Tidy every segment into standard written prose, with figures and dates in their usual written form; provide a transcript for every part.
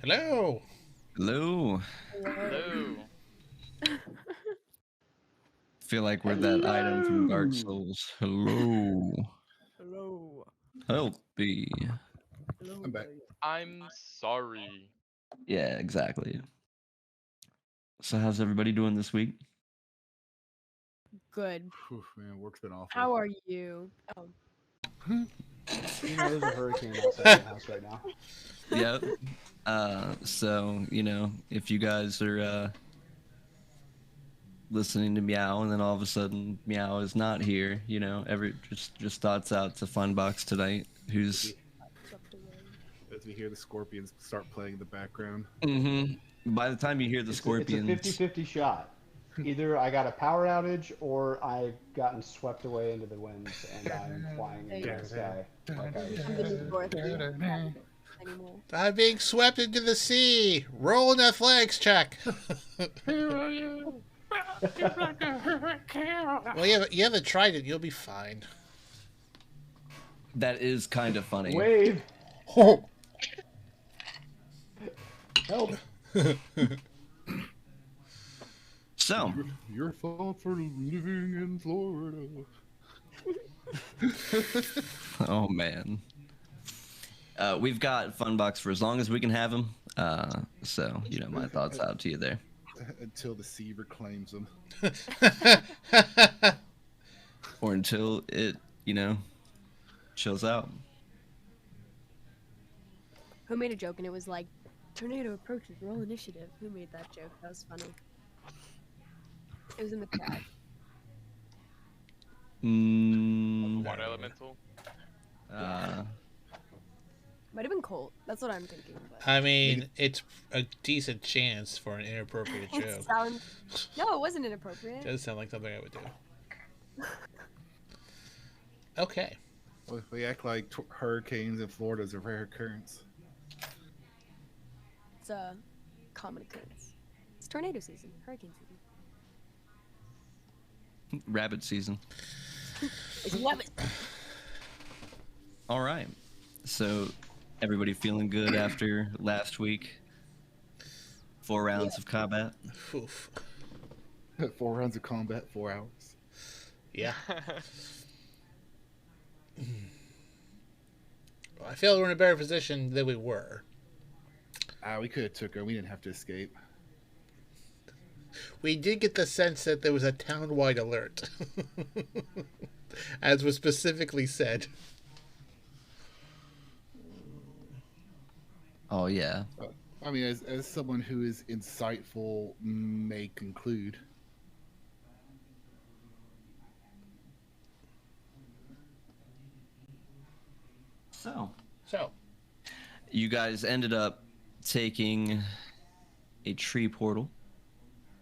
Hello. Hello. Hello. Feel like we're that item from Dark Souls. Hello. Hello. Help me. Hello. I'm back. I'm sorry. Yeah, exactly. So how's everybody doing this week? Good. Whew, man, work's been awful. How are you? Oh, You know, there's a hurricane outside my house right now. Yep. So, if you guys are listening to Meow and then all of a sudden Meow is not here, just thoughts out to Funbox tonight, who's swept away. As we hear the scorpions start playing in the background. by the time you hear the scorpions. It's a 50-50 shot. Either I got a power outage or I've gotten swept away into the winds and I'm flying in the sky. Like I was I'm the new Dorothy. Anymore. I'm being swept into the sea. Roll an athletics check. Well, you haven't tried it. You'll be fine. That is kind of funny. Wave. Help. So, Your fault for living in Florida. oh man. We've got Funbox for as long as we can have him. So, my thoughts out to you there. Until the sea reclaims them. Or until it, chills out. Who made a joke and it was like, tornado approaches, roll initiative. Who made that joke? That was funny. It was in the chat. Water elemental. Might have been Colt. That's what I'm thinking. But... I mean, it's a decent chance for an inappropriate It joke. No, it wasn't inappropriate. It does sound like something I would do. Okay. We act like hurricanes in Florida is a rare occurrence. It's a common occurrence. It's tornado season, hurricane season. Rabbit season. It's 11. All right. So, everybody feeling good after last week? 4 rounds of combat? Oof. 4 rounds of combat, 4 hours. Yeah. Well, I feel we're in a better position than we were. We could have took her. We didn't have to escape. We did get the sense that there was a town-wide alert, as was specifically said. Oh, yeah. I mean, as someone who is insightful may conclude. So, you guys ended up taking a tree portal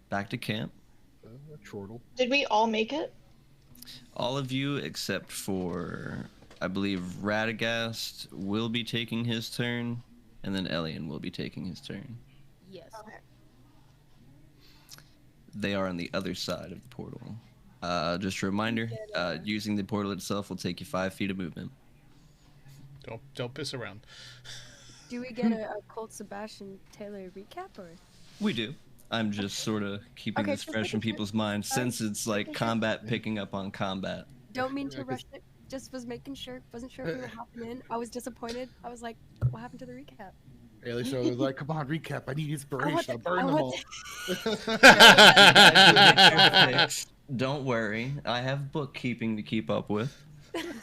back to camp. Chortle. Did we all make it? All of you except for, I believe, Radagast will be taking his turn, and then Elian will be taking his turn. Yes. Okay. They are on the other side of the portal. Just a reminder, using the portal itself will take you 5 feet of movement. Don't piss around. Do we get a Colt Sebastian Taylor recap or? We do. I'm just sort of keeping Okay, this just fresh in making sure. people's minds since it's like making sure. combat picking up on combat. Don't mean to rush it. Just was making sure. Wasn't sure if we were hopping in. I was disappointed. I was like, what happened to the recap? Haley Show was like, come on, recap. I need inspiration. I'll burn I them want all. Don't worry, I have bookkeeping to keep up with.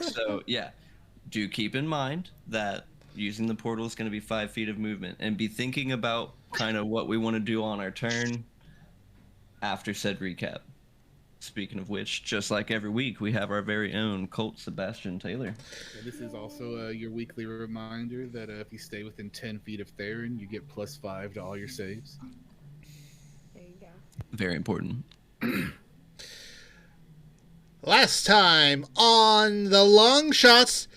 So yeah, do keep in mind that using the portal is going to be 5 feet of movement, and be thinking about kind of what we want to do on our turn after said recap. Speaking of which, just like every week, we have our very own Colt Sebastian Taylor. And this is also your weekly reminder that if you stay within 10 feet of Theron, you get +5 to all your saves. There you go. Very important. Last time on the Longshots,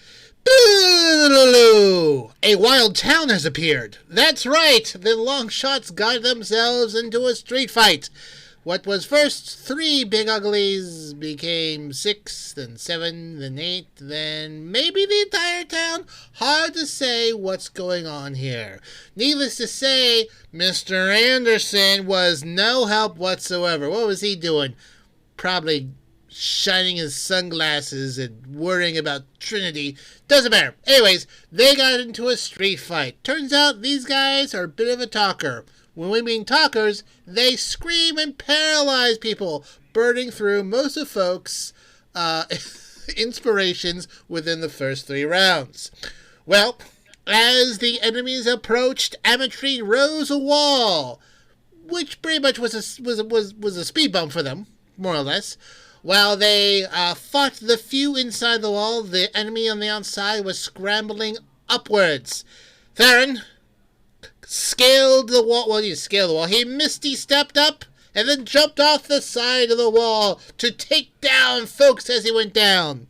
a wild town has appeared. That's right, the Longshots got themselves into a street fight What was first 3 big uglies became 6, then 7, then 8, then maybe the entire town? Hard to say what's going on here. Needless to say, Mr. Anderson was no help whatsoever. What was he doing? Probably shining his sunglasses and worrying about Trinity. Doesn't matter. Anyways, they got into a street fight. Turns out these guys are a bit of a talker. When we mean talkers, they scream and paralyze people, burning through most of folks' inspirations within the first 3 rounds. Well, as the enemies approached, Ametrine rose a wall, which pretty much was a speed bump for them, more or less. While they fought the few inside the wall, the enemy on the outside was scrambling upwards. Theron scaled the wall. Well, he scaled the wall. He misty stepped up and then jumped off the side of the wall to take down folks as he went down.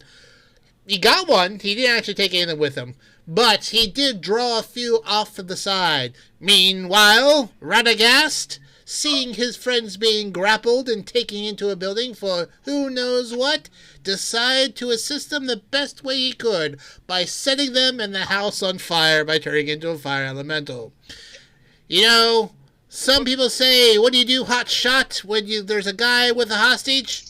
He got one. He didn't actually take anything with him, but he did draw a few off to the side. Meanwhile, Radagast, seeing his friends being grappled and taken into a building for who knows what, decided to assist them the best way he could by setting them and the house on fire by turning into a fire elemental. You know, some people say, what do you do, hot shot, when there's a guy with a hostage?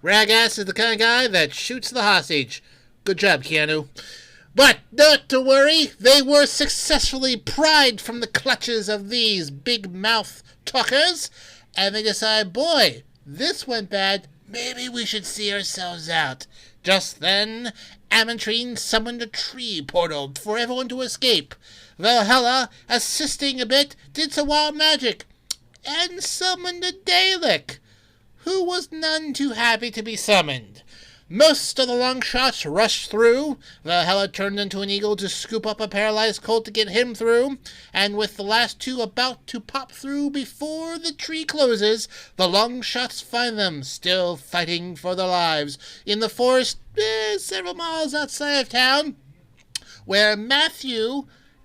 Radagast is the kind of guy that shoots the hostage. Good job, Keanu. But not to worry, they were successfully pried from the clutches of these big mouth talkers, and they decide, boy, this went bad, maybe we should see ourselves out. Just then, Ametrine summoned a tree portal for everyone to escape. Valhalla, assisting a bit, did some wild magic, and summoned a Dalek, who was none too happy to be summoned. Most of the Longshots rushed through. Valhalla turned into an eagle to scoop up a paralyzed Colt to get him through, and with the last 2 about to pop through before the tree closes, the Longshots find them still fighting for their lives in the forest several miles outside of town, where Matthew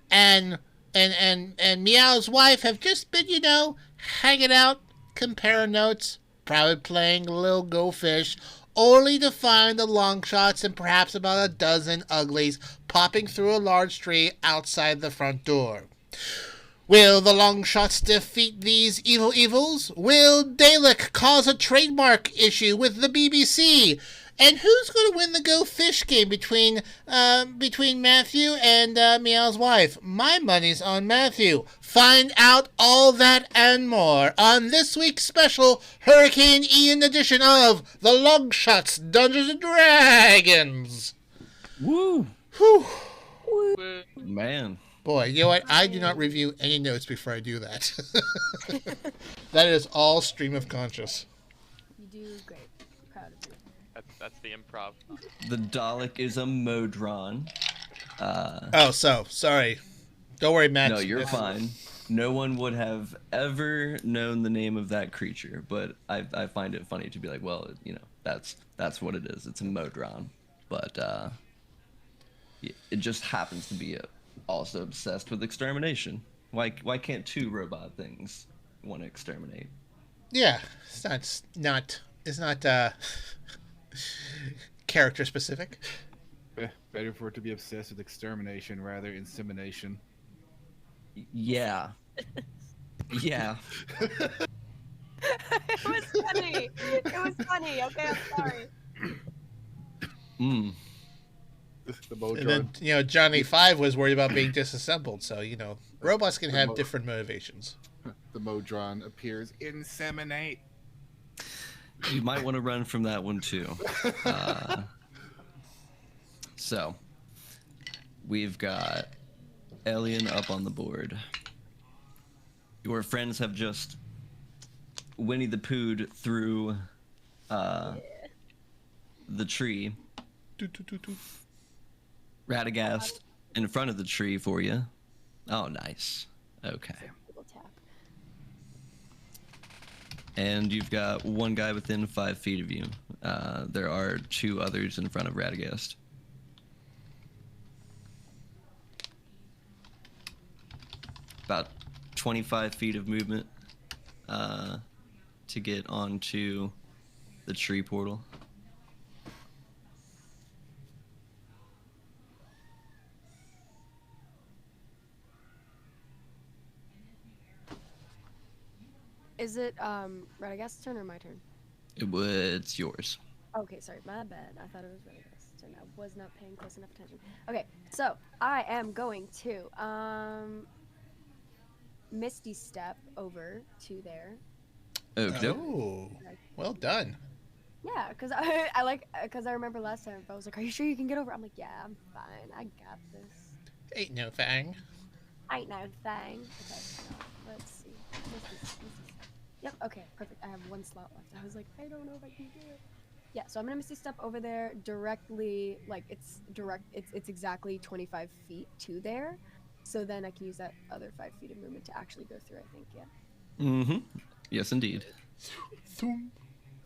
and Meow's wife have just been, hanging out, comparing notes, probably playing a little Go Fish, only to find the Longshots and perhaps about a dozen uglies popping through a large tree outside the front door. Will the Longshots defeat these evils? Will Dalek cause a trademark issue with the BBC? And who's going to win the Go Fish game between Matthew and Meow's wife? My money's on Matthew. Find out all that and more on this week's special Hurricane Ian edition of the Longshots Dungeons and Dragons. Woo! Whew. Man. Boy, you know what? I do not review any notes before I do that. That is all stream of conscious. You do great. Proud of you. That's the improv. The Dalek is a Modron. Sorry. Don't worry, Matt. No, you're fine. No one would have ever known the name of that creature, but I find it funny to be like, well, that's what it is. It's a Modron, but it just happens to be also obsessed with extermination. Why can't 2 robot things want to exterminate? Yeah, it's not character specific. Better for it to be obsessed with extermination rather insemination. Yeah. Yeah. It was funny. It was funny. Okay, I'm sorry. The Modron. And then, Johnny 5 was worried about being disassembled, so, robots can have different motivations. The Modron appears. Inseminate. You might want to run from that one too. So, we've got Alien up on the board. Your friends have just Winnie the Pooh'd through the tree. Radagast in front of the tree for you. Oh, nice. Okay. Little tap. And you've got one guy within 5 feet of you. There are 2 others in front of Radagast. About 25 feet of movement to get onto the tree portal. Is it Radagast's turn or my turn? It's yours. Okay, sorry, my bad. I thought it was Radagast's turn. I was not paying close enough attention. Okay, so I am going to Misty Step over to there. Okay. Oh, well done. Yeah, because because I remember last time I was like, "Are you sure you can get over?" I'm like, "Yeah, I'm fine. I got this. Ain't no thing. Ain't no thing." Okay, so let's see. Misty. Yep. Okay, perfect. I have one slot left. I was like, I don't know if I can do it. Yeah, so I'm gonna Misty Step over there directly. Like it's direct. It's exactly 25 feet to there. So then I can use that other 5 feet of movement to actually go through. I think. Yeah. Mm-hmm. Yes, indeed. There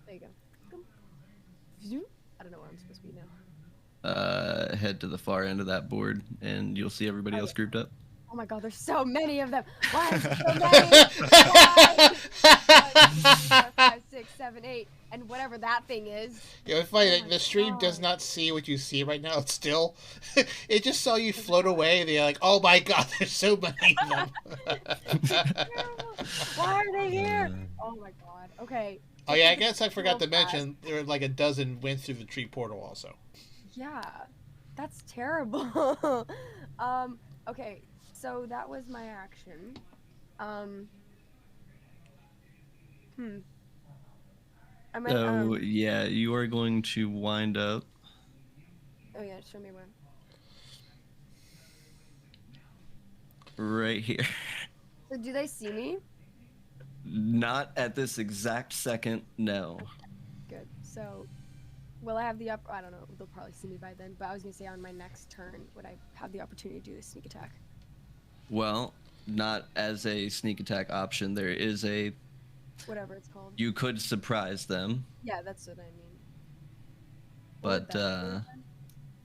you go. I don't know where I'm supposed to be now. Head to the far end of that board, and you'll see everybody else grouped up. Oh my god, there's so many of them. Why is there so many? Why? 4, 5, 6, 7, 8, and whatever that thing is. Yeah, it's funny. Oh Like, my the stream does God. not see what you see right now. It's still, it just saw you float away. They're like, "Oh my god, there's so many of them." Terrible. Why are they here? Oh my god. Okay. Oh yeah, I guess I forgot to Real fast. mention there were like a dozen went through the tree portal also. Yeah, that's terrible. Okay, so that was my action. I might, Oh, yeah, you are going to wind up oh yeah, show me where. right here. So do they see me? Not at this exact second, no. Good. So, will I have the I don't know. They'll probably see me by then. But I was gonna say on my next turn, would I have the opportunity to do a sneak attack? Well, not as a sneak attack option. There is a... Whatever it's called. You could surprise them, Yeah, that's what I mean. What would but, that be then?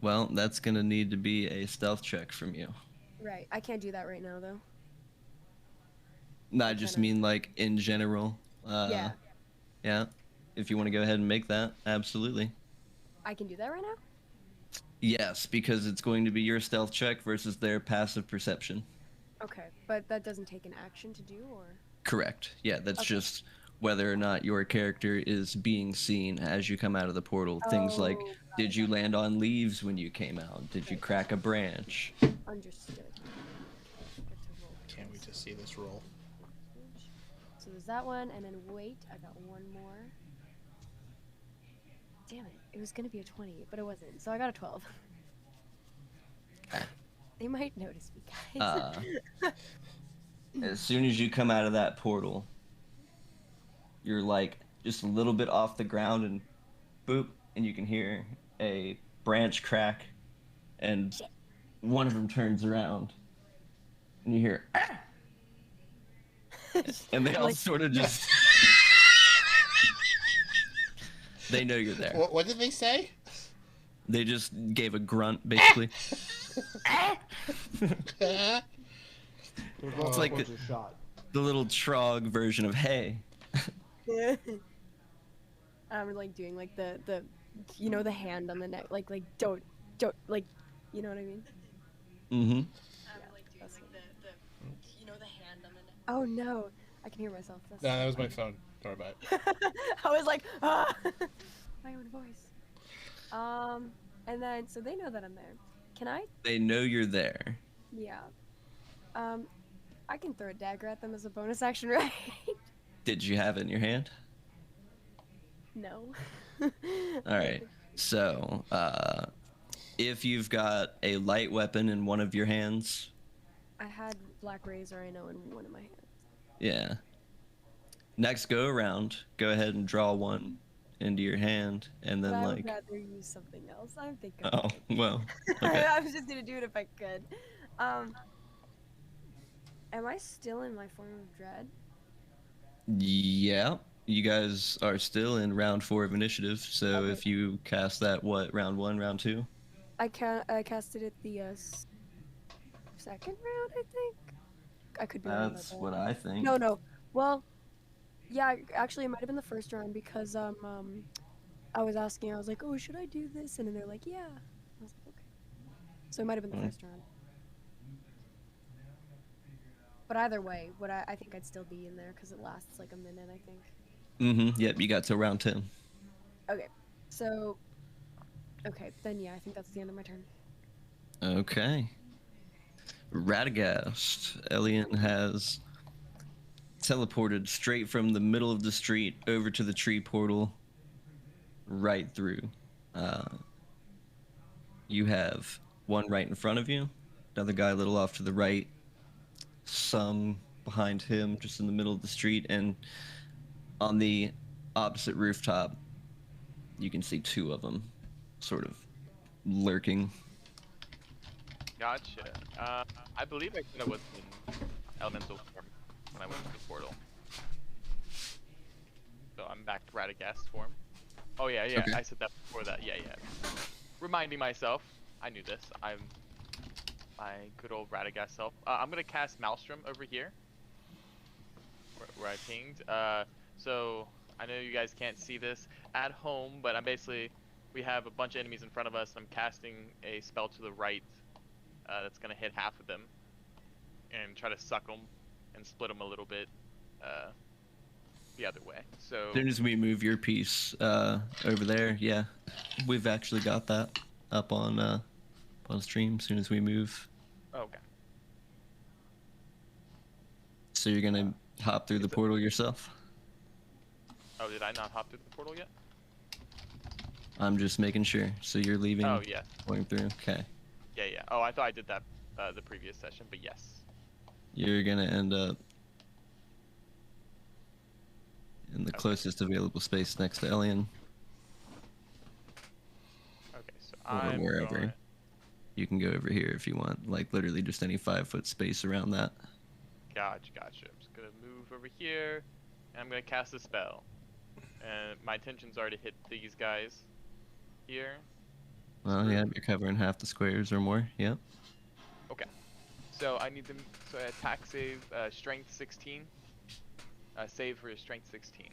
well, that's going to need to be a stealth check from you. Right. I can't do that right now though. No, I just mean, like, in general. Yeah. Yeah. If you want to go ahead and make that, absolutely. I can do that right now. Yes, because it's going to be your stealth check versus their passive perception. Okay, but that doesn't take an action to do, or? Correct. Yeah, that's Okay. just whether or not your character is being seen as you come out of the portal. Things like, Oh, got did it, you got it. land on leaves when you came out? Did you crack a branch? Understood. Okay, I get to roll Can't wait to see this roll. So there's that one, and then wait, I got one more. Damn it, it was gonna be a 20, but it wasn't, so I got a 12. They might notice me, guys. As soon as you come out of that portal, you're like just a little bit off the ground and boop, and you can hear a branch crack, and one of them turns around, and you hear, "Ah!" And they all Like- sort of just... They know you're there. What did they say? They just gave a grunt, basically. They're both It's like a shot. The little trog version of hey. I'm like doing like the you know, the hand on the neck, like don't like, you know what I mean? Mm-hmm. I'm like doing like the you know, the hand on the neck. Oh no, I can hear myself. That's No, that was my phone. Sorry about it. I was like, ah! My own voice. And then so they know that I'm there. Can I? They know you're there. Yeah. I can throw a dagger at them as a bonus action, right? Did you have it in your hand? No. All right. So, if you've got a light weapon in one of your hands, I had Black Razor, I know, in one of my hands. yeah. Next go around, go ahead and draw one into your hand, and then But I would like. rather use something else. I think. Oh well. Okay. I was just gonna do it if I could. Am I still in my form of dread? Yeah. You guys are still in round 4 of initiative, so Okay. if you cast that, what, round 1, round 2? I casted it the second round, I think. I could be wrong about That's that. what I think. No. Well, Yeah, actually, it might have been the first round because I was asking, I was like, oh, should I do this? And then they're like, yeah. I was like, okay. So it might have been the first round. But either way, I think I'd still be in there because it lasts like a minute, I think. Mm-hmm. Yep, you got to round 10. Okay, so, okay, then yeah, I think that's the end of my turn. Okay. Radagast. Elian has teleported straight from the middle of the street over to the tree portal, right through. You have one right in front of you, another guy a little off to the right, some behind him just in the middle of the street, and on the opposite rooftop, you can see two of them sort of lurking. Gotcha. I believe I said I was in elemental form when I went to the portal. So I'm back to Radagast form. Oh yeah, Okay. I said that before that. Yeah. Reminding myself, I knew this. I'm my good old Radagast self. I'm gonna cast Maelstrom over here, where I pinged. So I know you guys can't see this at home, but we have a bunch of enemies in front of us. I'm casting a spell to the right that's gonna hit half of them and try to suck them and split them a little bit the other way. So As soon as we move your piece over there, yeah, we've actually got that up on stream. As soon as we move, okay. so you're gonna hop through the portal yourself. Oh, did I not hop through the portal yet? I'm just making sure. So you're leaving. Oh yeah. Going through. Okay. Yeah. Oh, I thought I did that the previous session, but yes. You're gonna end up in the closest available space next to Elian. Okay, so Or I'm wherever. going... You can go over here if you want. Like literally just any 5-foot space around that. Gotcha. I'm just gonna move over here, and I'm gonna cast a spell. And my intentions are to hit these guys here. Well, yeah, you're covering half the squares or more. Yep. Okay. So I need them. So attack save, strength 16. Save for strength 16.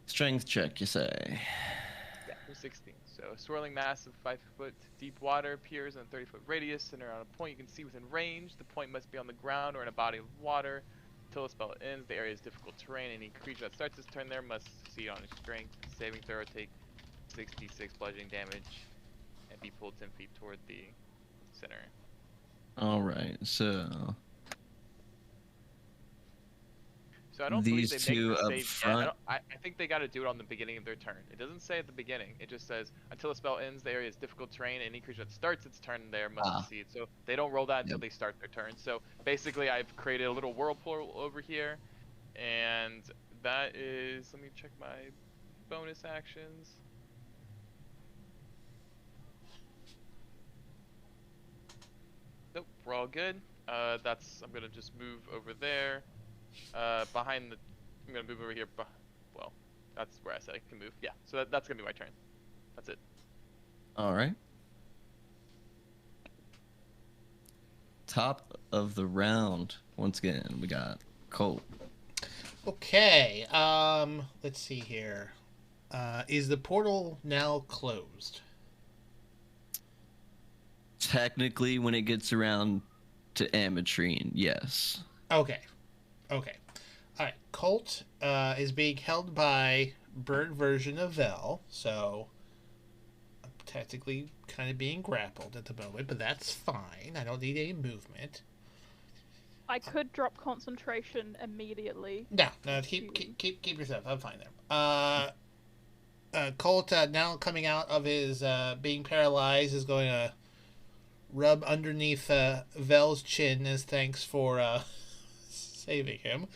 Strength check, you say. Yeah, for 16. So a swirling mass of 5-foot deep water appears in a 30-foot radius, centered on a point you can see within range. The point must be on the ground or in a body of water. Until the spell ends, the area is difficult terrain. Any creature that starts its turn there must succeed on its strength saving throw, take 66 bludgeoning damage, and be pulled 10 feet toward the center. All right, so I don't these believe they two make the up save front. yet. I think they got to do it on the beginning of their turn. It doesn't say at the beginning. It just says until the spell ends, the area is difficult terrain. Any creature that starts its turn there must succeed. So they don't roll that until they start their turn. So basically, I've created a little whirlpool over here, and that is. Let me check my bonus actions. Nope, we're all good. I'm gonna just move over there. I'm gonna move over here. Well, that's where I said I can move. Yeah, so that's gonna be my turn. That's it. All right. Top of the round. Once again, we got Colt. Okay. Let's see here. Is the portal now closed? Technically, when it gets around to Ametrine, yes. Okay. All right. Colt is being held by bird version of Vel, so I'm technically kind of being grappled at the moment, but that's fine. I don't need any movement. I could drop concentration immediately. No, keep yourself. I'm fine there. Colt now coming out of his being paralyzed is going to rub underneath Vel's chin as thanks for saving him.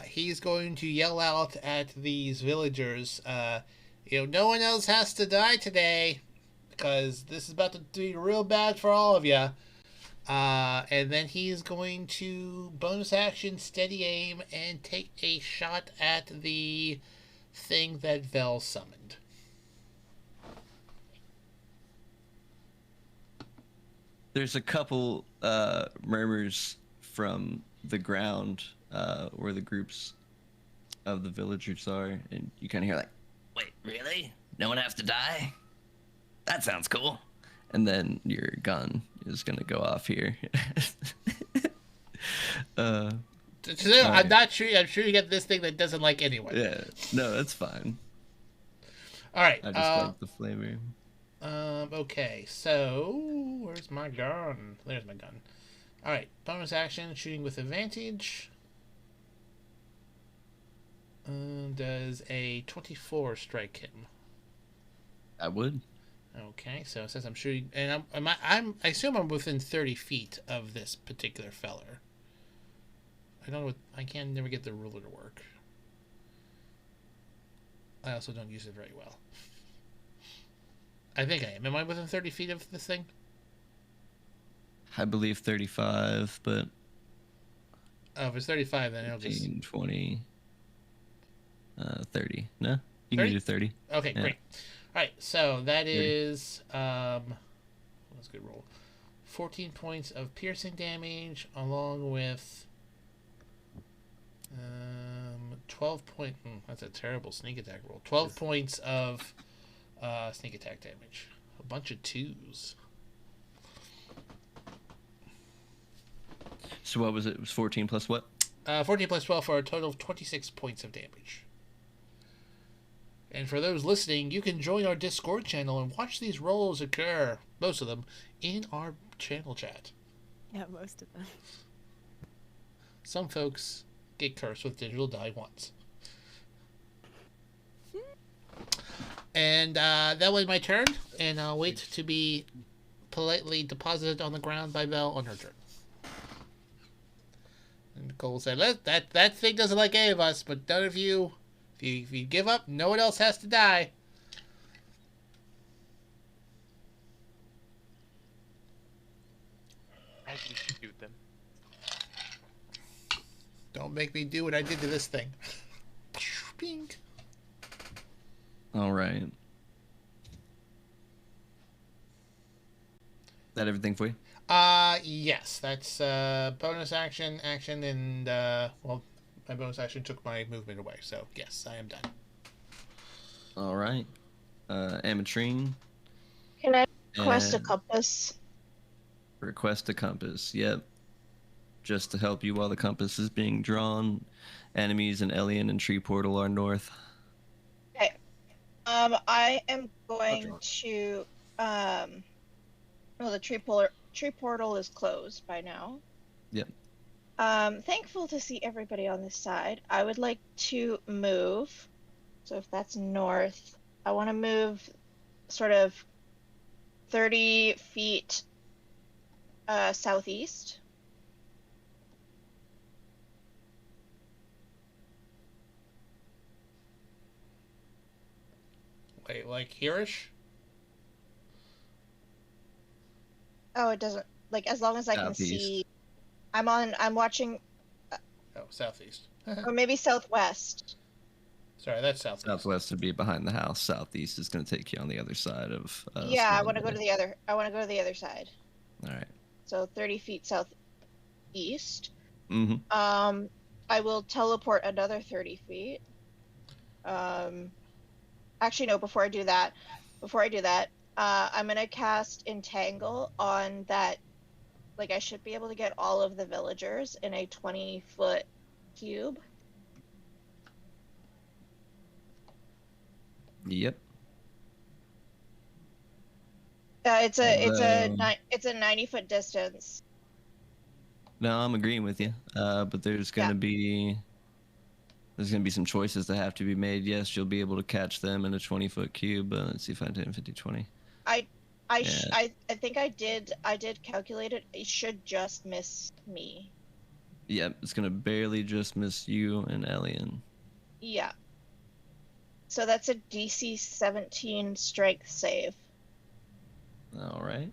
He's going to yell out at these villagers, no one else has to die today, because this is about to be real bad for all of you. And then he's going to bonus action, steady aim, and take a shot at the thing that Vel summoned. there's a couple murmurs from the ground where the groups of the villagers are, and you kind of hear like, "Wait, really? No one has to die? That sounds cool." And then your gun is gonna go off here. I'm not sure. I'm sure you get this thing that doesn't like anyone. Yeah, no, that's fine. All right. I just like the flavor. Okay, so where's my gun? There's my gun. All right, bonus action, shooting with advantage. Does a 24 strike him? I would. Okay, so it says I'm shooting, and I assume I'm within 30 feet of this particular feller. I don't know what, I can never get the ruler to work. I also don't use it very well. I think I am. Am I within 30 feet of this thing? I believe 35, but... Oh, if it's 35, then it'll just... 15, 20... 30. No? You 30? can do 30. Okay, Yeah. great. Alright, so that is... that's a good roll. 14 points of piercing damage, along with... 12 point... that's a terrible sneak attack roll. 12 points of sneak attack damage. A bunch of 2s. So what was it? It was 14 plus what? 14 plus 12 for a total of 26 points of damage. And for those listening, you can join our Discord channel and watch these rolls occur, most of them, in our channel chat. Yeah, most of them. Some folks get cursed with digital die once. And that was my turn, and I'll wait to be politely deposited on the ground by Vel on her turn. And Nicole said, that thing doesn't like any of us, but none of you, if you give up, no one else has to die. As you shoot them. Don't make me do what I did to this thing. Pink. All right. That everything for you? Yes, that's bonus action, and well, my bonus action took my movement away, so yes, I am done. All right. Amatrine. Can I request a and compass? Request a compass. Yep. Just to help you while the compass is being drawn. Enemies in Elian and Tree Portal are north. Okay. I am going to well, the tree portal is closed by now. Yep. Thankful to see everybody on this side. I would like to move. So if that's north, I want to move sort of 30 feet southeast. Wait, like here-ish? Oh, it doesn't, like, as long as I can Southeast. see. I'm watching, Oh, southeast. or maybe southwest. Sorry, that's southeast. Southwest would be behind the house. Southeast is going to take you on the other side of. Yeah, I Small want to go Valley. to the other. I want to go to the other side. All right. So 30 feet southeast. Mm-hmm. I will teleport another 30 feet. Actually, no. Before I do that, I'm gonna cast Entangle on that. Like, I should be able to get all of the villagers in a 20-foot cube. Yep. It's a Um, 90-foot distance. No, I'm agreeing with you. But there's gonna be some choices that have to be made. Yes, you'll be able to catch them in a 20-foot cube. Let's see if I did 50, 20. I think I did calculate it. It should just miss me. Yep, it's gonna barely just miss you and Elian. Yeah. So that's a DC 17 strength save. All right.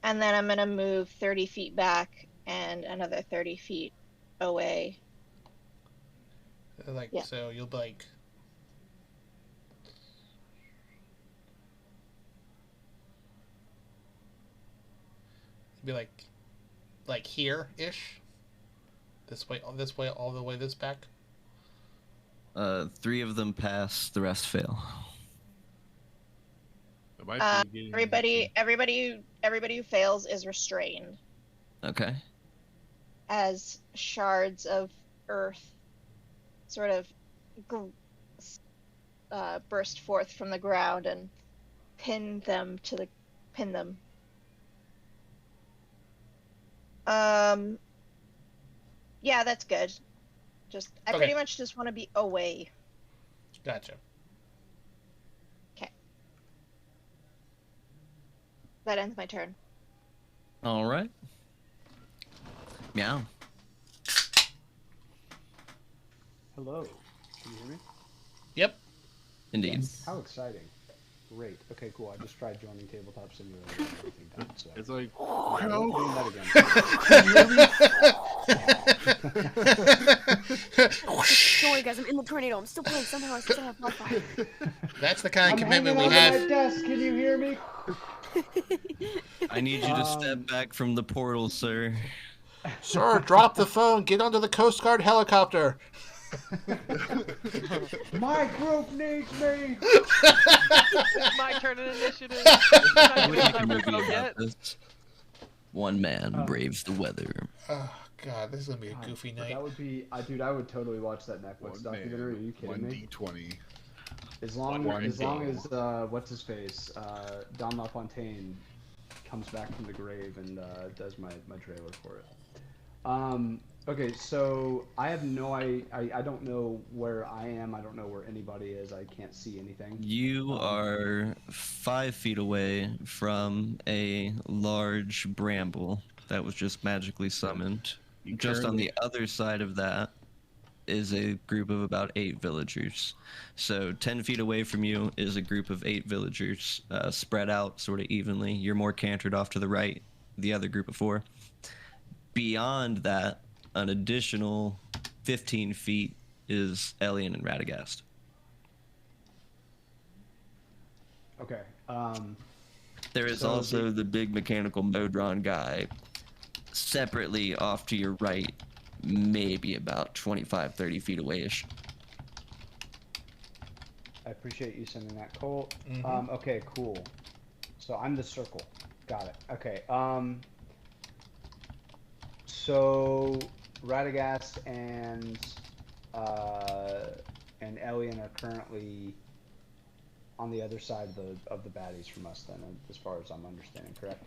And then I'm gonna move 30 feet back and another 30 feet away. Like, Yeah. so you'll be like... Be like here-ish. This way, all the way this back. 3 of them pass, the rest fail. It might be getting- Everybody who fails is restrained Okay. as shards of earth sort of burst forth from the ground and pin them. Yeah, that's good. I Okay. pretty much just want to be away. Gotcha. Okay. That ends my turn. All right. Meow. Hello. Can you hear me? Yep. Indeed. How exciting. Great. Okay, cool. I just tried joining Tabletop Simulator and everything died, so. It's like, I'm no. doing that again. Don't worry, guys. I'm in the tornado. I'm still playing. Somehow I still have Wi-Fi. That's the kind of I'm commitment hanging we onto my have. desk. Can you hear me? I need you to step back from the portal, sir. Sir, drop the phone. Get onto the Coast Guard helicopter. My group needs me. It's my turn in initiative. I would make a I movie will about get. this. One man braves the weather. Oh God, this is gonna be a goofy But night. that would be, dude. I would totally watch that Netflix documentary. Are you kidding me? 1d20. As long One as day. what's his face, Don LaFontaine comes back from the grave and does my trailer for it. Okay, so I have I don't know where I am. I don't know where anybody is. I can't see anything. You are 5 feet away from a large bramble that was just magically summoned. You Just on currently- the other side of that is a group of about 8 villagers. So 10 feet away from you is a group of 8 villagers, spread out sort of evenly. You're more cantered off to the right, the other group of 4. Beyond that, an additional 15 feet is Elian and Radagast. Okay. There is So also the big mechanical Modron guy separately off to your right, maybe about 25, 30 feet away-ish. I appreciate you sending that, Colt. Mhm. Okay, cool. So I'm the circle. Got it. Okay. So Radagast and Elian are currently on the other side of the baddies from us, then, as far as I'm understanding, correct?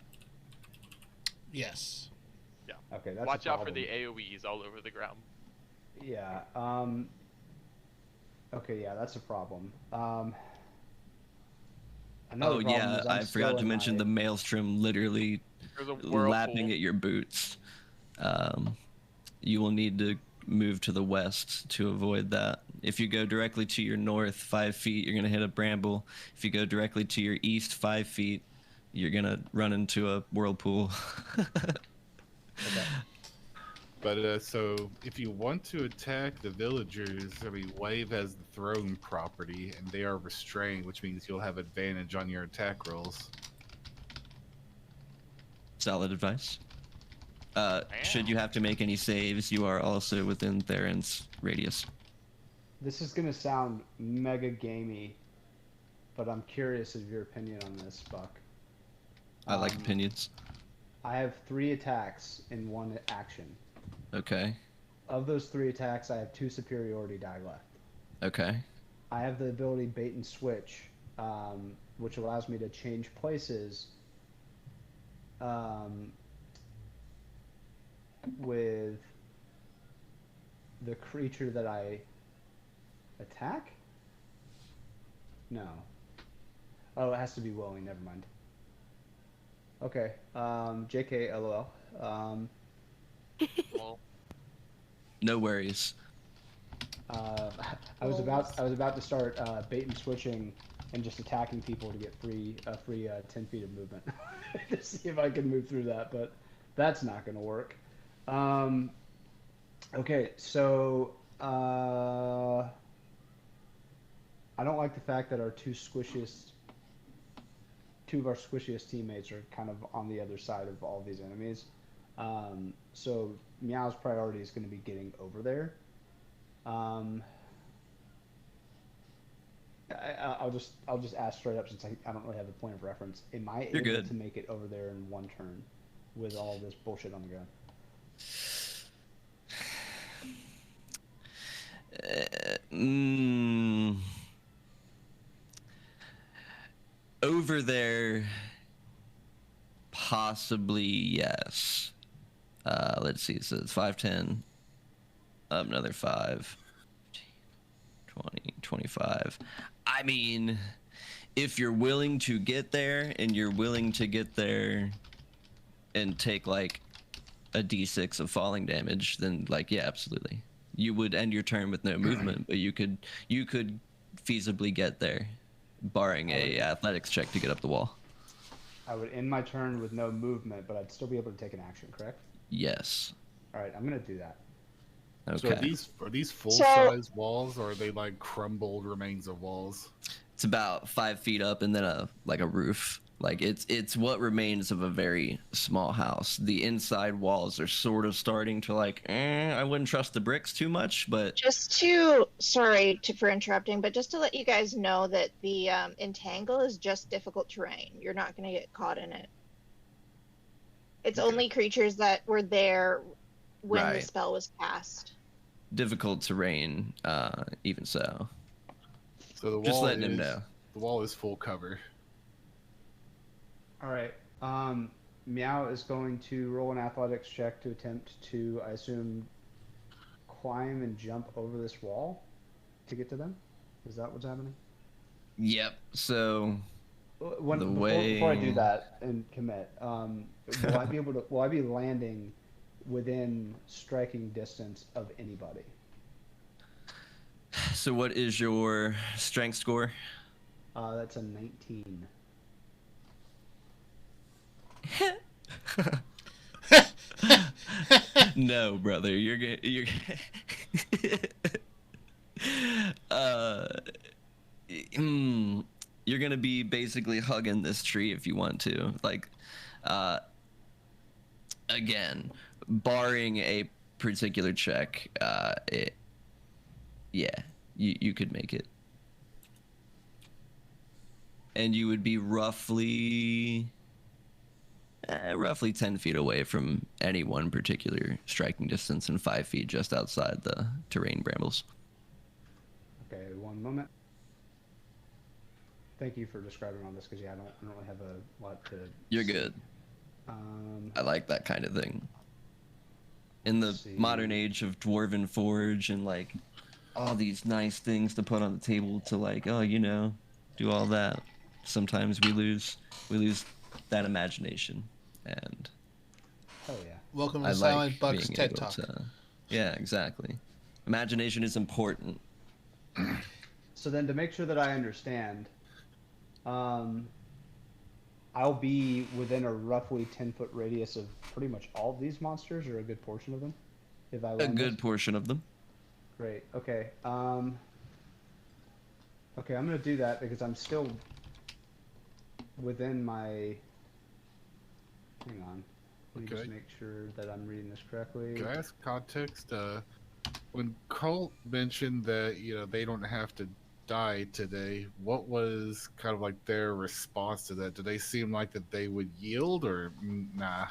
Yes. Okay, that's Watch a out for problem. the AoEs all over the ground. Yeah. Okay, yeah, that's a problem. Oh Another problem yeah, is I'm I still forgot to in mention my- the maelstrom literally There's a whirlpool. lapping at your boots. You will need to move to the west to avoid that. If you go directly to your north 5 feet, you're going to hit a bramble. If you go directly to your east 5 feet, you're going to run into a whirlpool. Okay. But so if you want to attack the villagers, I mean, Wave has the throne property, and they are restrained, which means you'll have advantage on your attack rolls. Solid advice. Should you have to make any saves, you are also within Theron's radius. This is gonna sound mega gamey, but I'm curious of your opinion on this, Buck. I like opinions. I have 3 attacks in 1 action. Okay. Of those 3 attacks, I have 2 superiority die left. Okay. I have the ability bait and switch, which allows me to change places with the creature that I attack? No. Oh, it has to be willing, never mind. Okay. JK LOL. Well, No worries. I was about to start bait and switching and just attacking people to get free 10 feet of movement to see if I can move through that, but that's not going to work. Okay, so I don't like the fact that our 2 squishiest two of our squishiest teammates are kind of on the other side of all these enemies. So Meow's priority is going to be getting over there. I'll just ask straight up, since I don't really have a point of reference. Am I You're able good. to make it over there in one turn with all this bullshit on the ground? Over there, possibly yes. Let's see. So it's 5, 10, up another 5, 20, 25. I mean, if you're willing to get there, and you're willing to get there and take like a d6 of falling damage, then like, yeah, absolutely. You would end your turn with no movement, but you could feasibly get there, barring a athletics check to get up the wall. I would end my turn with no movement, but I'd still be able to take an action, correct? Yes. All right, I'm gonna do that. Okay. So are these full-size walls, or are they like crumbled remains of walls? It's about 5 feet up, and then a roof. Like it's what remains of a very small house. The inside walls are sort of starting to like, I wouldn't trust the bricks too much, but For interrupting, but just to let you guys know that the entangle is just difficult terrain. You're not going to get caught in it. It's only creatures that were there when the spell was cast. Difficult terrain, even so. So the wall Just letting him know. The wall is full cover. All right. Meow is going to roll an athletics check to attempt to, I assume, climb and jump over this wall to get to them. Is that what's happening? Yep. So before I do that and commit, will I be landing within striking distance of anybody? So what is your strength score? That's a 19. No, brother, you're gonna be basically hugging this tree if you want to. Like, again, barring a particular check, you could make it, and you would be roughly 10 feet away from any one particular striking distance and 5 feet just outside the terrain brambles. Okay, one moment. Thank you for describing all this, because I don't really have a lot to. You're good. I like that kind of thing. In the modern age of Dwarven Forge and like all these nice things to put on the table to like, do all that. Sometimes we lose that imagination, and oh yeah, welcome to Silent Buck's TED Talk. Yeah, exactly. Imagination is important. So then, to make sure that I understand, I'll be within a roughly 10-foot radius of pretty much all of these monsters, or a good portion of them. If I a good portion of them. Great. Okay. Okay, I'm gonna do that because I'm still within my. Hang on. Let me just make sure that I'm reading this correctly. Can I ask context? When Colt mentioned that they don't have to die today, what was kind of like their response to that? Did they seem like that they would yield, or nah?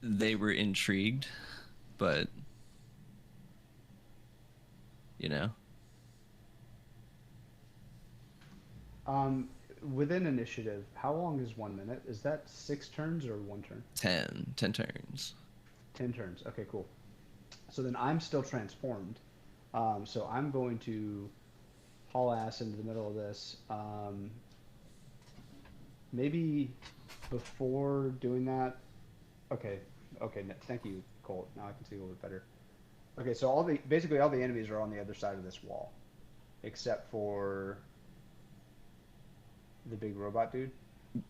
They were intrigued, but Within initiative, how long is 1 minute? Is that 6 turns or 1 turn? 10 turns. 10 turns. Okay, cool. So then I'm still transformed. So I'm going to haul ass into the middle of this. Maybe before doing that. Okay. Thank you, Colt. Now I can see a little bit better. Okay, so basically all the enemies are on the other side of this wall, except for the big robot dude.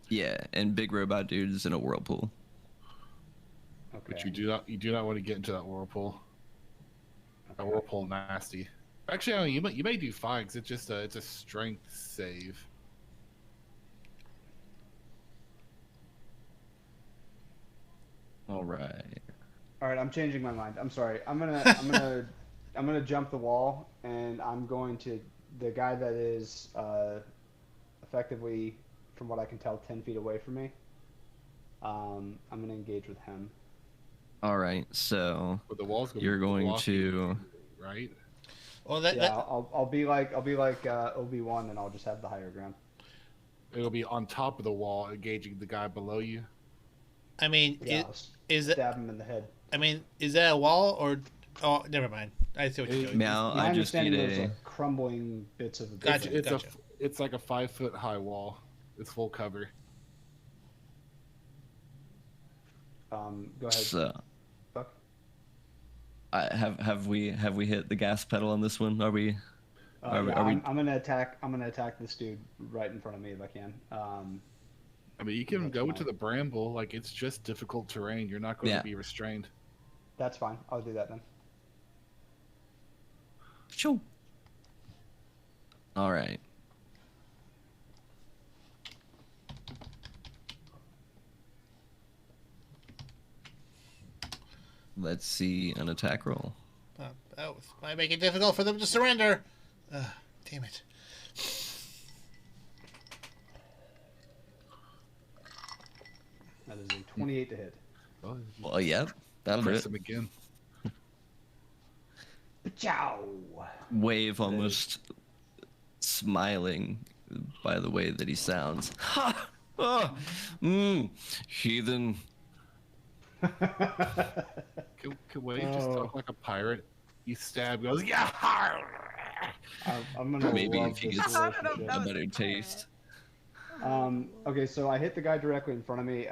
Yeah, and big robot dude is in a whirlpool. Okay. But you do not want to get into that whirlpool. Okay. That whirlpool nasty. Actually, I mean, you may do fine because it's a strength save. All right. All right, I'm changing my mind. I'm sorry. I'm gonna jump the wall, and I'm going to the guy that is effectively, from what I can tell, 10 feet away from me. I'm gonna engage with him. All right. So But the wall's you're going block to. you, right? Well, I'll be like Obi-Wan, and I'll just have the higher ground. It'll be on top of the wall, engaging the guy below you. I mean, Yeah, is stab him in the head. I mean, is that a wall or? Oh, never mind. I see what you're doing. Now My I just need understanding was a. like crumbling bits of the Gotcha. building. It's like a 5-foot high wall. It's full cover. Go ahead. So, Buck. have we hit the gas pedal on this one? Are we? Yeah, I'm gonna attack. I'm gonna attack this dude right in front of me if I can. I mean, you can go into the bramble. Like, it's just difficult terrain. You're not going to be restrained. That's fine. I'll do that then. Sure. All right. Let's see an attack roll. That might make it difficult for them to surrender. Damn it. That is a 28 to hit. Oh, Well, yep. That'll do press it. him again. Ciao. Wave almost smiling by the way that he sounds. Ha! Oh, heathen. Can Wade just talk like a pirate? You stab, goes, yeah! I'm gonna Maybe love if he this gets relationship. a better taste. Okay, so I hit the guy directly in front of me.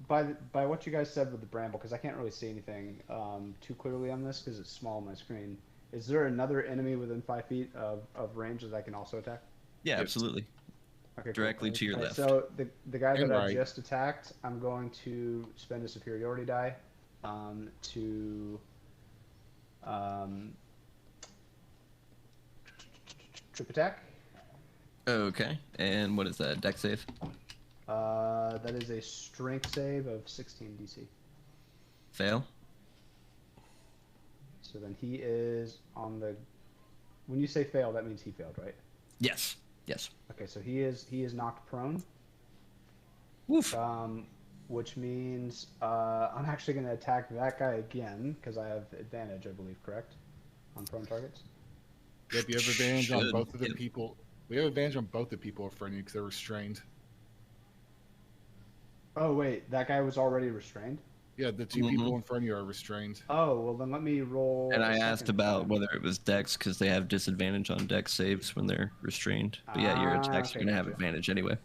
By what you guys said with the bramble, because I can't really see anything too clearly on this because it's small on my screen. Is there another enemy within 5 feet of range that I can also attack? Yeah, absolutely. Okay, Directly to your Okay, left. So the guy And that I right. just attacked, I'm going to spend a superiority die to trip attack. Okay. And what is that? Dex save? That is a strength save of 16 DC. Fail? So then he is on the. When you say fail, that means he failed, right? Yes. Yes. Okay, so he is knocked prone. Woof. Which means I'm actually going to attack that guy again because I have advantage, I believe, correct? On prone targets. Yep, you have advantage on Should. both of the Yep. people. We have advantage on both the people in front of you because they're restrained. Oh wait, that guy was already restrained. Yeah, the 2 people in front of you are restrained. Oh well, then let me roll. And a I asked second about time. whether it was Dex because they have disadvantage on Dex saves when they're restrained. But yeah, your attacks okay, are going to have gotcha. advantage anyway.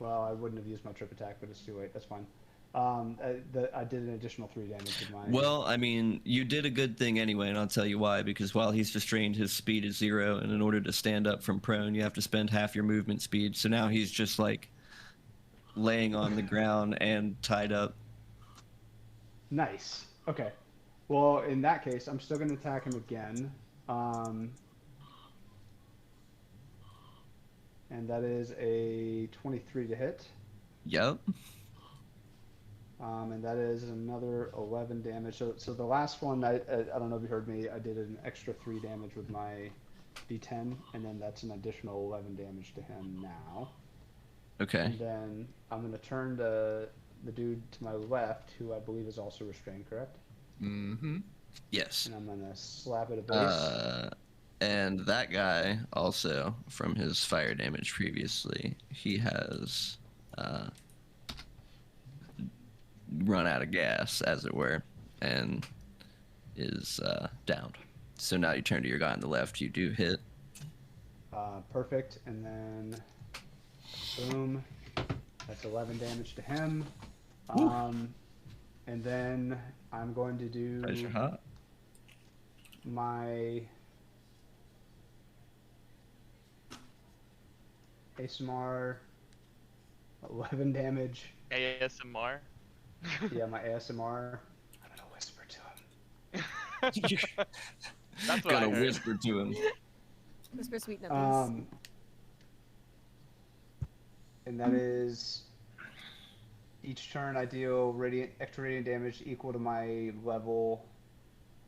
Well, I wouldn't have used my trip attack, but it's too late. That's fine. I did an additional 3 damage with mine. Well, I mean, you did a good thing anyway, and I'll tell you why. Because while he's restrained, his speed is 0, and in order to stand up from prone, you have to spend half your movement speed. So now he's just like laying on the ground and tied up. Nice. Okay. Well, in that case, I'm still going to attack him again. And that is a 23 to hit. Yep. And that is another 11 damage. So the last one, I don't know if you heard me, I did an extra 3 damage with my D10, and then that's an additional 11 damage to him now. Okay. And then I'm going to turn the dude to my left, who I believe is also restrained, correct? Mm-hmm. Yes. And I'm going to slap it a base. And that guy also, from his fire damage previously, he has run out of gas, as it were, and is downed. So now you turn to your guy on the left. You do hit. Perfect. And then, boom. That's 11 damage to him. And then I'm going to do Treasure hot. my ASMR 11 damage. ASMR. Yeah, my ASMR. I'm gonna whisper to him. That's what I Gonna heard. whisper to him. Whisper sweet nothings. And that is each turn I deal extra radiant damage equal to my level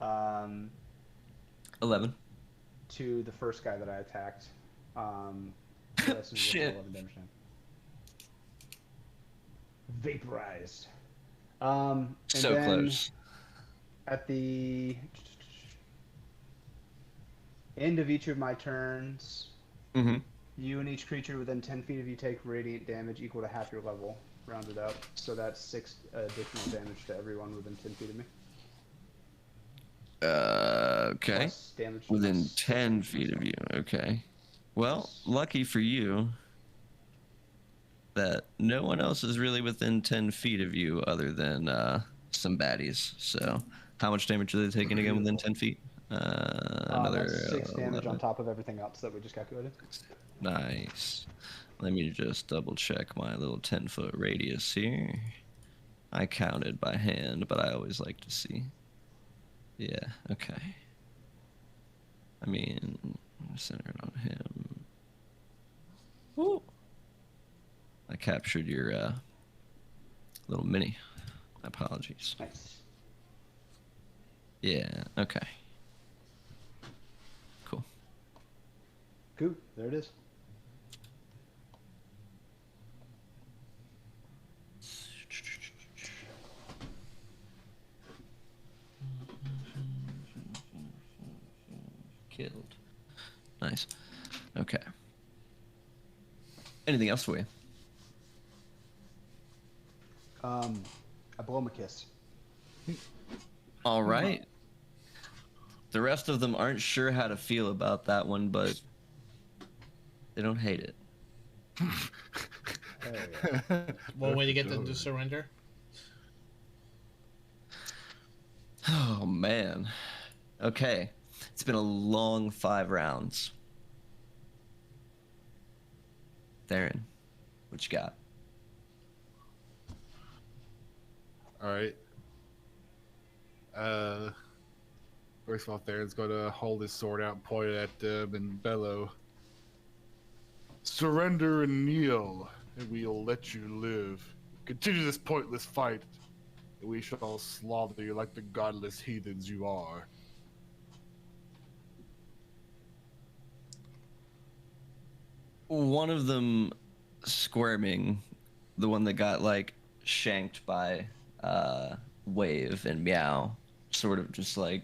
11. to the first guy that I attacked. That's Shit. 11 damage now. Vaporized. And So then close. at the end of each of my turns, Mm-hmm. you and each creature within 10 feet of you take radiant damage equal to half your level, rounded up. So that's 6 additional damage to everyone within 10 feet of me. Okay. Plus damage to Within myself. 10 feet of you. Okay. Well, lucky for you that no one else is really within 10 feet of you other than some baddies. So, how much damage are they taking again within 10 feet? Another That's 6 damage 11. on top of everything else that we just calculated. Nice. Let me just double check my little 10-foot radius here. I counted by hand, but I always like to see. Yeah, okay. I mean, center it on him. Woo. I captured your little mini. Apologies. Nice. Yeah, okay. Cool. Cool. There it is. Killed. Nice. Okay. Anything else for you? I blow him a kiss. All right. The rest of them aren't sure how to feel about that one, but they don't hate it. One way to get them to surrender. Oh, man. Okay. It's been a long 5 rounds. Theron, what you got? All right. First of all, Theron's gonna hold his sword out, point it at them, and bellow. Surrender and kneel, and we'll let you live. Continue this pointless fight, and we shall slaughter you like the godless heathens you are. One of them squirming, the one that got like shanked by Wave and Meow, sort of just like,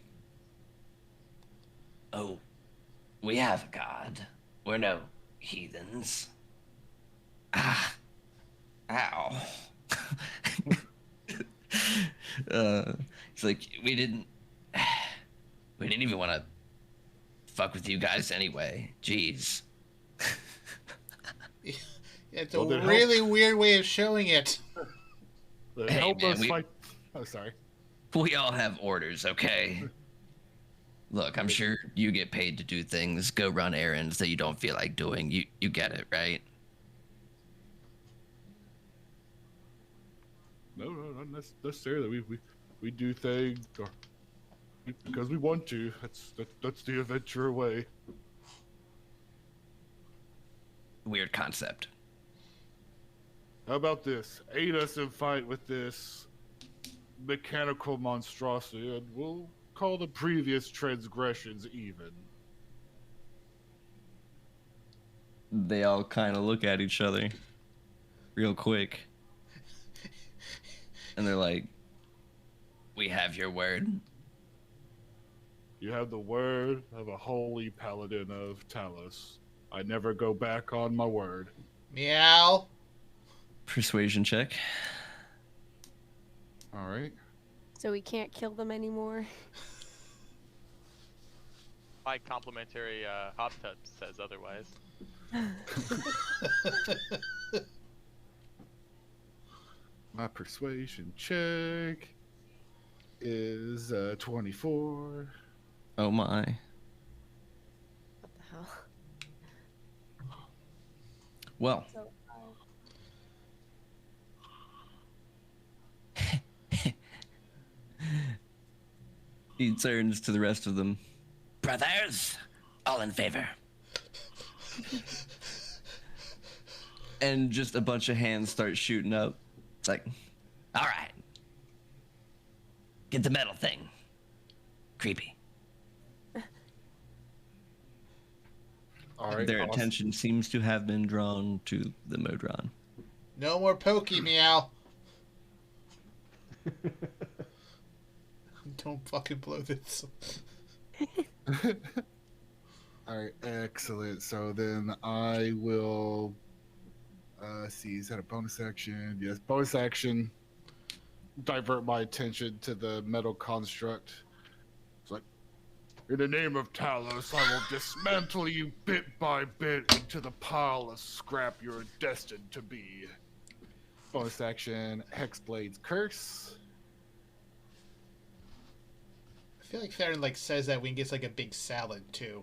oh, we have a god. We're no heathens. Ah, ow. It's like we didn't even want to fuck with you guys anyway. Jeez. It's a really weird way of showing it. Hey, Help man, us fight. Oh, sorry. We all have orders, okay? Look, I'm sure you get paid to do things, go run errands that you don't feel like doing. You get it, right? No, not necessarily. We do things because we want to. That's the adventure way. Weird concept. How about this? Aid us and fight with this mechanical monstrosity, and we'll call the previous transgressions even. They all kind of look at each other real quick. And they're like, we have your word. You have the word of a holy paladin of Talos. I never go back on my word. Meow. Persuasion check. All right. So we can't kill them anymore. My complimentary hot tub says otherwise. My persuasion check is 24. Oh my. What the hell? Well, So, he turns to the rest of them. brothers. All in favor. And just a bunch of hands start shooting up. It's like, all right. Get the metal thing. Creepy. All right. Their awesome. attention seems to have been drawn to the Modron. No more pokey, meow. Don't fucking blow this. All right, excellent. So then I will see. Is that a bonus action? Yes, bonus action. Divert my attention to the metal construct. It's like, in the name of Talos, I will dismantle you bit by bit into the pile of scrap you're destined to be. Bonus action, Hexblade's Curse. I feel like Farron like says that when he gets like a big salad too.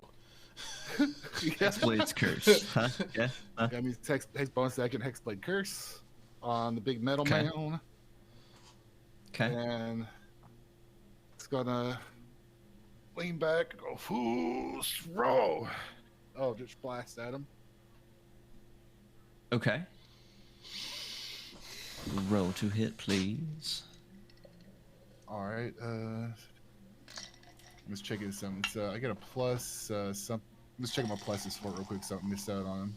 Hexblade's Curse. Huh? Yeah. Huh? That means hex bonus action, Hexblade Curse on the big metal Okay. man. Okay. And it's gonna lean back and go, "Who's row?" Oh, just blast at him. Okay. Roll to hit, please. All right. Let's check in something. So I get a plus. Let's check my pluses for it real quick. Something missed out on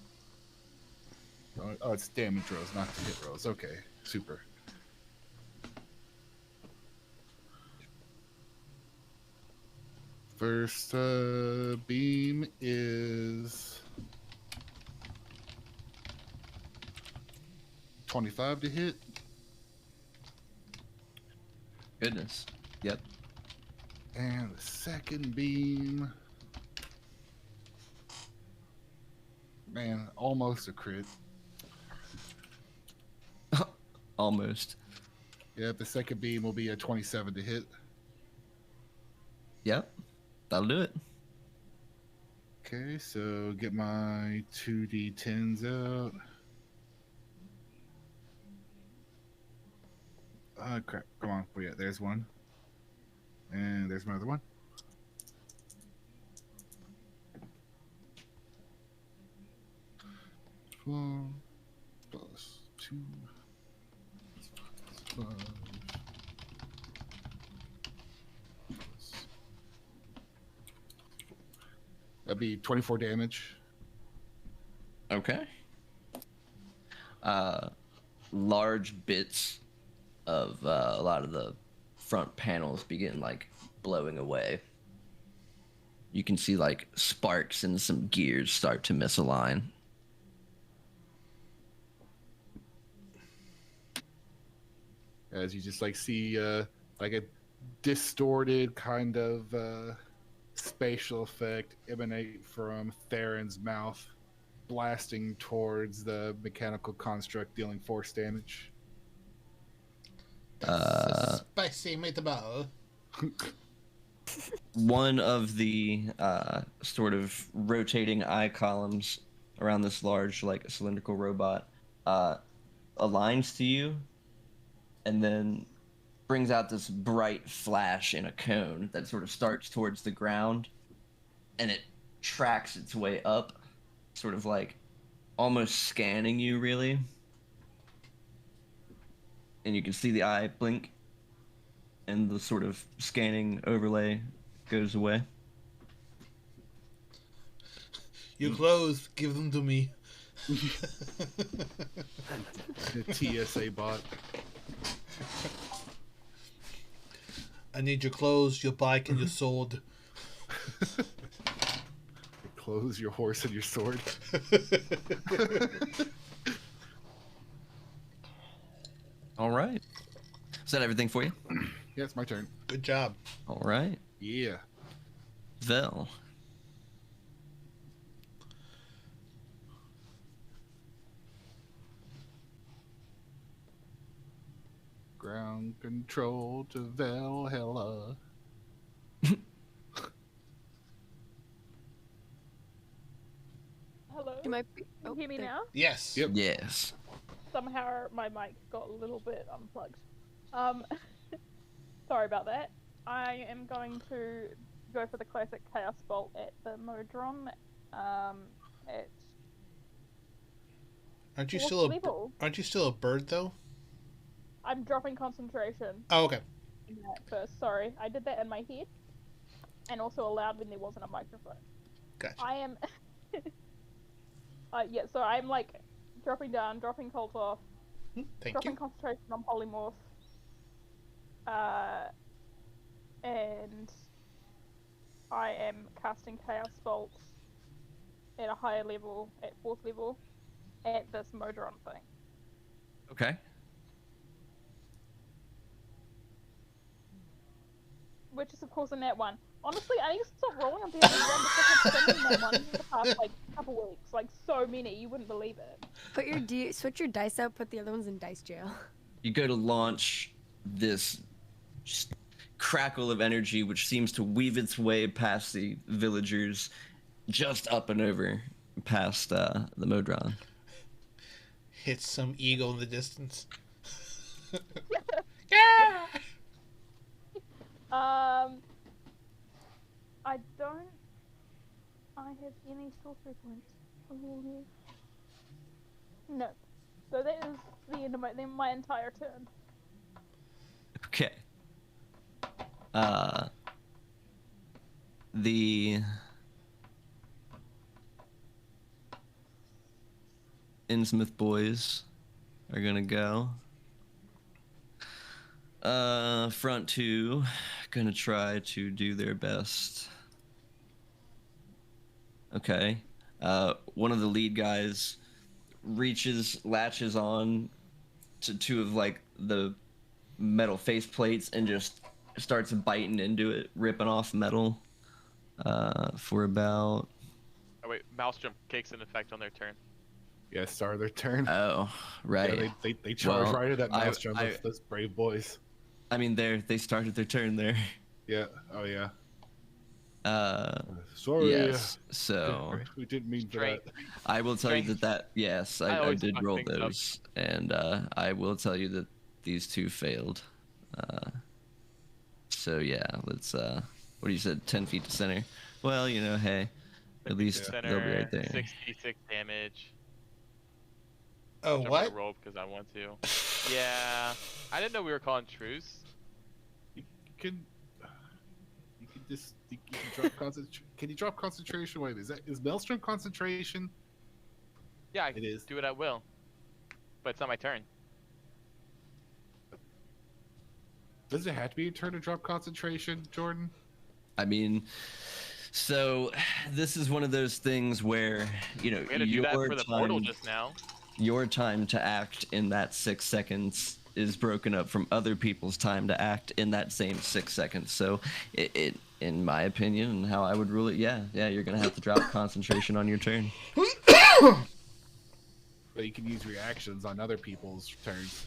him. Oh, it's damage rolls, not the hit rolls. Okay, super. First beam is 25 to hit. Goodness. Yep. And the second beam, man, almost a crit. Almost. Yeah, the second beam will be a 27 to hit. Yep. That'll do it. Okay, so get my 2d10s out. Crap. Come on. Oh, yeah, there's one. And there's my other one. Four plus 2 plus 5 plus... That'd be 24 damage. Okay. Large bits of a lot of the front panels begin like blowing away. You can see like sparks and some gears start to misalign. As you just like see like a distorted kind of spatial effect emanate from Theron's mouth, blasting towards the mechanical construct, dealing force damage. Spicy meatball. One of the sort of rotating eye columns around this large, like cylindrical robot, aligns to you, and then brings out this bright flash in a cone that sort of starts towards the ground, and it tracks its way up, sort of like almost scanning you, really. And you can see the eye blink, and the sort of scanning overlay goes away. Your clothes, give them to me. The TSA bot. I need your clothes, your bike, and your sword. Your clothes, your horse, and your sword. All right. Is that everything for you? Yeah, it's my turn. Good job. All right. Yeah. Vel. Ground control to Valhalla. Hello? You might be. Can you hear me there- now? Yes. Yep. Yes. Somehow my mic got a little bit unplugged. Sorry about that. I am going to go for the classic Chaos Bolt at the Modron. At Aren't you fourth still level. Aren't you still a bird though? I'm dropping concentration Oh, okay. in that first. Sorry, I did that in my head, and also aloud when there wasn't a microphone. Gotcha. I am. Yeah, so I'm like dropping down, dropping Colt off, Thank dropping you. concentration on polymorph, and I am casting Chaos Bolt at a higher level, at 4th level, at this Modron thing. Okay. Which is of course a nat 1. Honestly, I need to stop rolling on D&D 1 because I've been in that one for the past like couple weeks. Like so many, you wouldn't believe it. Put your switch your dice out. Put the other ones in dice jail. You go to launch this just crackle of energy, which seems to weave its way past the villagers, just up and over past the Modron. Hits some eagle in the distance. I don't. I have any sorcery points. No. So that is the end of my entire turn. Okay. The Innsmouth boys are gonna go. Front two, gonna try to do their best. Okay. One of the lead guys latches on to two of like the metal face plates and just starts biting into it, ripping off metal for about... Oh wait, Maelstrom kicks in effect on their turn. Yeah, start their turn. Oh, right. Yeah, they charge Well, right at that Maelstrom, those brave boys. I mean, they started their turn there. Yeah. Oh yeah. Sorry. Yes. So we didn't mean Straight. that. I will tell you that yes, I always did fuck roll things up. those, and I will tell you that these two failed. So yeah, let's. What do you said? 10 feet to center. Well, you know, hey, at least Center, they'll be right there. 66 damage. Oh, Which I'm what? gonna roll because I want to. Yeah, I didn't know we were calling truce. You can just you can drop concentration. Can you drop concentration? Wait, is Maelstrom concentration? Yeah, I It is. do it at will. But it's not my turn. Does it have to be a turn to drop concentration, Jordan? I mean, so this is one of those things where you know We had to do that for the portal just now. your time to act in that 6 seconds is broken up from other people's time to act in that same 6 seconds. So it in my opinion and how I would rule it, yeah, you're gonna have to drop concentration on your turn. But you can use reactions on other people's turns.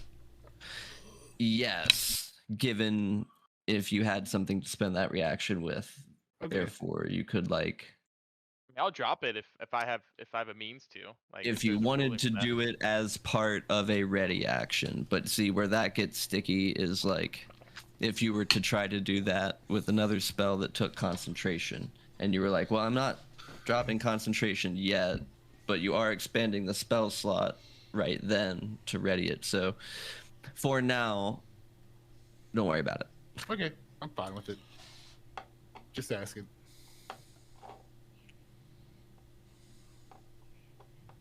Yes, given if you had something to spend that reaction with. Okay. Therefore, you could like I'll drop it if I have a means to. Like if you there's a wanted ruling to for that. do it as part of a ready action. But see, where that gets sticky is like if you were to try to do that with another spell that took concentration, and you were like, well, I'm not dropping concentration yet, but you are expanding the spell slot right then to ready it. So for now, don't worry about it. Okay, I'm fine with it. Just asking.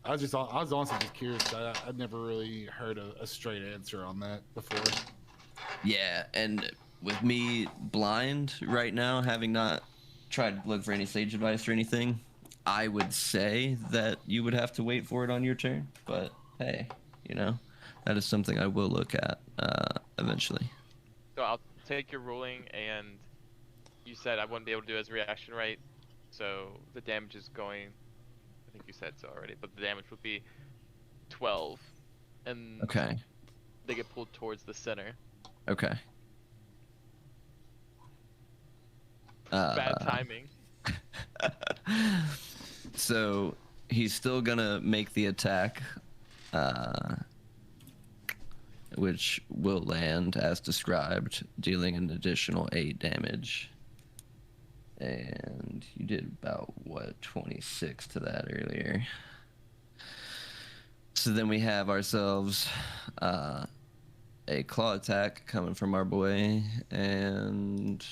I was honestly just curious. I'd never really heard a straight answer on that before. Yeah, and with me blind right now, having not tried to look for any sage advice or anything, I would say that you would have to wait for it on your turn. But hey, you know, that is something I will look at eventually. So I'll take your ruling, and you said I wouldn't be able to do it as a reaction, right? So the damage is going. I think you said so already, but the damage would be 12, and Okay. they get pulled towards the center. Okay. Bad timing. So he's still gonna make the attack, which will land as described, dealing an additional 8 damage. And you did about, what, 26 to that earlier. So then we have ourselves a claw attack coming from our boy, and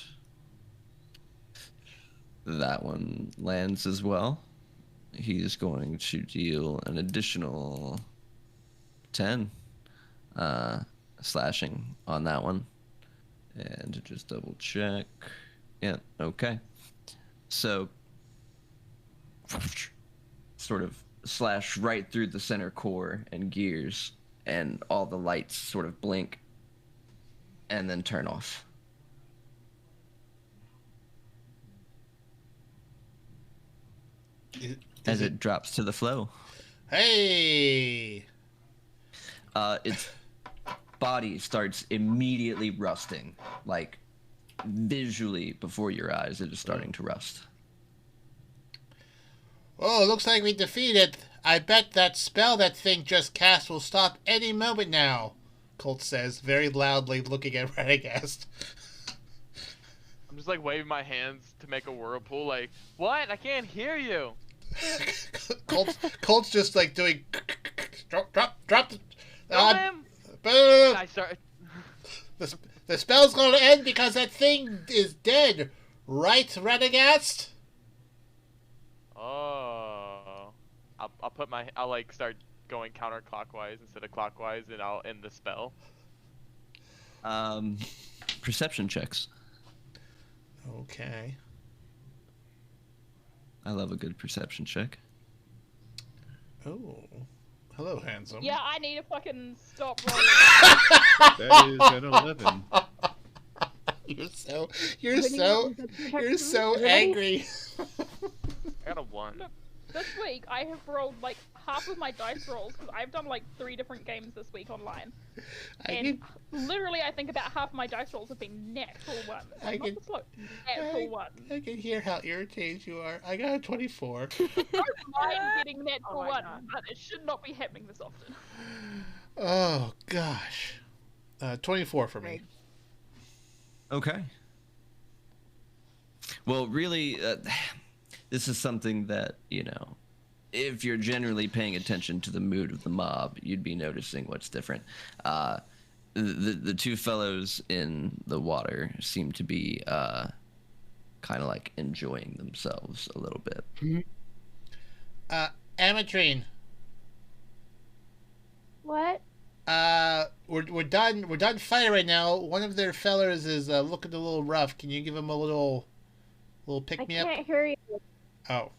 that one lands as well. He's going to deal an additional 10 slashing on that one. And to just double check. Yeah, okay. So, sort of slash right through the center core and gears, and all the lights sort of blink and then turn off. As it drops to the flow. Hey! Its body starts immediately rusting, like visually before your eyes it is starting to rust. Oh, looks like we defeated. I bet that spell that thing just cast will stop any moment now, Colt says, very loudly looking at Radagast. I'm just like waving my hands to make a whirlpool, like, what? I can't hear you. Colt's just like doing drop the Him. boom. I start. The spell's gonna end because that thing is dead, right, Radagast? Oh, I'll like start going counterclockwise instead of clockwise, and I'll end the spell. Perception checks. Okay. I love a good perception check. Oh, hello, handsome. Yeah, I need to fucking stop rolling. That is an 11. You're so angry. I got a 1. Look, this week I have rolled like half of my dice rolls because I've done like 3 different games this week online. Literally, I think about half my dice rolls have been natural ones. Natural ones. I can hear how irritated you are. I got a 24. I don't mind getting natural Oh my ones, God. but it should not be happening this often. Oh gosh, 24 for me. Okay. Well, really, this is something that, you know, if you're generally paying attention to the mood of the mob, you'd be noticing what's different. The two fellows in the water seem to be kind of like enjoying themselves a little bit. Amatrine. What? We're done fighting right now. One of their fellas is looking a little rough. Can you give him a little pick me up? I can't hear you. Oh.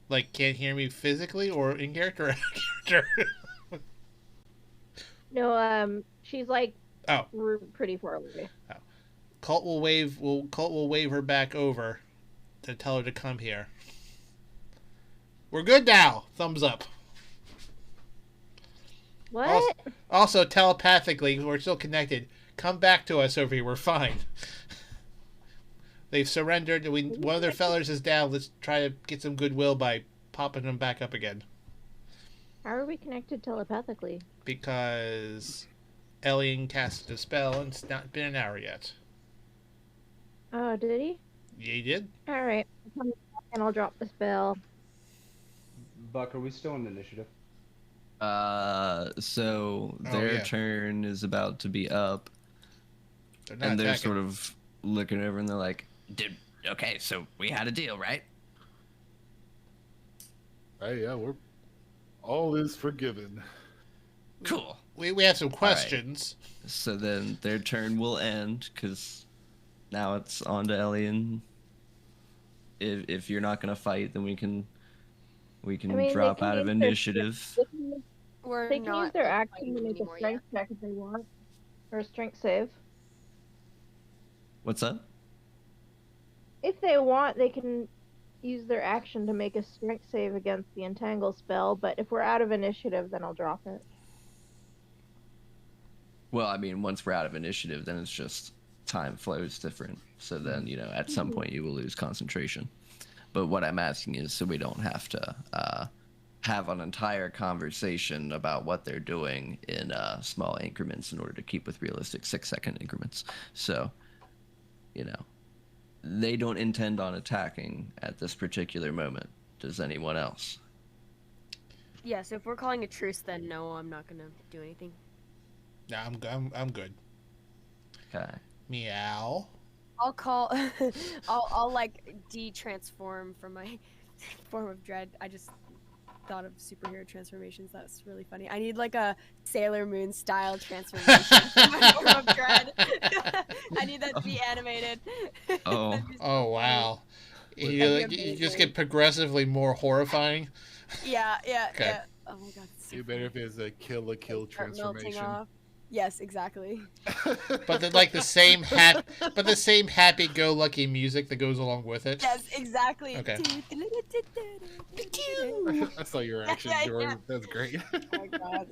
Like, can't hear me physically or in character or out of character? No, she's like Oh. pretty far away. Colt will wave her back over to tell her to come here. We're good now. Thumbs up. What? Also, telepathically, we're still connected. Come back to us over here. We're fine. They've surrendered. One of their fellers is down. Let's try to get some goodwill by popping them back up again. How are we connected telepathically? Because Elian cast a spell and it's not been an hour yet. Oh, did he? Yeah, he did. All right, I'll come back and I'll drop the spell. Buck, are we still in initiative? So their turn is about to be up, They're not and they're attacking. sort of looking over and they're like, "Dude, okay, so we had a deal, right?" Hey, yeah, all is forgiven. Cool. We have some questions. So then their turn will end because now it's on to Elian. If you're not gonna fight, then we can I mean, drop they can out of use their- initiative. We're They can not use their fighting action to make a anymore strength check if they want, or a strength save. What's up? If they want, they can use their action to make a strength save against the entangle spell. But if we're out of initiative, then I'll drop it. Well, I mean, once we're out of initiative, then it's just time flows different. So then, you know, at some point you will lose concentration. But what I'm asking is so we don't have to have an entire conversation about what they're doing in small increments in order to keep with realistic 6-second increments. So, you know, they don't intend on attacking at this particular moment. Does anyone else? Yeah, so if we're calling a truce, then no, I'm not gonna do anything. Yeah, I'm good. Okay. Meow. I'll call. I'll like de-transform from my form of dread. I just thought of superhero transformations. That's really funny. I need like a Sailor Moon style transformation for my form of dread. I need that to be animated. Oh. That'd be so Oh funny. wow. That'd You be just amazing. get progressively more horrifying. Yeah, yeah, Okay. yeah. Oh my god. It's so You better funny. if it's a kill Start melting transformation. off. Yes, exactly. But then like the same happy-go-lucky music that goes along with it. Yes, exactly. Okay. I saw your reaction, Yeah, yeah, Jordan. yeah. That's great. Oh my god.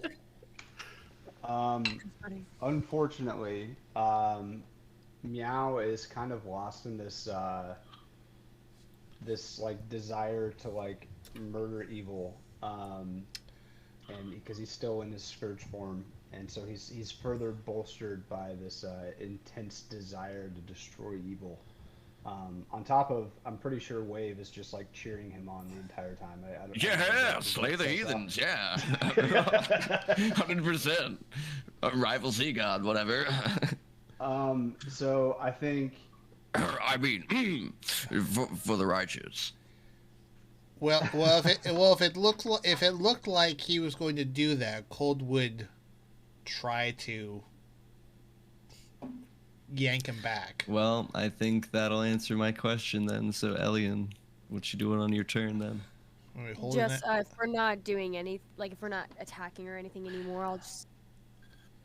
Funny. Unfortunately, Meow is kind of lost in this this like desire to like murder evil, and because he's still in his scourge form, and so he's further bolstered by this intense desire to destroy evil. On top of, I'm pretty sure Wave is just like cheering him on the entire time. I don't know Yeah, exactly slay what the it says. heathens, yeah. 100%. Rival sea god, whatever. So I think I mean, for the righteous. Well, if it looked like he was going to do that, Cold would try to yank him back. Well, I think that'll answer my question then. So, Elian, what you doing on your turn then? Are we holding Just it? if we're not doing any, like if we're not attacking or anything anymore, I'll just.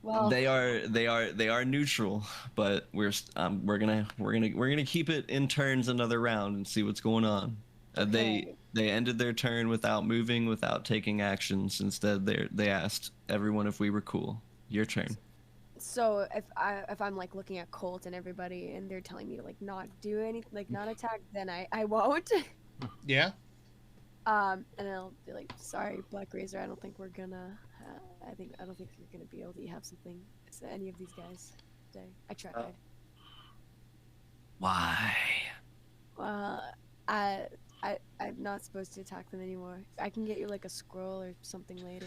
Well, They are neutral, but we're gonna keep it in turns another round and see what's going on. Okay. They ended their turn without moving, without taking actions. Instead, they asked everyone if we were cool. Your turn. so if I'm like looking at Colt and everybody and they're telling me to like not do any, like not attack, then I won't. Yeah. And I'll be like, sorry, Black Razor, I don't think we're gonna. I don't think you're gonna be able to have something. It's any of these guys today. I tried. Why? I'm not supposed to attack them anymore. I can get you like a scroll or something later.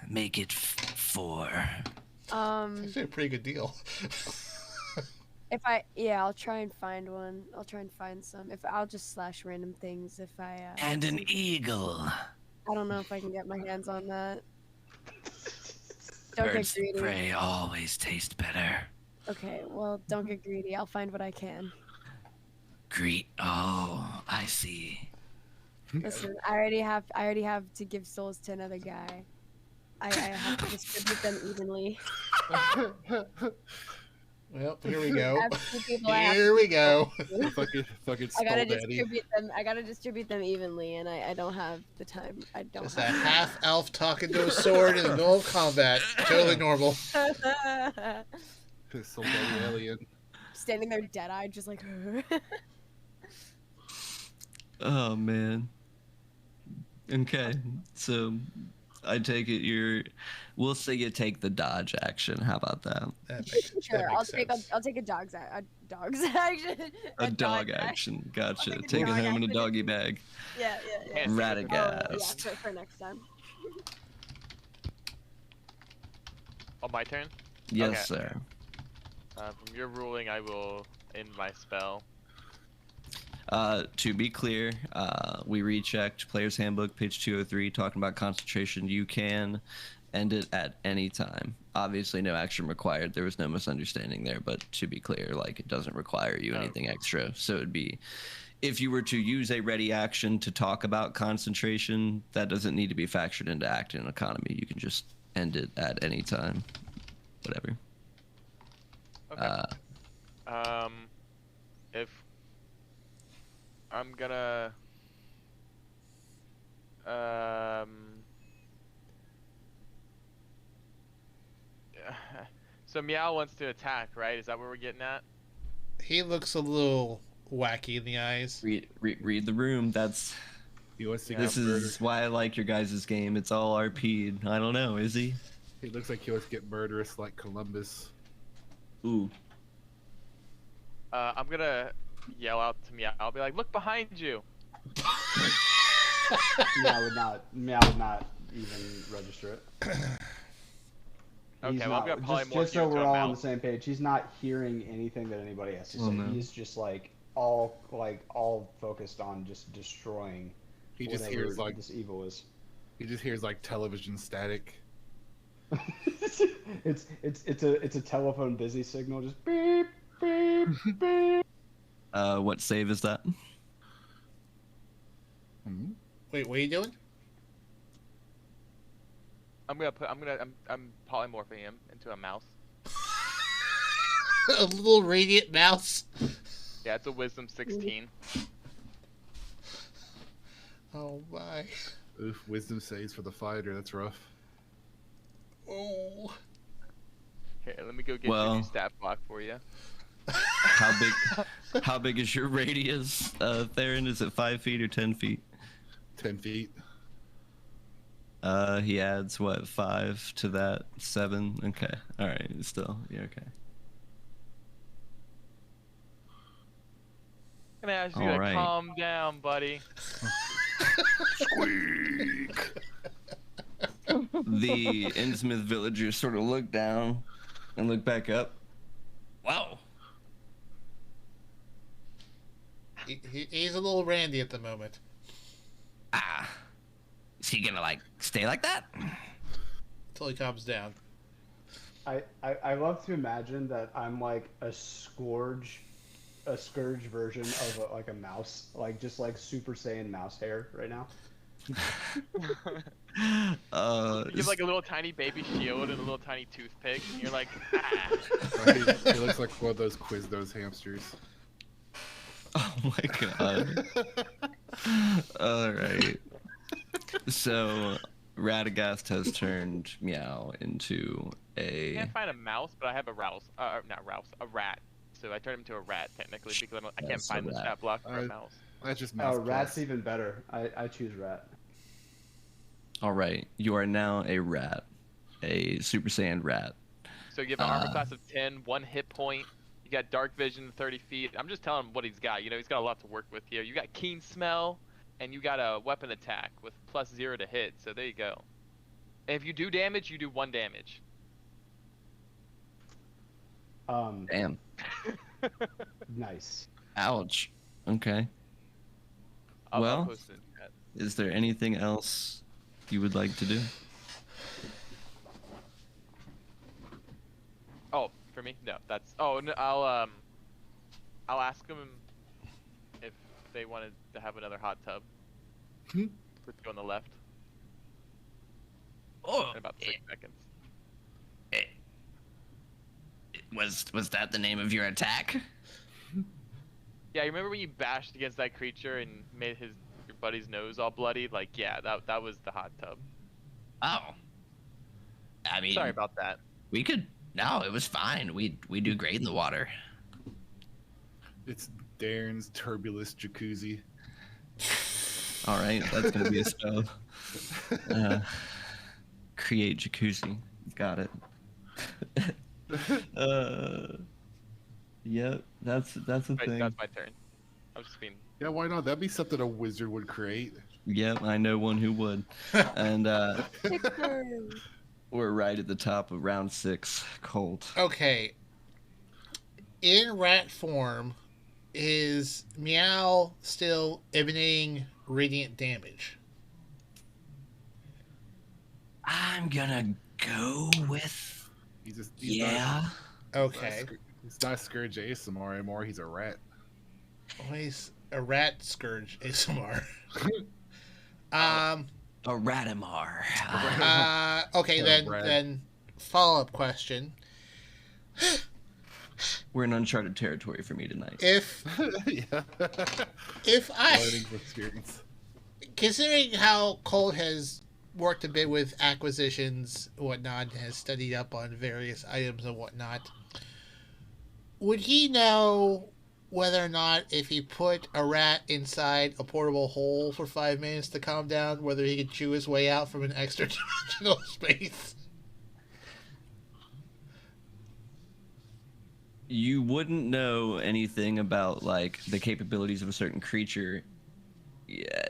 Make it 4. Actually, a pretty good deal. I'll try and find one. I'll try and find some. I'll just slash random things if I. And an eagle. I don't know if I can get my hands on that. Don't Birds get greedy. of prey always taste better. Okay, well, don't get greedy. I'll find what I can. Oh, I see. Listen, I already have to give souls to another guy. I have to distribute them evenly. Well, here we go. I have 2 people I have Here we go. fucking I gotta skull daddy. distribute them. I gotta distribute them evenly, and I don't have the time. I don't. Just a have half elf talking to a sword in the middle of combat. Totally normal. Skull daddy alien. Standing there dead-eyed, just like. Oh man. Okay, so I take it we'll say you take the dodge action. How about that? Sure, I'll take a dog's action. A dog action. Gotcha. take a Take it dog home in a action. doggy bag. Yeah. Yeah. Radagast. For next time. Oh, my turn? Yes, Okay. sir. From your ruling, I will end my spell. To be clear, we rechecked Player's Handbook, page 203, talking about concentration. You can end it at any time. Obviously, no action required. There was no misunderstanding there, but to be clear, like, it doesn't require you anything extra. So it'd be, if you were to use a ready action to talk about concentration, that doesn't need to be factored into action economy. You can just end it at any time. Whatever. Okay. If I'm gonna so Meow wants to attack, right? Is that what we're getting at? He looks a little wacky in the eyes. Read the room. That's He wants to this get murdered. is why I like your guys' game. It's all RP'd. I don't know, is he? He looks like he wants to get murderous like Columbus. Ooh. I'm gonna yell out to Meow. I'll be like, look behind you. Meow would not even register it. Okay, He's well, I'm not, gonna polymorph just so you into we're a all on the mouse. same page. He's not hearing anything that anybody has to say. Oh, no. He's just all focused on just destroying. He just whatever hears like this evil is. he just hears like television static. it's a telephone busy signal, just beep beep beep. What save is that? Wait, what are you doing? I'm polymorphing him into a mouse. A little radiant mouse. Yeah, it's a wisdom 16. Oh my. Oof, wisdom saves for the fighter. That's rough. Oh. Here, let me go get your new stat block for you. How big is your radius, Theron? Is it 5 feet or 10 feet? 10 feet. He adds what, 5 to that? 7? Okay. Alright, still, you're okay. I'm gonna ask you All to right. calm down, buddy. Squeak. The Innsmouth villagers sort of look down and look back up. Wow. He's a little randy at the moment. Is he gonna like stay like that? Until he calms down. I love to imagine that I'm like a scourge version of a mouse, like just like Super Saiyan mouse hair right now. You have like a little tiny baby shield and a little tiny toothpick, and you're like, ah. He looks like one of those Quiznos hamsters. Oh my god. All right. So Radagast has turned Meow into I a. can't find a mouse, but I have a a rat. So I turned him into a rat technically because I can't That's a find the rat. stat block for a mouse. That's just mouse. Rat's plus. even better. I choose rat. All right, you are now a rat, a Super Saiyan rat. So you have an armor class of 10, 1 hit point. You got dark vision, 30 feet. I'm just telling him what he's got. You know, he's got a lot to work with here. You got keen smell, and you got a weapon attack with +0 to hit. So there you go. And if you do damage, you do 1 damage. Damn. Nice. Ouch. Okay. I'll Well, post it in chat. is there anything else you would like to do? Oh, for me? No, that's. Oh, no, I'll ask them if they wanted to have another hot tub. Put you on the left. Oh, In about 6 seconds. was that the name of your attack? Yeah, you remember when you bashed against that creature and made your buddy's nose all bloody? Like, yeah, that was the hot tub. Oh. I mean, Sorry about that. we could. No, it was fine. We do great in the water. It's Darren's turbulent jacuzzi. All right, that's gonna be a spell. Create jacuzzi. Got it. Yep, that's a Right, thing. that's my turn. I was just being. Yeah, why not? That'd be something a wizard would create. Yep, I know one who would. And Stickers. we're right at the top of round 6, Colt. Okay. In rat form, is Meow still emanating radiant damage? I'm gonna go with He's yeah. Okay. He's not Scourge ASMR anymore. He's a rat. Always a rat scourge ASMR. A Ratimar. Okay, then follow-up question. We're in uncharted territory for me tonight. If Yeah. I, Learning experience. considering how Colt has worked a bit with acquisitions and whatnot, has studied up on various items and whatnot, would he know whether or not if he put a rat inside a portable hole for 5 minutes to calm down, whether he could chew his way out from an extra dimensional space? You wouldn't know anything about like the capabilities of a certain creature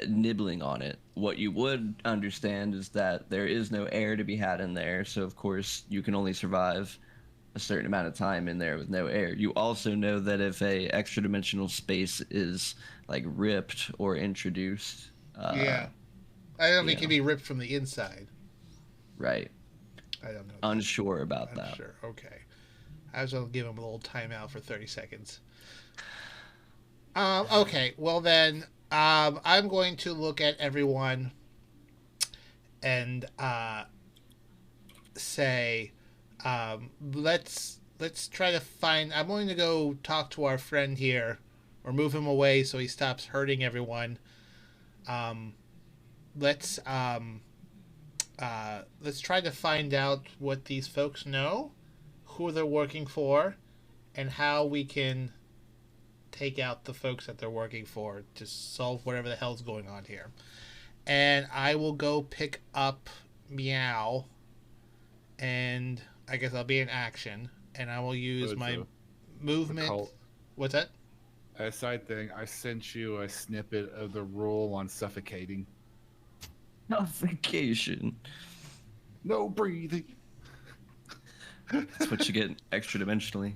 nibbling on it. What you would understand is that there is no air to be had in there, so of course you can only survive a certain amount of time in there with no air. You also know that if a extra dimensional space is like ripped or introduced, yeah, I don't think it you can be ripped from the inside. right, I don't know. unsure about that. Unsure. Okay. I was going to give him a little timeout for 30 seconds. Okay. Well then, I'm going to look at everyone and say, let's try to find. I'm going to go talk to our friend here, or move him away so he stops hurting everyone. Let's try to find out what these folks know, who they're working for, and how we can take out the folks that they're working for to solve whatever the hell's going on here. And I will go pick up Meow, and I guess I'll be in action, and I will use my movement. What's that? A side thing, I sent you a snippet of the rule on suffocating. Suffocation. No breathing. That's what you get extra dimensionally.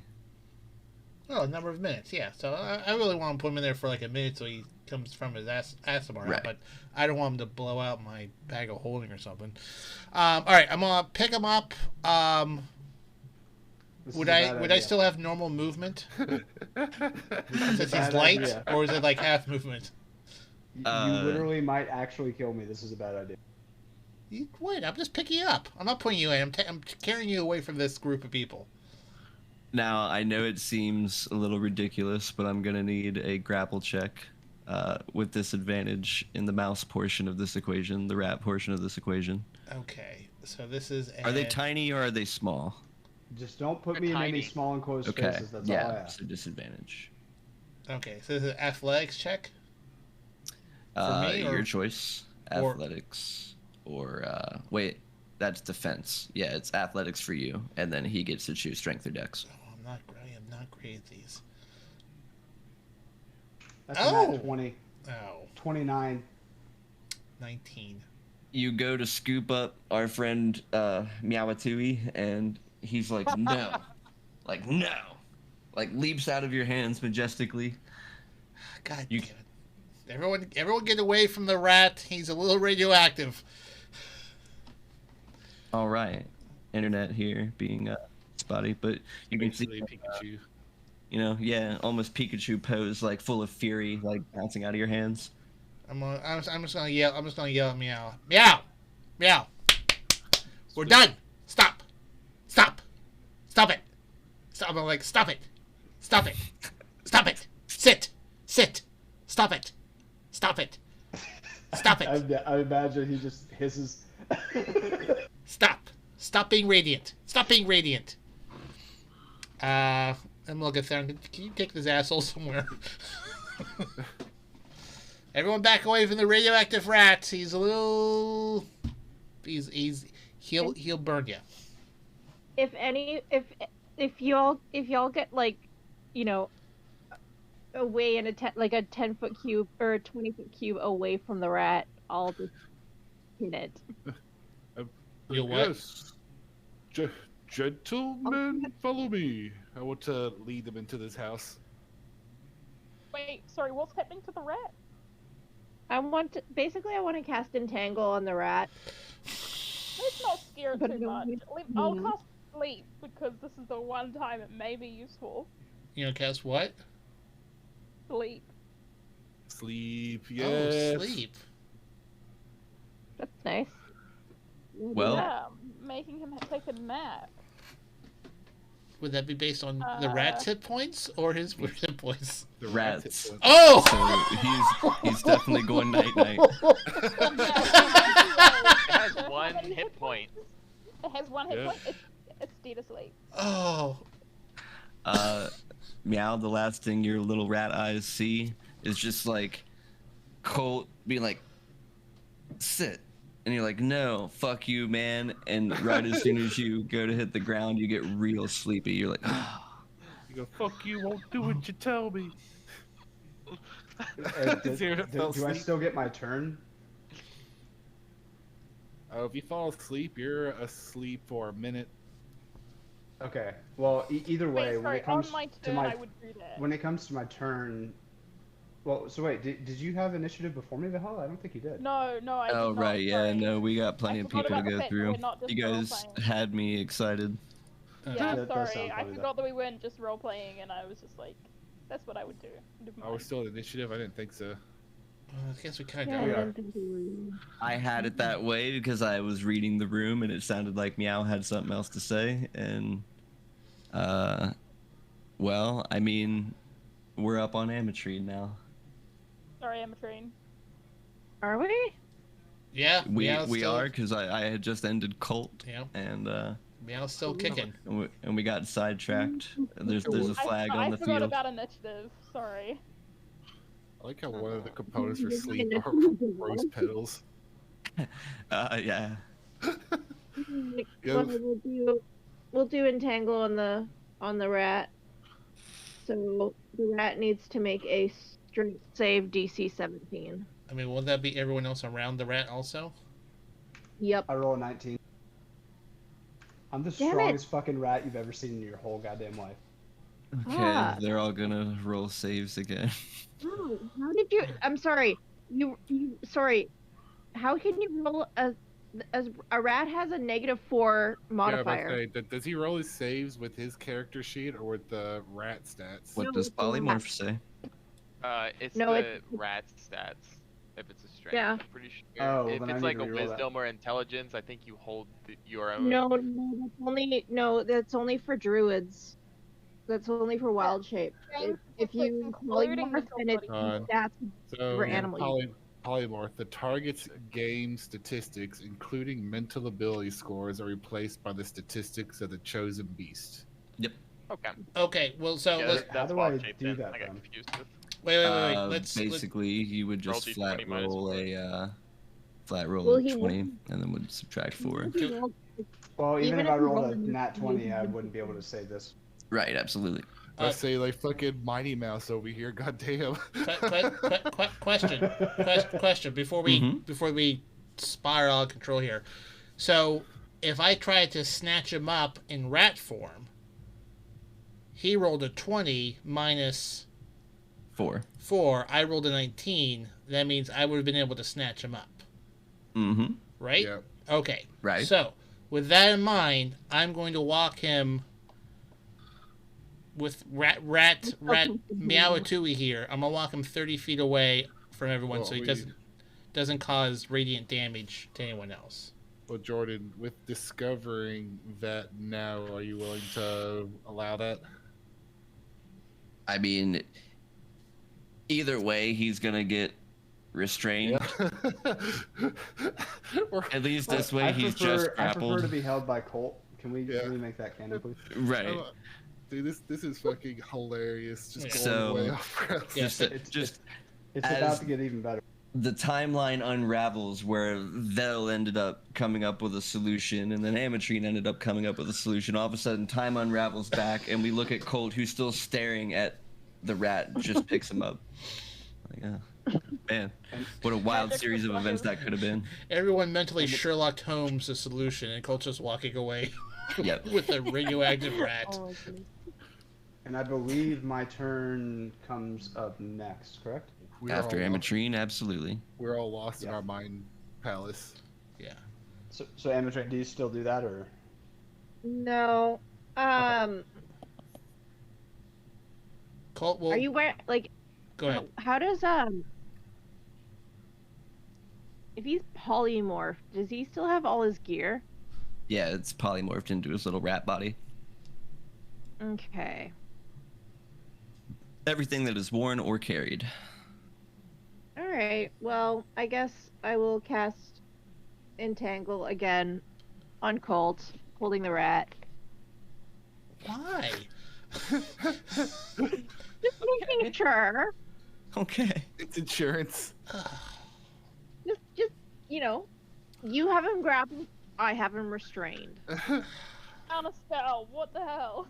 Oh, a number of minutes, yeah. So I really want to put him in there for like a minute so he comes from his ass somewhere, right. But I don't want him to blow out my bag of holding or something. All right, I'm gonna pick him up. Would I still have normal movement since he's light, idea. or is it like half movement? You literally might actually kill me. This is a bad idea. Wait, I'm just picking you up. I'm not putting you in. I'm carrying you away from this group of people. Now, I know it seems a little ridiculous, but I'm going to need a grapple check with disadvantage in the mouse portion of this equation, the rat portion of this equation. Okay, so this is... Are they tiny or are they small? Just don't put me in any small enclosed spaces. That's all I ask. So disadvantage. Okay, so this is an athletics check? For me, your choice. Athletics or... wait, that's defense. Yeah, it's athletics for you, and then he gets to choose strength or dex. I am not great at these. That's a nat 20. Oh. 29. 19. You go to scoop up our friend Meowatui, and he's like, no. Like, no. Like, leaps out of your hands majestically. God damn it. Everyone get away from the rat. He's a little radioactive. All right. Internet here being spotty, but you can see Pikachu. You know, yeah, almost Pikachu pose, like full of fury, like bouncing out of your hands. I'm just gonna yell. I'm just gonna yell at Meow. Meow, Meow. We're done. Stop. Stop. Stop it. Stop. I'm like, stop it. Stop it. Stop it. Sit. Sit. Stop it. Stop it. Stop it. I imagine he just hisses. Stop. Stop being radiant. Stop being radiant. I'm looking at Theron. Can you take this asshole somewhere? Everyone back away from the radioactive rat. He's a little... He'll burn you. If y'all get like, you know, away in a 10-foot cube or a 20-foot cube away from the rat, I'll just hit it. You'll what? Yes. Gentlemen, follow me. I want to lead them into this house. Wait, sorry, what's happening to the rat? I want to cast Entangle on the rat. Let's not scare it too much. I'll cast Sleep, because this is the one time it may be useful. You know, cast what? Sleep. Sleep, yes. Oh, sleep. That's nice. Well, Yeah, making him take a nap. Would that be based on the rat's hit points or his hit points? the rats. Oh! So he's definitely going night-night. It has one hit point. It has one hit point. It's dead asleep. Oh. Meow, the last thing your little rat eyes see is just like Colt being like, sit. And you're like, no, fuck you, man. And right as soon as you go to hit the ground, you get real sleepy. You're like, oh. You go, fuck you, won't do what you tell me. Do I still get my turn? If you fall asleep, you're asleep for a minute. Okay. Well, either way, Wait, sorry, on my turn, I would do that. when it comes to my turn. Well, so wait, did you have initiative before me, Valhalla? I don't think you did. No, I did not. Oh, right, yeah, sorry. no, we got plenty I of forgot people to about the go fact that through. we're not just You guys role-playing. had me excited. Yeah, That does sorry. sound I funny, forgot that we weren't just role playing, and I was just like, that's what I would do. Never Oh, we're mind. still at initiative? I didn't think so. I guess we kind Yeah, of we I are. don't think we were. I had it that way because I was reading the room and it sounded like Meow had something else to say. And, well, I mean, we're up on Amatrine now. Sorry, Amatrine. Are we? Yeah, We Meow's still, are because I had just ended Colt. Yeah. And, Meow's still kicking. and we got sidetracked. There's a flag I on the forgot field. about initiative. Sorry. I like how one of the components for sleep are rose petals. Yeah. Well, we'll do entangle on the rat. So the rat needs to make a strength save DC 17. I mean, will that be everyone else around the rat also? Yep. I roll a 19. I'm the Damn it. strongest fucking rat you've ever seen in your whole goddamn life. Okay, Ah. they're all gonna roll saves again. Oh, how did you? I'm sorry. You sorry. How can you roll a rat has a -4 modifier? Yeah, does he roll his saves with his character sheet or with the rat stats? What No, does it's a polymorph say? It's No, the rat stats. If it's a strength, Yeah. I'm pretty sure. Oh, if then I it's need like to a reroll that. wisdom or intelligence, I think you hold your own. That's only for druids. That's only for wild shape. If you Including polymorph, then it's Uh, stats So, for animal. polymorph, the target's game statistics, including mental ability scores, are replaced by the statistics of the chosen beast. Okay. Okay, well, so Yeah, let's, that's How do wild I shape do then. that I got then? confused with. wait. Let's Basically, you would Roll just D20 flat minus roll 4. flat roll Well, a he 20, won't- and then would subtract 4. Well, even Even if if I you rolled rolled a a nat 20, I you wouldn't be able to say this. Right, absolutely. I say like fucking Mighty Mouse over here, goddamn. question before we spiral out of control here. So, if I try to snatch him up in rat form, he rolled a 20 minus 4. 4. I rolled a 19. That means I would have been able to snatch him up, Mm-hmm. right? Yeah. Okay. Right. So, with that in mind, I'm going to walk him with rat Meowatui here. I'm gonna walk him 30 feet away from everyone, Well, so he doesn't cause radiant damage to anyone else. Well, Jordan, with discovering that now, are you willing to allow that? I mean, either way, he's gonna get restrained. At least this way, he's just I prefer grappled. to be held by Colt. Can we make that canon, please? Right. Dude, this is fucking hilarious. Just going So- way off rails. Yeah. Just It's As- about to get even better. the timeline unravels where Vel ended up coming up with a solution, and then Amatrine ended up coming up with a solution. All of a sudden, time unravels back, and we look at Colt, who's still staring at the rat, just picks him up. Like, man, what a wild series of events that could have been. Everyone mentally Sherlock Holmes the solution, and Colt's just walking away Yep. with a radioactive rat. Oh, my goodness. And I believe my turn comes up next, correct? After Amatrine, absolutely. We're all lost in Yeah. our mind palace. Yeah. So Amateur, do you still do that, or? No. Colt will Are you wearing like? go ahead. How does if he's polymorphed, does he still have all his gear? Yeah, it's polymorphed into his little rat body. Okay. Everything that is worn or carried. All right. Well, I guess I will cast Entangle again on Colt, holding the rat. Why? Just making sure. Okay. It's insurance. Just you have him grappled. I have him restrained. On a spell. What the hell?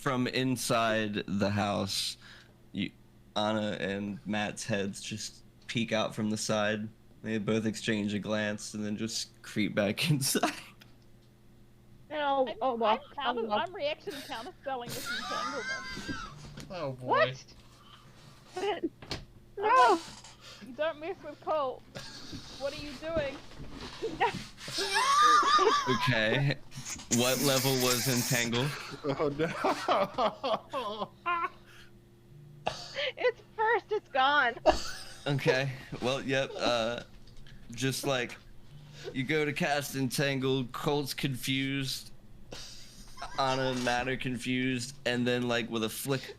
from inside the house, Anna and Matt's heads just peek out from the side. They both exchange a glance and then just creep back inside. No, I'm reaction counterspelling this entanglement. Oh boy. What? I'm No. like, you don't mess with Colt. What are you doing? Okay. What level was entangle? Oh no. It's first. It's gone. Okay. Well, yep. Just like you go to cast entangle, Colt's confused, Anna and Matt are confused, and then like with a flick,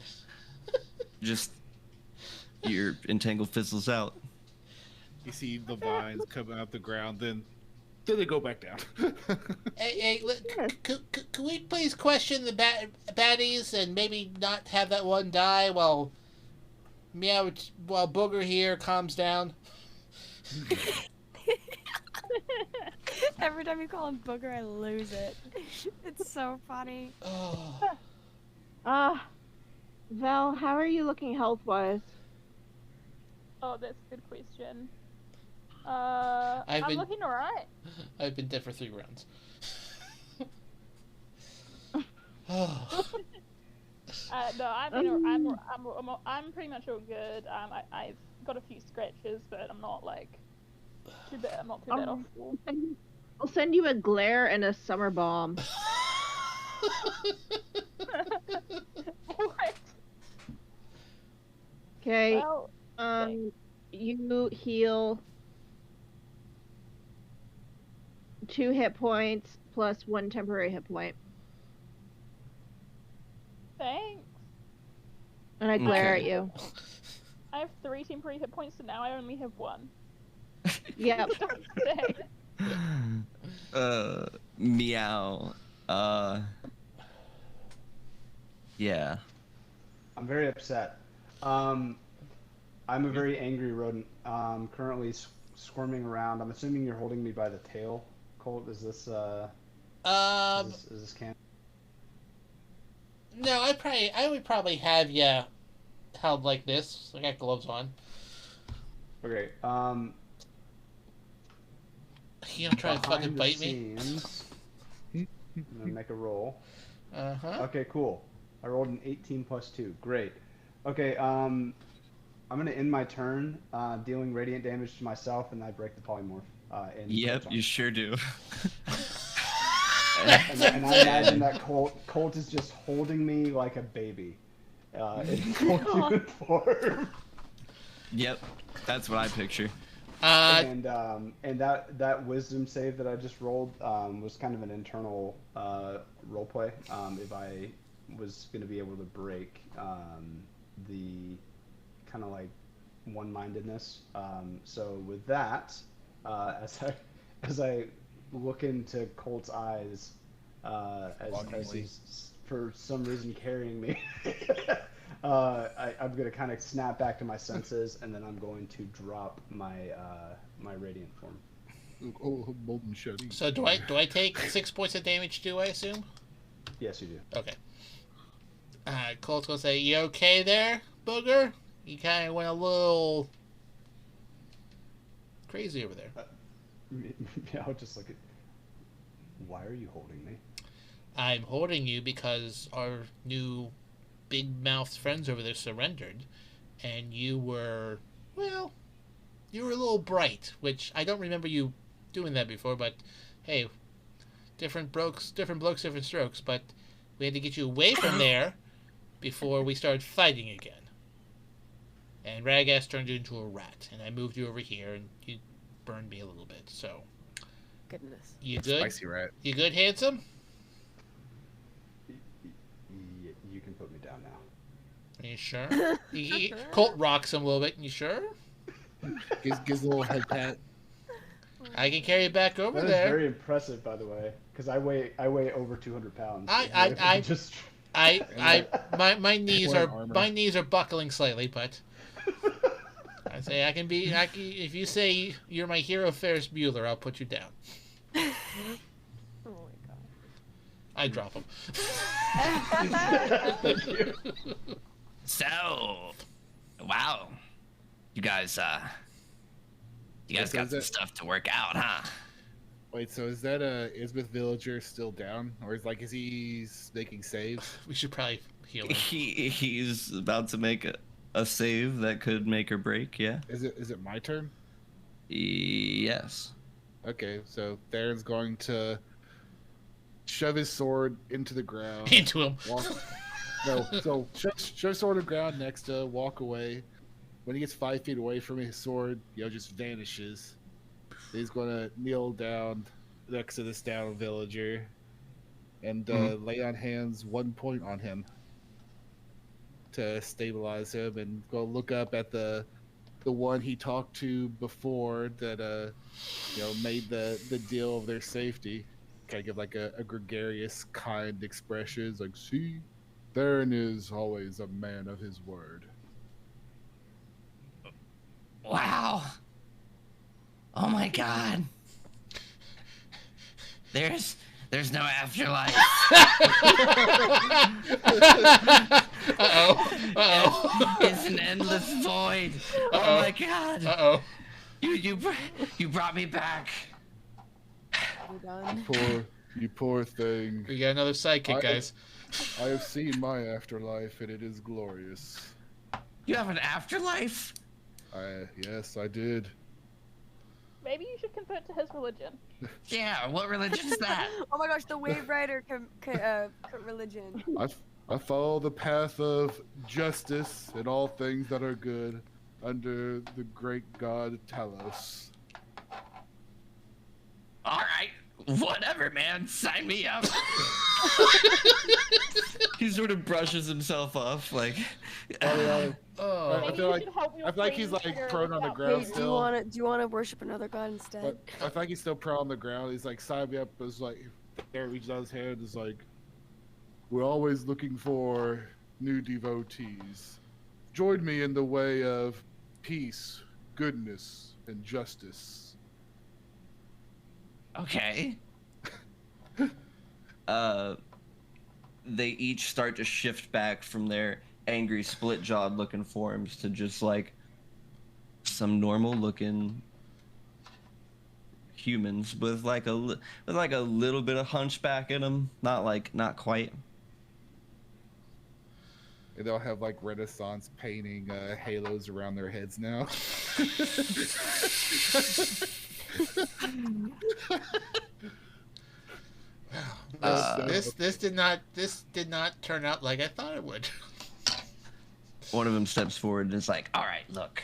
just your entangle fizzles out. You see the vines coming out the ground, then they go back down. Hey, can we please question the baddies and maybe not have that one die while Booger here calms down? Every time you call him Booger, I lose it. It's so funny. Oh. Val, how are you looking health-wise? Oh, that's a good question. I'm looking alright. I've been dead for 3 rounds. No, I'm pretty much all good. I've got a few scratches, but I'm not like too bad. I'm not too bad off. I'll send you a glare and a summer bomb. What? Okay. Well, You heal 2 hit points plus 1 temporary hit point. thanks. And I glare Okay. at you. I have 3 temporary hit points, and now I only have 1. Yep. Don't say. Meow. Yeah. I'm very upset. I'm a very angry rodent. Currently squirming around. I'm assuming you're holding me by the tail, Colt. Is this is this canon? No, I would probably have you held like this. I got gloves on. Okay. You gonna try to fucking behind the bite me? scenes, I'm gonna make a roll. Uh-huh. Okay, cool. I rolled an 18 plus 2. Great. Okay, I'm gonna end my turn dealing radiant damage to myself, and I break the polymorph. Yep, you sure do. And I imagine that Colt is just holding me like a baby in full human form. Yep, that's what I picture. And that wisdom save that I just rolled was kind of an internal roleplay. If I was going to be able to break the kind of like one-mindedness. So with that, as I look into Colt's eyes, as he's for some reason carrying me, I'm gonna kind of snap back to my senses, and then I'm going to drop my my radiant form. Oh, molten shutty. So do I take 6 points of damage too, I assume? Yes, you do. Okay. Colt's gonna say, "You okay there, Booger? You kind of went a little crazy over there." Yeah, I'll just look at. Why are you holding me? I'm holding you because our new big-mouthed friends over there surrendered, and you were a little bright, which I don't remember you doing that before, but hey, different blokes, different strokes, but we had to get you away from there before we started fighting again. And Ragass turned you into a rat, and I moved you over here, and you burned me a little bit, so... Goodness. You good? Spicy rat. You good, handsome? You can put me down now. Are you sure? Colt rocks him a little bit. You sure? Gives a little head pat. I can carry you back over That is there. very impressive, by the way, because I weigh over 200 pounds. My knees Wear are armor. buckling slightly, but I say I can if you say you're my hero, Ferris Bueller, I'll put you down. Oh my god. I drop him. Thank you. So, wow, you guys got some stuff to work out, huh? Wait, so is that Ismith villager still down, or is he making saves? We should probably heal him. He's about to make a save that could make or break. Yeah. Is it my turn? Yes. Okay, so Theron's going to shove his sword into the ground. Into him. So shove sword on the ground next to, walk away. When he gets 5 feet away from his sword, just vanishes. He's going to kneel down next to this down villager and lay on hands 1 point on him to stabilize him, and go look up at the one he talked to before that made the deal of their safety. Kind of give like a gregarious, kind expression, like, see, Theron is always a man of his word. Wow. Oh my god. There's no afterlife. Uh-oh. It's an endless void. Oh my god. Uh-oh. You brought me back. You poor thing. We got another sidekick, guys. I have seen my afterlife, and it is glorious. You have an afterlife? Yes, I did. Maybe you should convert to his religion. Yeah, what religion is that? Oh my gosh, the Wave Rider religion. I follow the path of justice and all things that are good under the great god Talos. All right, whatever, man. Sign me up. He sort of brushes himself off, like. I Maybe feel you should help your like he's friends like figure prone on the this out. ground Wait, do still. you wanna worship another god instead? But I feel like he's still prone on the ground. He's like, sign me up. It's like, there, reaches out his hand. Is like, we're always looking for new devotees. Join me in the way of peace, goodness, and justice. Okay. They each start to shift back from their angry, split-jawed looking forms to just like some normal-looking humans with like a little bit of hunchback in them. Not quite. And they'll have like Renaissance painting halos around their heads now. This did not turn out like I thought it would. One of them steps forward and is like, All right, look.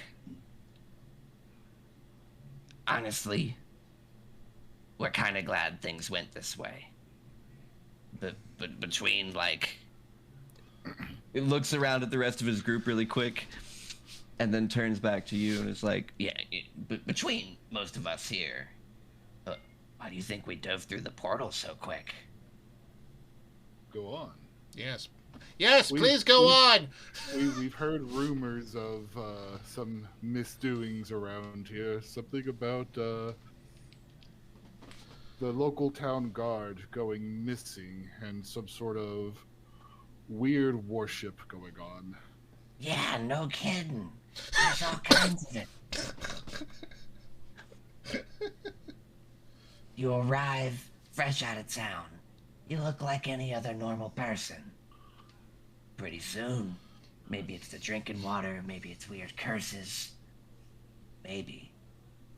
Honestly, we're kind of glad things went this way. But between, like... it looks around at the rest of his group really quick, and then turns back to you and is like, Yeah, between most of us here, why do you think we dove through the portal so quick? Go on. Yes, please go on. We've heard rumors of some misdoings around here. Something about the local town guard going missing, and some sort of weird worship going on. Yeah, no kidding. There's all kinds of it. You arrive fresh out of town. You look like any other normal person. Pretty soon, maybe it's the drinking water, maybe it's weird curses. Maybe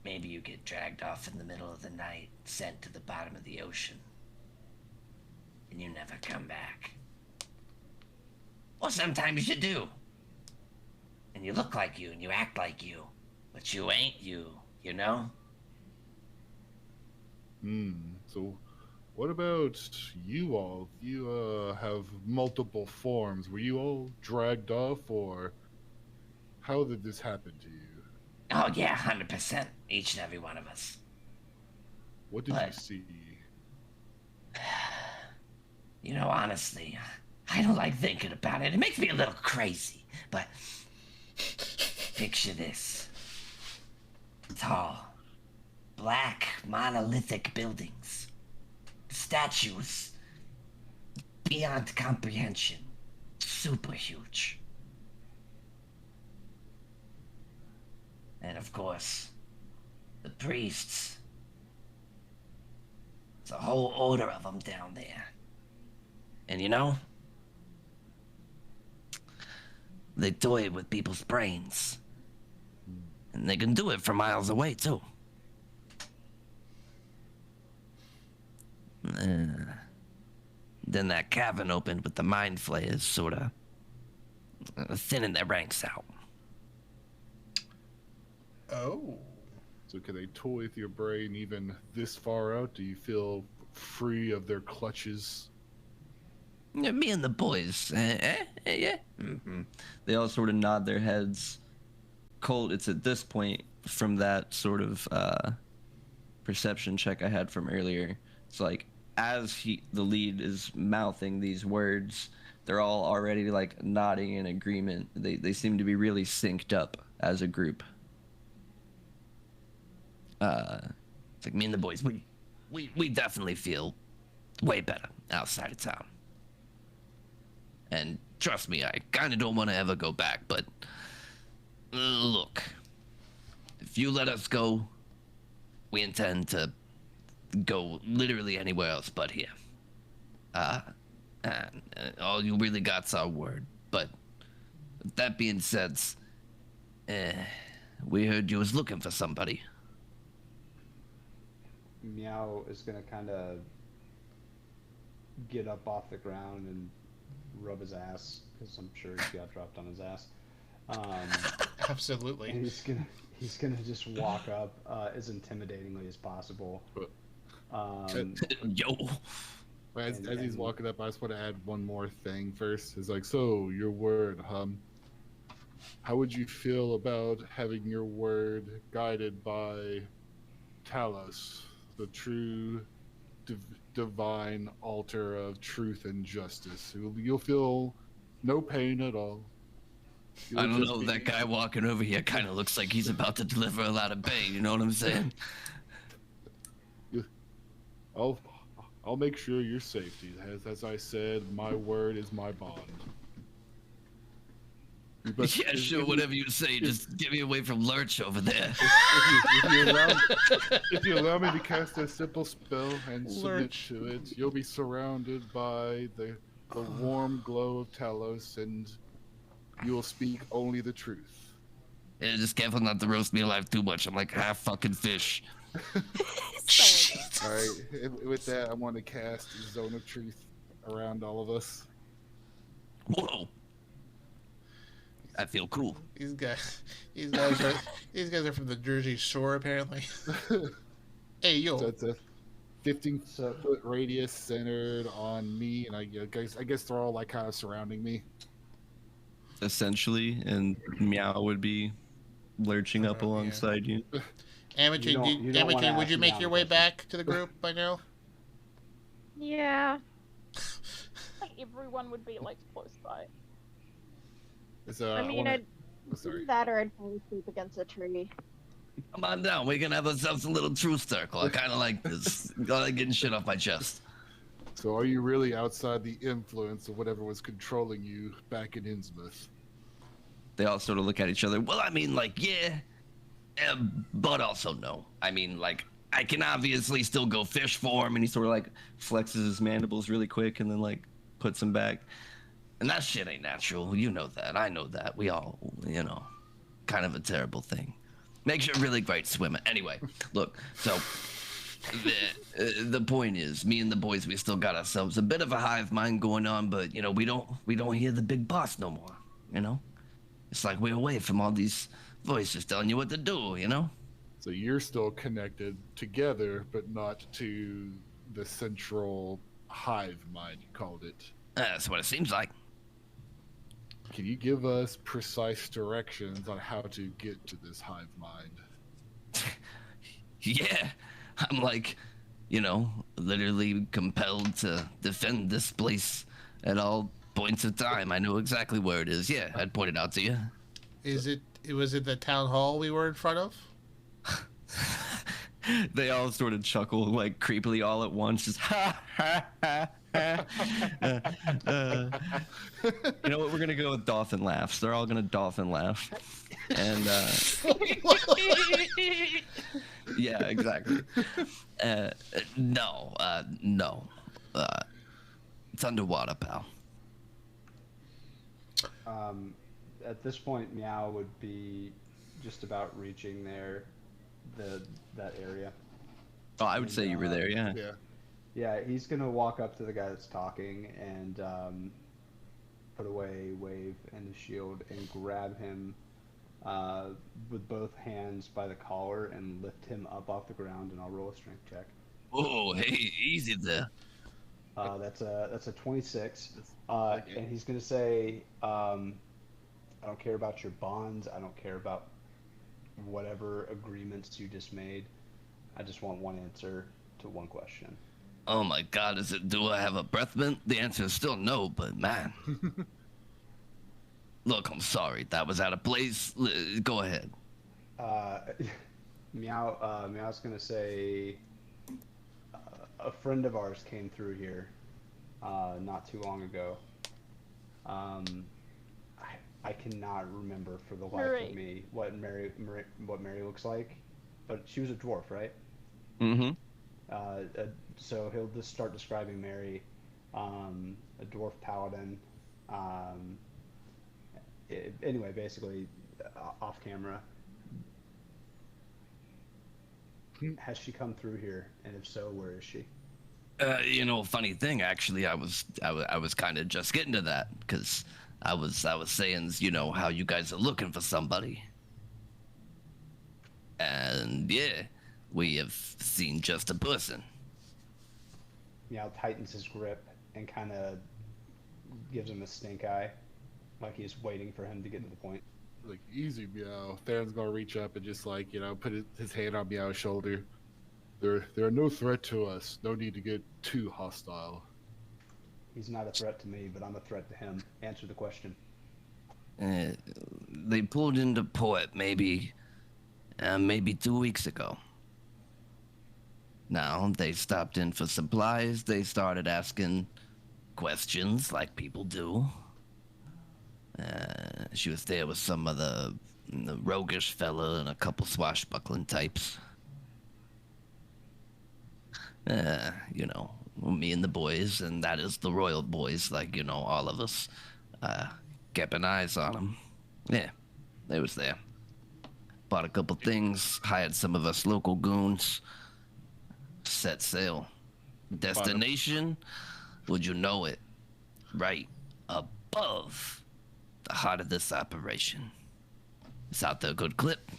you get dragged off in the middle of the night, sent to the bottom of the ocean, and you never come back. Well, sometimes you do. And you look like you, and you act like you, but you ain't you, you know? So what about you all? You have multiple forms. Were you all dragged off, or how did this happen to you? Oh yeah, 100%. Each and every one of us. What did you see? You know, honestly, I don't like thinking about it. It makes me a little crazy, but picture this. Tall, black, monolithic buildings. Statues beyond comprehension. Super huge. And of course, the priests. There's a whole order of them down there. And you know, they toy with people's brains. And they can do it from miles away, too. Then that cavern opened with the mind flayers, sort of thinning their ranks out. Oh. So can they toy with your brain even this far out? Do you feel free of their clutches? Yeah, me and the boys, yeah. Mm-hmm. They all sort of nod their heads. Colt, it's at this point, from that sort of perception check I had from earlier, it's like, as the lead is mouthing these words, they're all already like nodding in agreement. They seem to be really synced up as a group. It's like me and the boys, we definitely feel way better outside of town. And trust me, I kind of don't want to ever go back, but look, if you let us go, we intend to go literally anywhere else but here. And all you really got's our word. But with that being said, we heard you was looking for somebody. Meow is gonna kind of get up off the ground and rub his ass, because I'm sure he got dropped on his ass. Absolutely. And he's gonna just walk up as intimidatingly as possible. Yo. As he's walking up, I just want to add one more thing first. It's like, so your word, how would you feel about having your word guided by Talos, the true divine altar of truth and justice? You'll feel no pain at all. I don't know, that guy walking over here kind of looks like he's about to deliver a lot of pain, you know what I'm saying? I'll make sure your safety. As I said, my word is my bond. But yeah, sure, whatever you say, just get me away from Lurch over there. If you allow me to cast a simple spell and submit to it, you'll be surrounded by the warm glow of Talos, and you will speak only the truth. Yeah, just careful not to roast me alive too much. I'm like half fucking fish. All right, with that, I want to cast Zone of Truth around all of us. Whoa. I feel cool. These guys are from the Jersey Shore, apparently. Hey, yo. So it's a 15-foot radius centered on me, and I guess they're all like kind of surrounding me. Essentially, and Meow would be lurching up alongside you. Amateur, would you make your way back to the group by now? Yeah. Like everyone would be like close by. I mean, I'd that or I'd probably sleep against a tree. Come on down. We can have ourselves a little truth circle. I kind of like this. I like getting shit off my chest. So are you really outside the influence of whatever was controlling you back in Innsmouth? They all sort of look at each other. Well, I mean, like, yeah, but also no. I mean, like, I can obviously still go fish for him. And he sort of like flexes his mandibles really quick and then like puts them back. And that shit ain't natural. You know that. I know that. We all, you know, kind of a terrible thing. Makes you a really great swimmer. Anyway, look, so the point is, me and the boys, we still got ourselves a bit of a hive mind going on, but, you know, we don't hear the big boss no more, you know? It's like we're away from all these voices telling you what to do, you know? So you're still connected together, but not to the central hive mind, you called it. That's what it seems like. Can you give us precise directions on how to get to this hive mind? Yeah, I'm like, you know, literally compelled to defend this place at all points of time. I know exactly where it is. Yeah, I'd point it out to you. Was it the town hall we were in front of? They all sort of chuckle like creepily all at once, just ha ha ha You know what? We're gonna go with dolphin laughs. They're all gonna dolphin laugh, and yeah, exactly. No, no, it's underwater, pal. At this point, Meow would be just about reaching that area. Oh, I would say you were there, yeah. Yeah. Yeah, he's gonna walk up to the guy that's talking and put away wave and the shield and grab him with both hands by the collar and lift him up off the ground, and I'll roll a strength check. Oh, hey, easy there. That's a 26, and he's gonna say, I don't care about your bonds. I don't care about whatever agreements you just made. I just want one answer to one question. Oh my God, do I have a breath mint? The answer is still no, but man. Look, I'm sorry. That was out of place. Go ahead. Meow's gonna say, a friend of ours came through here not too long ago. I cannot remember for the life of me what Mary looks like, but she was a dwarf, right? Mm-hmm. So he'll just start describing Mary, a dwarf paladin. Anyway, basically, off camera. Has she come through here, and if so, where is she? Funny thing, actually, I was kind of just getting to that, because I was saying, how you guys are looking for somebody, and yeah, we have seen just a person. Meow tightens his grip and kind of gives him a stink eye, like he's waiting for him to get to the point. Like, easy, Meow. Theron's gonna reach up and just put his hand on Meow's shoulder. They're no threat to us. No need to get too hostile. He's not a threat to me, but I'm a threat to him. Answer the question. They pulled into port maybe 2 weeks ago. Now, they stopped in for supplies. They started asking questions like people do. She was there with some of the roguish fella and a couple swashbuckling types. Me and the boys, and that is the royal boys, all of us, keeping eyes on them. Yeah, they was there. Bought a couple things, hired some of us local goons, set sail. Destination, would you know it? Right above the heart of this operation. It's out there a good clip.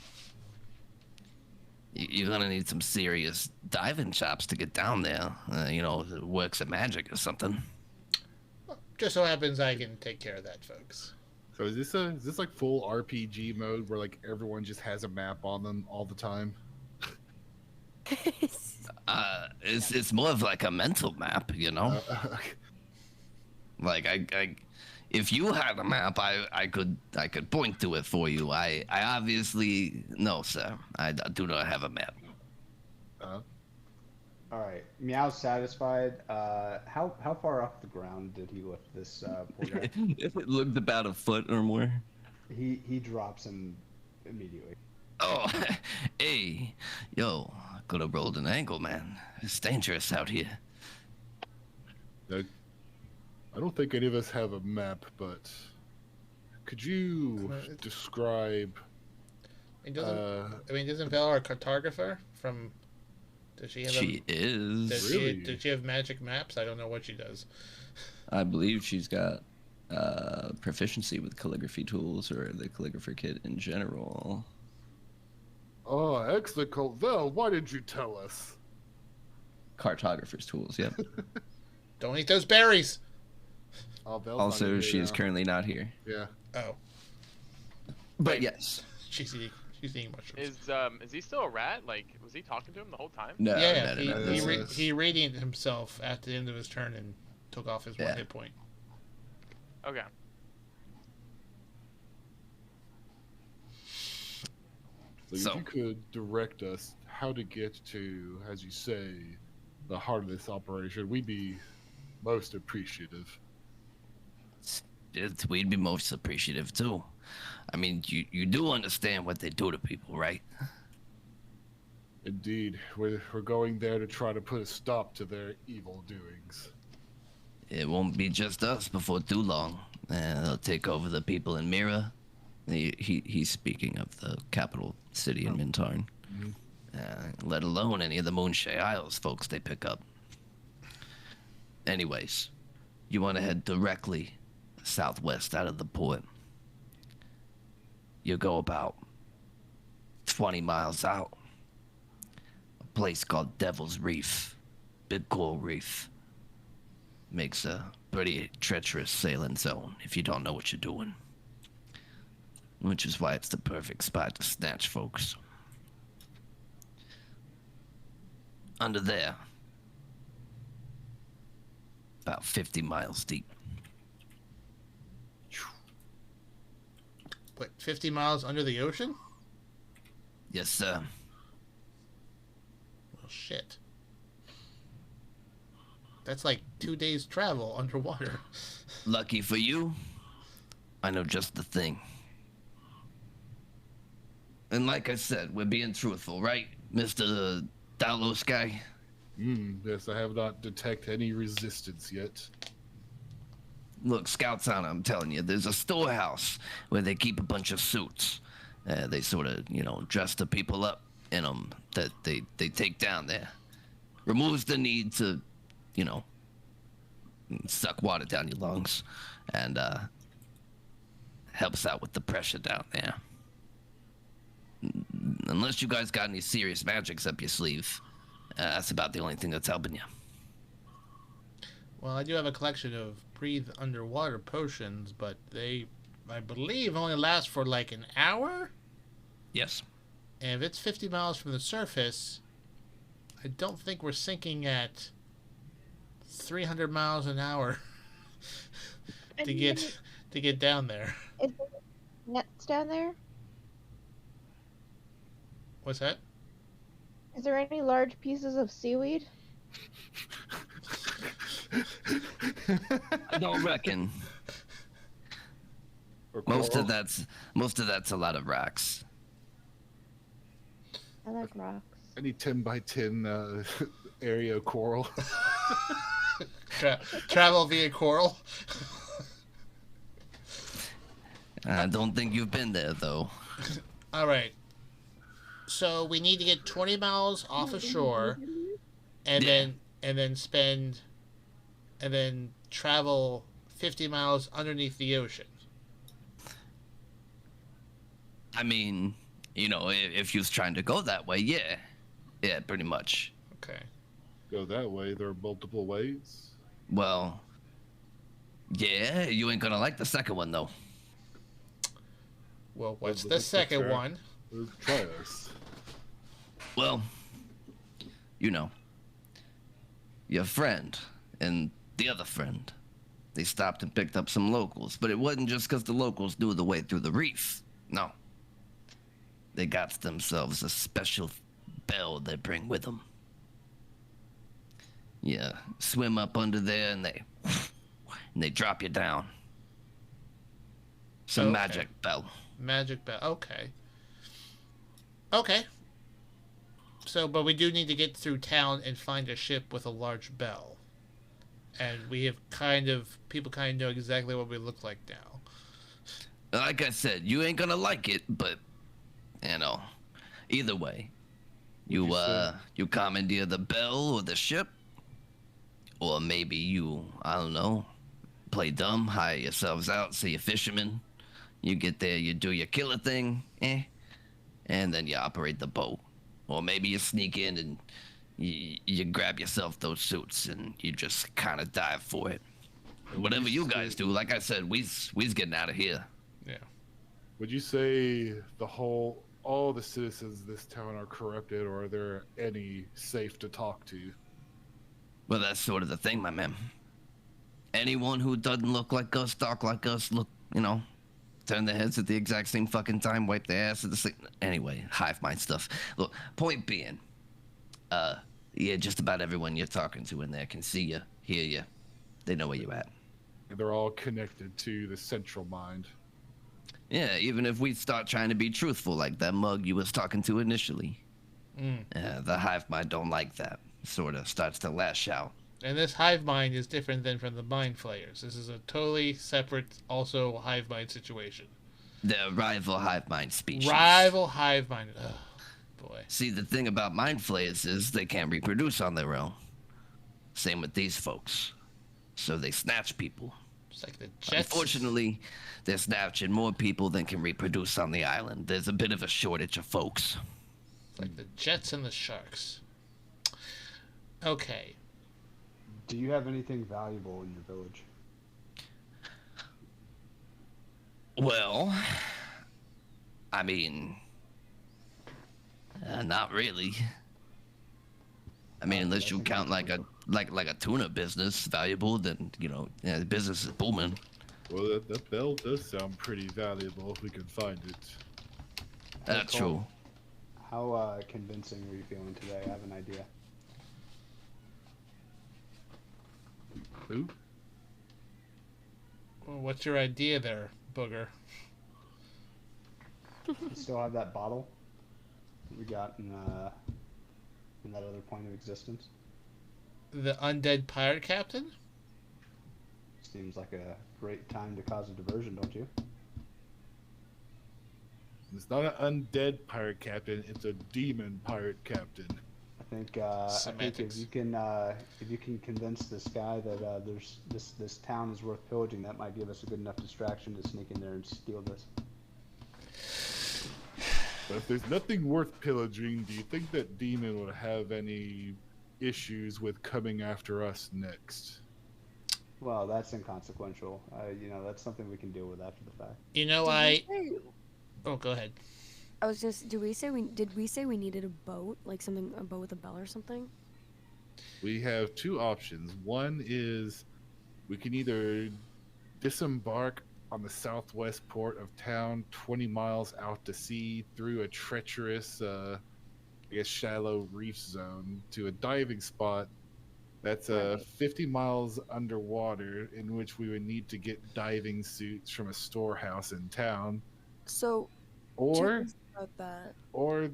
You're gonna need some serious diving chops to get down there. Works of magic or something. Just so happens I can take care of that, folks. So is this like full RPG mode where like everyone just has a map on them all the time? It's more of like a mental map, Like if you had a map, I could point to it for you. I obviously no, sir. I do not have a map. All right, Meow's satisfied. How far off the ground did he lift this poor guy? If it looked about a foot or more. He drops him immediately. Oh, hey, yo, could have rolled an angle, man. It's dangerous out here. I don't think any of us have a map, but could you describe? Isn't Val our cartographer from? Does she have? She is. Does she have magic maps? I don't know what she does. I believe she's got proficiency with calligraphy tools or the calligrapher kit in general. Oh, excellent, Colt. Val, why didn't you tell us? Cartographer's tools, yep. Don't eat those berries. Also, she's currently not here. Yeah. Oh. But yes. She's eating mushrooms. Is he still a rat? Like, was he talking to him the whole time? No. Yeah, No. he radiated himself at the end of his turn and took off his 1 hit point. Okay. So if you could direct us how to get to, as you say, the heart of this operation, we'd be Most appreciative. We'd be most appreciative too. I mean, you do understand what they do to people, right? Indeed, we're going there to try to put a stop to their evil doings. It won't be just us before too long. They'll take over the people in Mira. He's speaking of the capital city in Mintarn. Let alone any of the Moonshay Isles folks they pick up. Anyways, you want to head directly southwest out of the port. You go about 20 miles out. A place called Devil's Reef. Big coral reef. Makes a pretty treacherous sailing zone if you don't know what you're doing. Which is why it's the perfect spot to snatch folks. Under there, about 50 miles deep. What, 50 miles under the ocean? Yes, sir. Well, shit. That's like 2 days travel underwater. Lucky for you, I know just the thing. And like I said, we're being truthful, right, Mr. Dalos guy? Yes, I have not detected any resistance yet. Look, Scouts on, I'm telling you, there's a storehouse where they keep a bunch of suits. They sort of, dress the people up in them that they take down there. Removes the need to, suck water down your lungs. And helps out with the pressure down there. Unless you guys got any serious magics up your sleeve, that's about the only thing that's helping you. Well, I do have a collection of breathe underwater potions, but they, I believe, only last for like an hour? Yes. And if it's 50 miles from the surface, I don't think we're sinking at 300 miles an hour to get down there. Is there nets down there? What's that? Is there any large pieces of seaweed? I don't reckon. Most of that's a lot of rocks. I like rocks. Any 10 by 10 area coral? Travel via coral? I don't think you've been there, though. All right. So we need to get 20 miles off of shore, and then travel 50 miles underneath the ocean. I mean, if you was trying to go that way, yeah, pretty much. Okay. Go that way. There are multiple ways. Well, yeah, you ain't gonna like the second one though. Well, what's the second one? Try us. Well, your friend and the other friend, they stopped and picked up some locals, but it wasn't just because the locals knew the way through the reef. No. They got themselves a special bell they bring with them. Yeah, swim up under there and they drop you down. Some Okay. magic bell. Magic bell. Okay. Okay. So, but we do need to get through town and find a ship with a large bell. And we have people kind of know exactly what we look like now. Like I said, you ain't gonna like it, but, either way, you commandeer the bell or the ship, or maybe you, I don't know, play dumb, hire yourselves out, say you're fishermen, you get there, you do your killer thing, and then you operate the boat. Or maybe you sneak in and you grab yourself those suits and you just kind of dive for it. Whatever you guys do, like I said, we's getting out of here. Yeah. Would you say all the citizens of this town are corrupted, or are there any safe to talk to? Well, that's sort of the thing, my man. Anyone who doesn't look like us, talk like us, turn their heads at the exact same fucking time, wipe their ass at the same... Anyway, hive mind stuff. Look, point being, just about everyone you're talking to in there can see you, hear you, They know where you're at. They're all connected to the central mind. Yeah, even if we start trying to be truthful like that mug you was talking to initially. The hive mind don't like that. Sort of starts to lash out. And this hive mind is different than from the mind flayers. This is a totally separate, also hive mind situation. They're rival hive mind species. Rival hive mind. Oh, boy. See, the thing about mind flayers is they can't reproduce on their own. Same with these folks. So they snatch people. It's like the Jets. Unfortunately, they're snatching more people than can reproduce on the island. There's a bit of a shortage of folks. It's like the Jets and the Sharks. Okay. Do you have anything valuable in your village? Well, I mean, not really. I mean, unless you count like a tuna business valuable, then the business is booming. Well, that bell does sound pretty valuable if we can find it. That's true. How convincing were you feeling today? I have an idea. Who? Well, what's your idea there, Booger? You still have that bottle we got in that other point of existence? The undead pirate captain? Seems like a great time to cause a diversion, don't you? It's not an undead pirate captain, it's a demon pirate captain. I think if you can convince this guy that there's this town is worth pillaging, that might give us a good enough distraction to sneak in there and steal this. But if there's nothing worth pillaging, do you think that demon would have any issues with coming after us next? Well, that's inconsequential. That's something we can deal with after the fact. Oh, go ahead. I was just. Did we say we needed a boat, like a boat with a bell or something? We have two options. One is we can either disembark on the southwest port of town, 20 miles out to sea through a treacherous, shallow reef zone to a diving spot that's 50 miles underwater, in which we would need to get diving suits from a storehouse in town. So, or about that. Or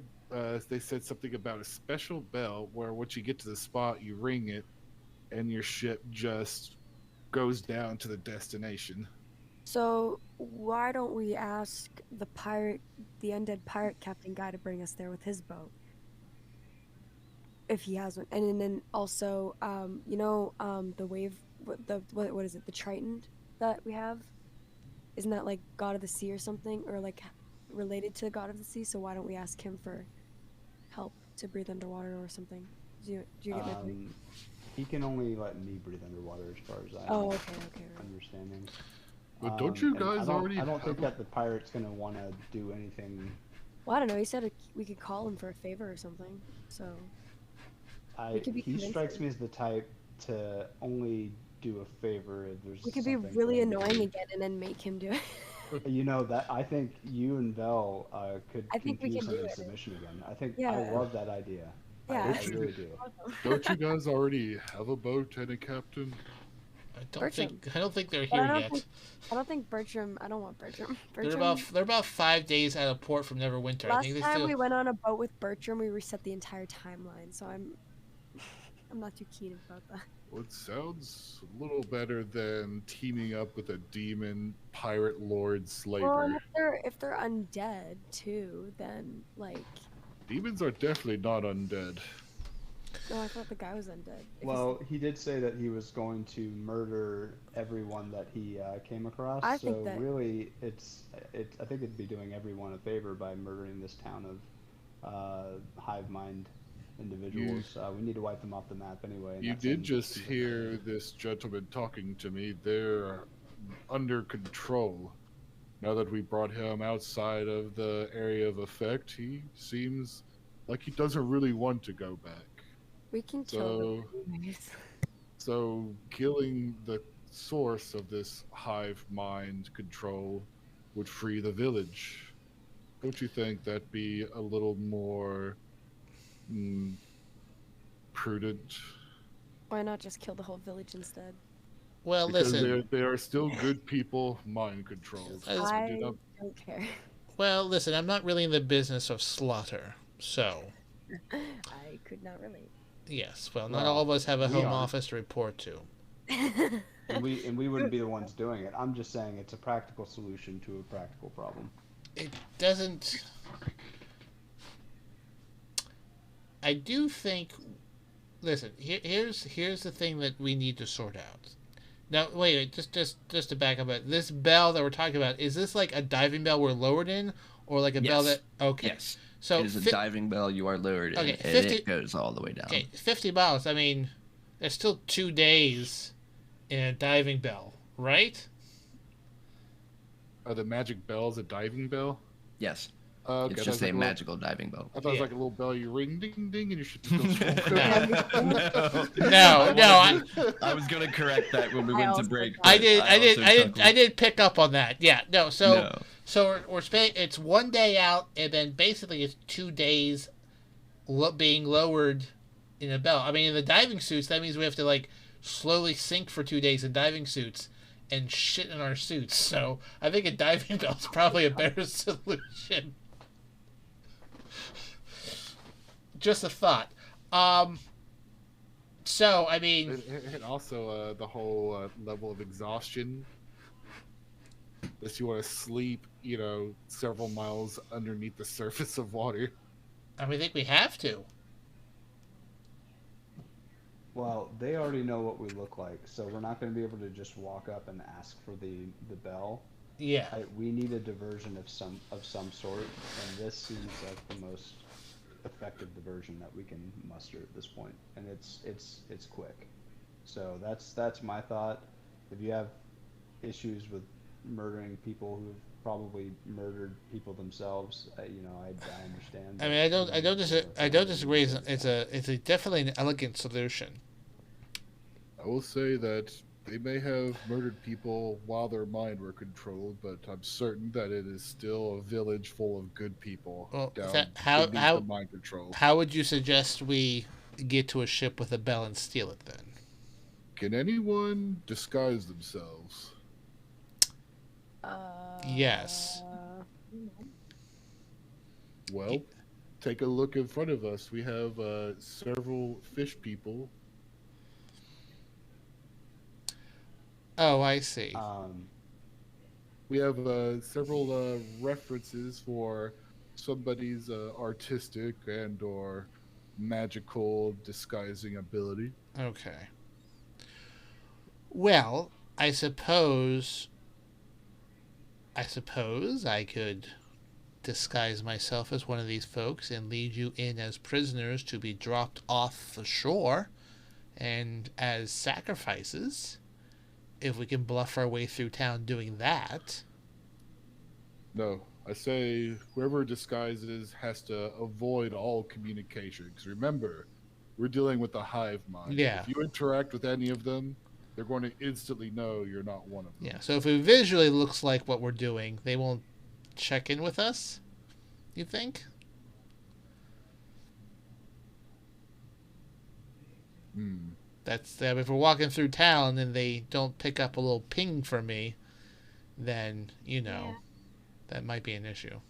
they said something about a special bell where once you get to the spot, you ring it, and your ship just goes down to the destination. So why don't we ask the undead pirate captain guy to bring us there with his boat, if he has one, and then also, the wave, what is it, the Triton that we have? Isn't that like God of the Sea or something, or like related to God of the Sea? So why don't we ask him for help to breathe underwater or something? Do you get my point? He can only let me breathe underwater, as far as I okay, right. understanding. But don't you guys already? I don't think that the pirate's gonna want to do anything. Well, I don't know. He said we could call him for a favor or something. So. He strikes me as the type to only do a favor if there's. We could be really annoying again and then make him do it. That I think you and Vel could. I think we can do it. Submission again. I love that idea. Yeah, I really do. Don't you guys already have a boat and a captain? I don't think they're here yet. I don't think Bertram. I don't want Bertram. They're about 5 days out of port from Neverwinter. Last time we went on a boat with Bertram, we reset the entire timeline. So I'm not too keen about that. Well, it sounds a little better than teaming up with a demon pirate lord slaver. Well, and if they're undead too, then like. Demons are definitely not undead. No, I thought the guy was undead. Well, he did say that he was going to murder everyone that he came across. I think that really, I think it'd be doing everyone a favor by murdering this town of hive mind individuals. We need to wipe them off the map anyway. You did just hear this gentleman talking to me. They're under control. Now that we brought him outside of the area of effect, he seems like he doesn't really want to go back. We can kill them. So killing the source of this hive mind control would free the village. Don't you think that'd be a little more prudent? Why not just kill the whole village instead? Well, because listen. they are still good people, mind controlled. I don't care. Well, listen. I'm not really in the business of slaughter, so I could not relate. yes. Well, not all of us have a we home aren't. office to report to. And we wouldn't be the ones doing it. I'm just saying it's a practical solution to a practical problem. It doesn't. I do think. Listen, here's the thing that we need to sort out. Now, wait, just to back up, this bell that we're talking about, is this like a diving bell we're lowered in, or like a bell that? Okay. Yes. So it is a diving bell. You are lowered in, okay, and 50, it goes all the way down. Okay, 50 miles. I mean, there's still 2 days in a diving bell, right? Are the magic bells a diving bell? Yes. Okay, It's just a magical diving bell. I thought it was like a little bell you ring, ding, ding, and you should just go. No. I was gonna correct that when we went to break. I did pick up on that. Yeah. No. So we're spending. It's 1 day out, and then basically it's 2 days being lowered in a bell. I mean, in the diving suits, that means we have to like slowly sink for 2 days in diving suits and shit in our suits. So I think a diving bell is probably a better solution. Just a thought. So I mean, and also the whole level of exhaustion. If you want to sleep, several miles underneath the surface of water. I think we have to. Well, they already know what we look like, so we're not going to be able to just walk up and ask for the bell. Yeah. We need a diversion of some sort, and this seems like the most effective diversion that we can muster at this point, and it's quick. So that's my thought. If you have issues with murdering people who've probably murdered people themselves, I understand. I mean, I don't disagree. It's a definitely an elegant solution. I will say that they may have murdered people while their mind were controlled, but I'm certain that it is still a village full of good people. Well, down how the mind control. How would you suggest we get to a ship with a bell and steal it then? Can anyone disguise themselves? Yes. Well, take a look in front of us. We have several fish people. Oh, I see. We have several references for somebody's artistic and or magical disguising ability. Okay. Well, I suppose I could disguise myself as one of these folks and lead you in as prisoners to be dropped off the shore and as sacrifices. If we can bluff our way through town doing that. No, I say whoever disguises has to avoid all communication. Because remember, we're dealing with the hive mind. Yeah. If you interact with any of them, they're going to instantly know you're not one of them. Yeah, so if it visually looks like what we're doing, they won't check in with us, you think? If we're walking through town and they don't pick up a little ping from me, then, that might be an issue.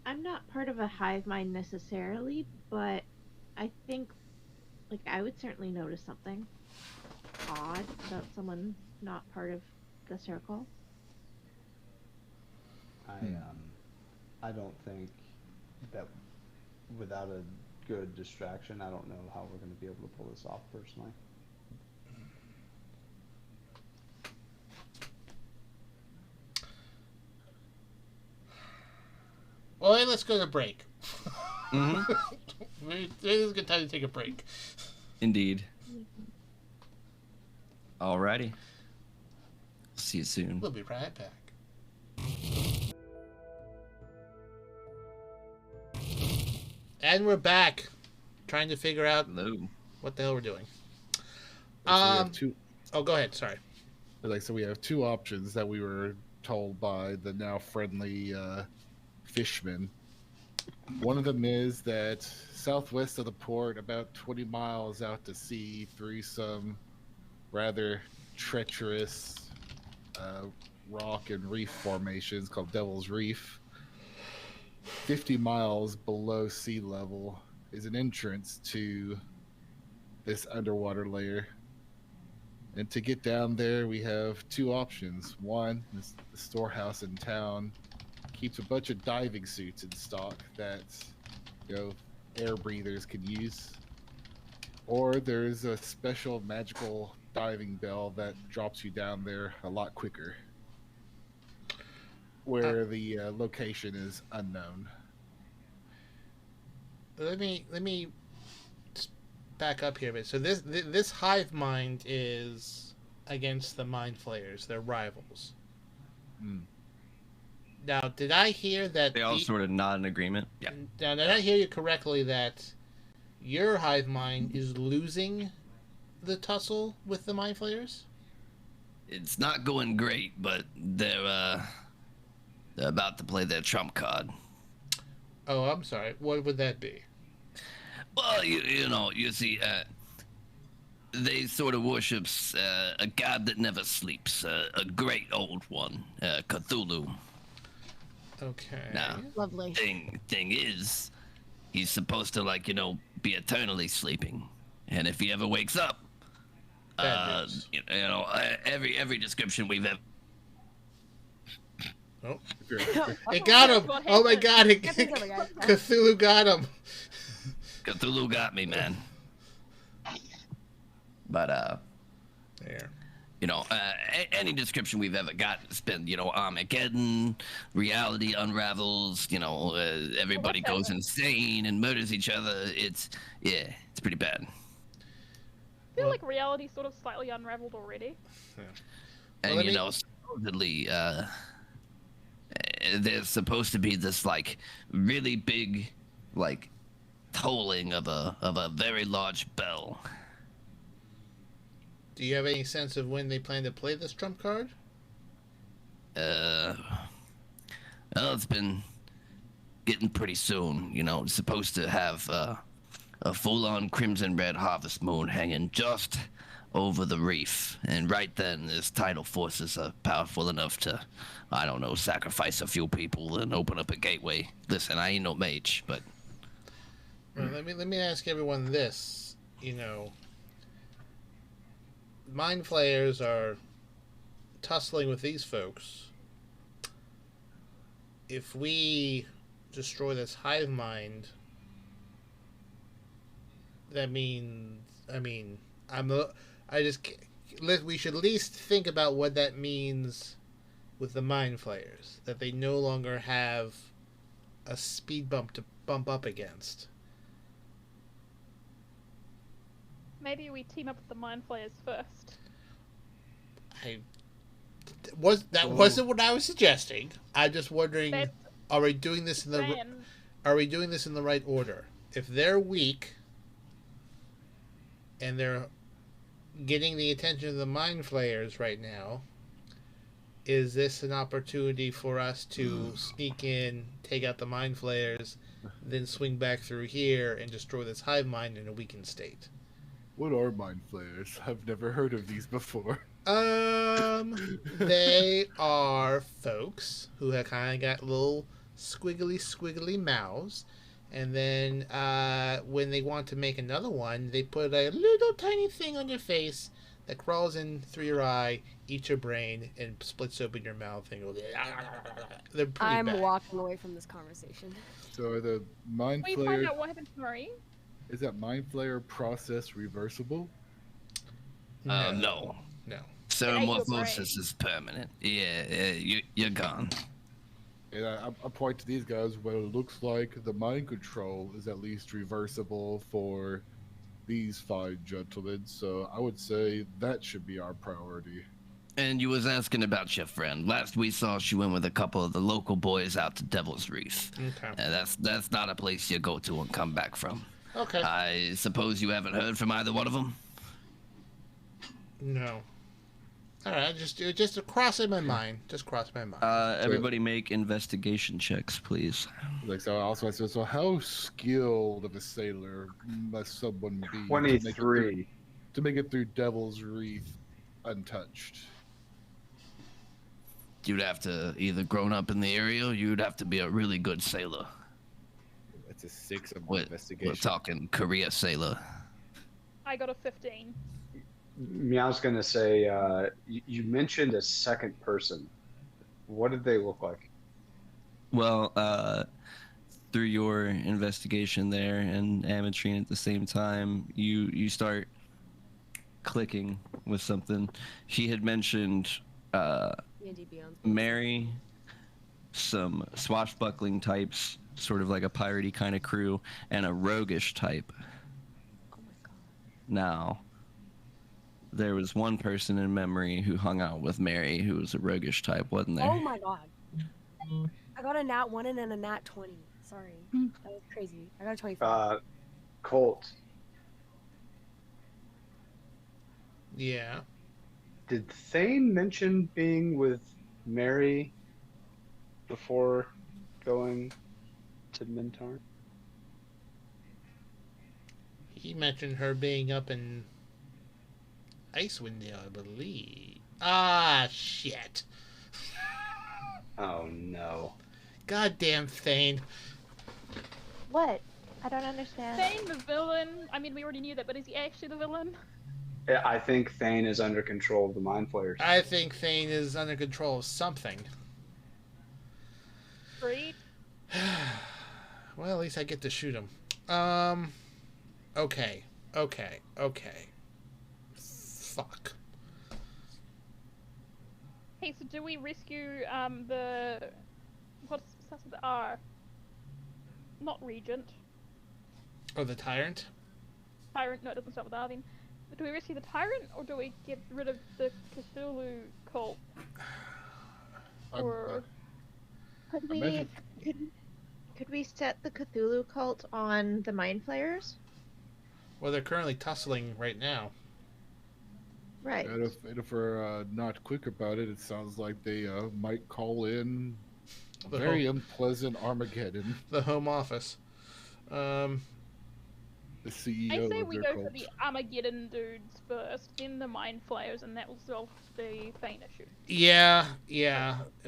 I'm not part of a hive mind necessarily, but I think, I would certainly notice something odd about someone not part of the circle. I don't think that without a good distraction, I don't know how we're going to be able to pull this off personally. Well, hey, let's go to break. Mm-hmm. Maybe this is a good time to take a break. Indeed. Alrighty. See you soon. We'll be right back. And we're back, trying to figure out what the hell we're doing. Oh, go ahead. Sorry. So we have two options that we were told by the now friendly fishmen. One of them is that southwest of the port, about 20 miles out to sea, through some rather treacherous rock and reef formations called Devil's Reef. 50 miles below sea level is an entrance to this underwater layer. And to get down there, we have two options. One is the storehouse in town keeps a bunch of diving suits in stock that, air breathers can use. Or there's a special magical diving bell that drops you down there a lot quicker, where the location is unknown. Let me just back up here a bit. So this hive mind is against the mind flayers. They're rivals. Now, did I hear that they all sort of nod in agreement? Yeah. Now, did I hear you correctly that your hive mind is losing the tussle with the mind flayers? It's not going great, but they're about to play their trump card. Oh, I'm sorry. What would that be? Well, you see, they sort of worships a god that never sleeps, a great old one, Cthulhu. Okay. Now, Lovely. thing is, he's supposed to, be eternally sleeping, and if he ever wakes up, every description we've ever. Oh, it got him! Oh my God! Cthulhu got him. Cthulhu got me, man. But there. Any description we've ever got has been, Armageddon, reality unravels, everybody goes insane and murders each other. It's pretty bad. I feel like reality sort of slightly unraveled already. Yeah. And supposedly, there's supposed to be this really big, tolling of a very large bell. Do you have any sense of when they plan to play this trump card? Well, it's been getting pretty soon. It's supposed to have a full-on crimson red harvest moon hanging just over the reef. And right then, this tidal forces are powerful enough to, I don't know, sacrifice a few people and open up a gateway. Listen, I ain't no mage, but... Well, let me ask everyone this. Mind flayers are tussling with these folks. If we destroy this hive mind, that means, we should at least think about what that means with the mind flayers. That they no longer have a speed bump to bump up against. Maybe we team up with the mind flayers first. Wasn't what I was suggesting. I'm just wondering, are we doing this in the right order? If they're weak and they're getting the attention of the mind flayers right now, is this an opportunity for us to sneak in, take out the mind flayers, then swing back through here and destroy this hive mind in a weakened state? What are mind flayers? I've never heard of these before. They are folks who have kind of got little squiggly mouths, and then when they want to make another one, they put a little tiny thing on your face that crawls in through your eye, eats your brain, and splits open your mouth and goes. They're pretty I'm bad. walking away from this conversation. So are the mind We flayers... find out what happened to Marie. Is that mind flayer process reversible? No. No. Metamorphosis is permanent. You're gone. And I point to these guys. Well, it looks like the mind control is at least reversible for these fine gentlemen. So I would say that should be our priority. And you was asking about your friend. Last we saw, she went with a couple of the local boys out to Devil's Reef. Okay. That's not a place you go to and come back from. Okay. I suppose you haven't heard from either one of them? No. All right, just crossing my mind. Just cross my mind. Everybody make investigation checks, please. So how skilled of a sailor must someone be 23 to make it through Devil's Reef untouched. You'd have to either grown up in the area, or you'd have to be a really good sailor. That's a 6 on my We're investigation. talking Korea sailor. I got a 15. Meow's gonna say, you mentioned a second person. What did they look like? Well, through your investigation there and ametrine at the same time, you start clicking with something. He had mentioned D&D Beyond. Mary, some swashbuckling types, sort of like a piratey kind of crew, and a roguish type. Oh my god. Now, there was one person in memory who hung out with Mary who was a roguish type, wasn't there? Oh my god. I got a nat 1 and then a nat 20. Sorry. That was crazy. I got a 25. Colt, Yeah. did Thane mention being with Mary before going to Mintar? He mentioned her being up in Icewind Dale, I believe. Ah, shit. Oh no. Goddamn Thane. What? I don't understand. Thane, the villain. I mean, we already knew that, but is he actually the villain? Yeah, I think Thane is under control of the Mind Flayers. I think Thane is under control of something. Great. Well, at least I get to shoot him. Okay. Fuck. Hey, so do we rescue the what's starts with the R? Not Regent. Oh, the Tyrant? Tyrant. No, it doesn't start with R. Then, do we rescue the Tyrant or do we get rid of the Cthulhu cult? Or Could we Imagine- could we set the Cthulhu cult on the Mind Flayers? Well, they're currently tussling right now. Right. And if we're not quick about it, it sounds like they might call in a The very unpleasant Armageddon. The Home Office. The CEO I say of we their go for cult. the Armageddon dudes first, then the Mind Flayers, and that will solve the Thane issue. Yeah.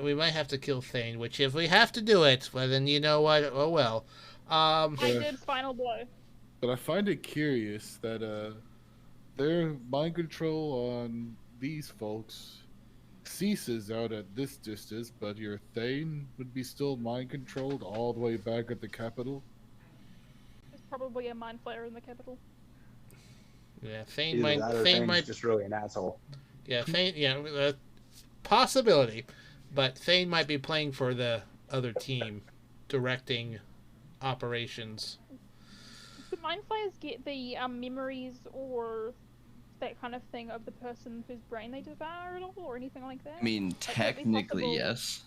We might have to kill Thane, which if we have to do it, well, then you know what? Oh, well. I did final blow. But I find it curious that their mind control on these folks ceases out at this distance, but your Thane would be still mind controlled all the way back at the capital. There's probably a Mind Flayer in the capital. Yeah, Thane Either might. that or Thane Thane's might. just really an asshole. Yeah, Thane. Yeah, possibility, but Thane might be playing for the other team, directing operations. Do Mind Flayers get the memories or that kind of thing of the person whose brain they devour at all, or anything like that? I mean, Like, would it be technically, possible- yes.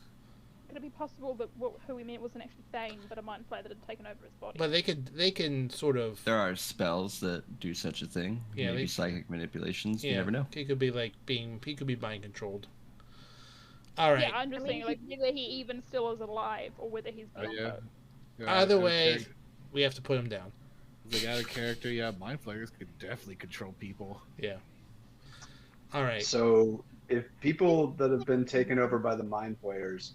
Could it be possible that who we meant wasn't actually Thane, but a Mind Flayer that had taken over his body? But they can sort of. There are spells that do such a thing. Yeah, Maybe they- psychic manipulations. Yeah, You never know. He could be he could be mind controlled. All right. Yeah, I'm just saying, like, whether he even still is alive or whether he's beyond Yeah. that. Yeah, Either out of way, character- we have to put him down. like out of character, yeah, mind flayers could definitely control people. Yeah. All right. So if people that have been taken over by the Mind Flayers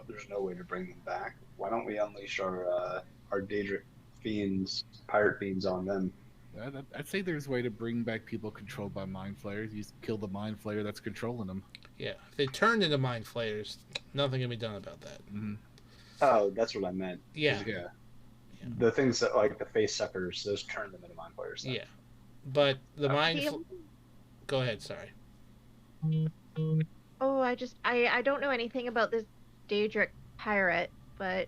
there's no way to bring them back. Why don't we unleash our Daedric fiends, pirate fiends on them? I'd say there's a way to bring back people controlled by mind flayers. You just kill the mind flayer that's controlling them. Yeah. If they turn into mind flayers, nothing can be done about that. Mm-hmm. Oh, that's what I meant. Yeah. Yeah. The things that, like the face suckers, those turn them into Mind Flayers. then. Yeah. But the mind. The- Go ahead. Sorry. Oh, I don't know anything about this Daedric pirate, but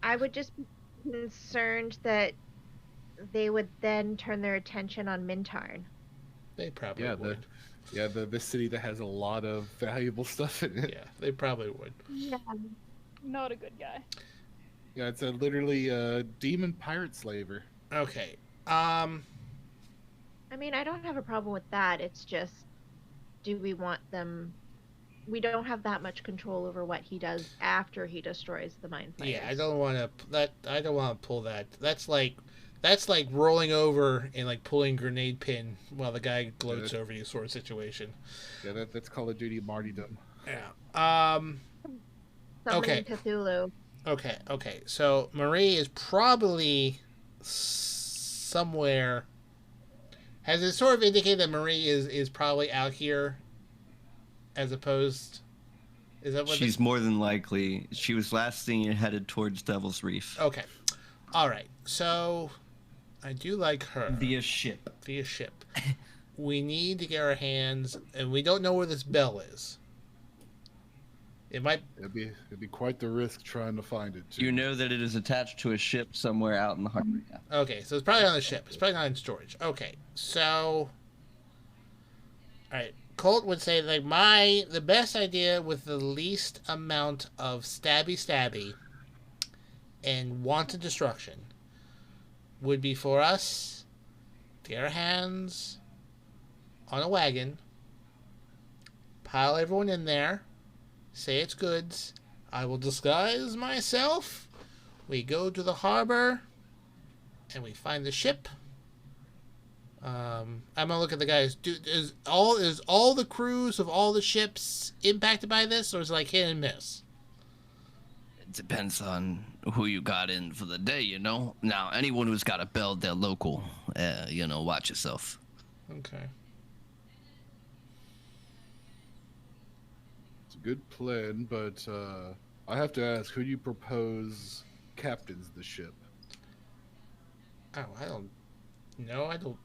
I would just be concerned that they would then turn their attention on Mintarn. They probably Yeah, would. the city that has a lot of valuable stuff in it. Yeah, they probably would. Yeah. Not a good guy. Yeah, it's literally a demon pirate slaver. Okay. I mean, I don't have a problem with that. It's just, do we want them? We don't have that much control over what he does after he destroys the Mind Flayers. Yeah, I don't want to. I don't want to pull that. That's like That's like rolling over and like pulling grenade pin while the guy gloats over you, sort of situation. Yeah, that's Call of Duty martyrdom. Yeah. Summoning Okay. Cthulhu. Okay. So Marie is probably somewhere. Has it sort of indicated that Marie is probably out here, as opposed? Is that what? She's more than likely. She was last seen headed towards Devil's Reef. Okay. All right. So, I do like her. Via ship. We need to get our hands, and we don't know where this bell is. It might. It'd be quite the risk trying to find it. Too. You know that it is attached to a ship somewhere out in the harbor. Yeah. Okay, so it's probably on the ship. It's probably not in storage. Okay, so. All right. Colt would say like the best idea with the least amount of stabby and wanton destruction would be for us to get our hands on a wagon, pile everyone in there, say it's goods. I will disguise myself. We go to the harbor and we find the ship. I'm gonna look at the guys. Is all the crews of all the ships impacted by this, or is it like hit and miss? It depends on who you got in for the day, you know. Now, anyone who's got a bell, they're local. Watch yourself. Okay. It's a good plan, but I have to ask, who do you propose captains the ship? Oh, I don't know. I don't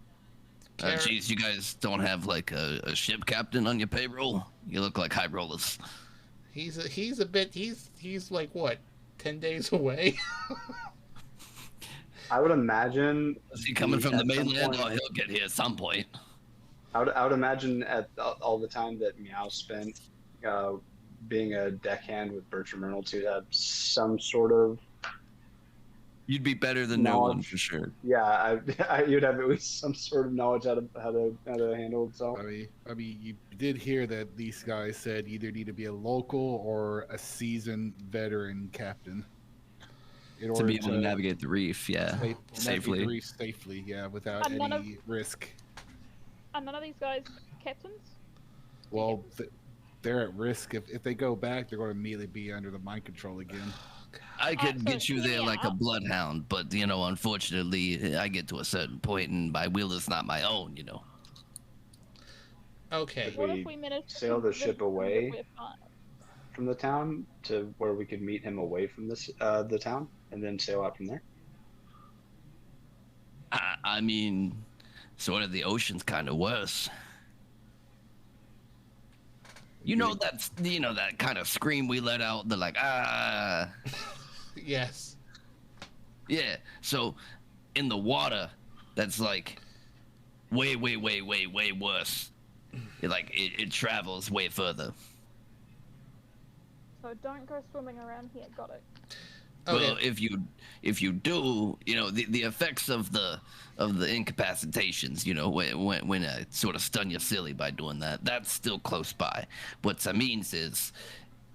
care. Geez, you guys don't have like a ship captain on your payroll? You look like high rollers. He's like what, 10 days away? I would imagine. Is he coming from the mainland? Oh, he'll get here at some point. I would imagine at all the time that Meow spent being a deckhand with Bertram Reynolds, to have some sort of. You'd be better than no one for sure. Yeah, you'd have at least some sort of knowledge how to handle itself. I mean, you did hear that these guys said either need to be a local or a seasoned veteran captain in order to be able to navigate the reef, safely. The reef safely, without any risk. Are none of these guys captains? Well, they're at risk. If they go back, they're going to immediately be under the mind control again. I could get you there like a bloodhound, but, unfortunately, I get to a certain point and my will is not my own, Okay. Could we sail the ship away from the town to where we could meet him away from the town and then sail out from there? I mean, sort of the ocean's kind of worse. That kind of scream we let out, they're like, ah. Yes. Yeah, so in the water, that's like way worse. It travels way further. So don't go swimming around here, got it. Okay. Well, if you do, the effects of the incapacitations, when I sort of stun you silly by doing that, that's still close by. What that means is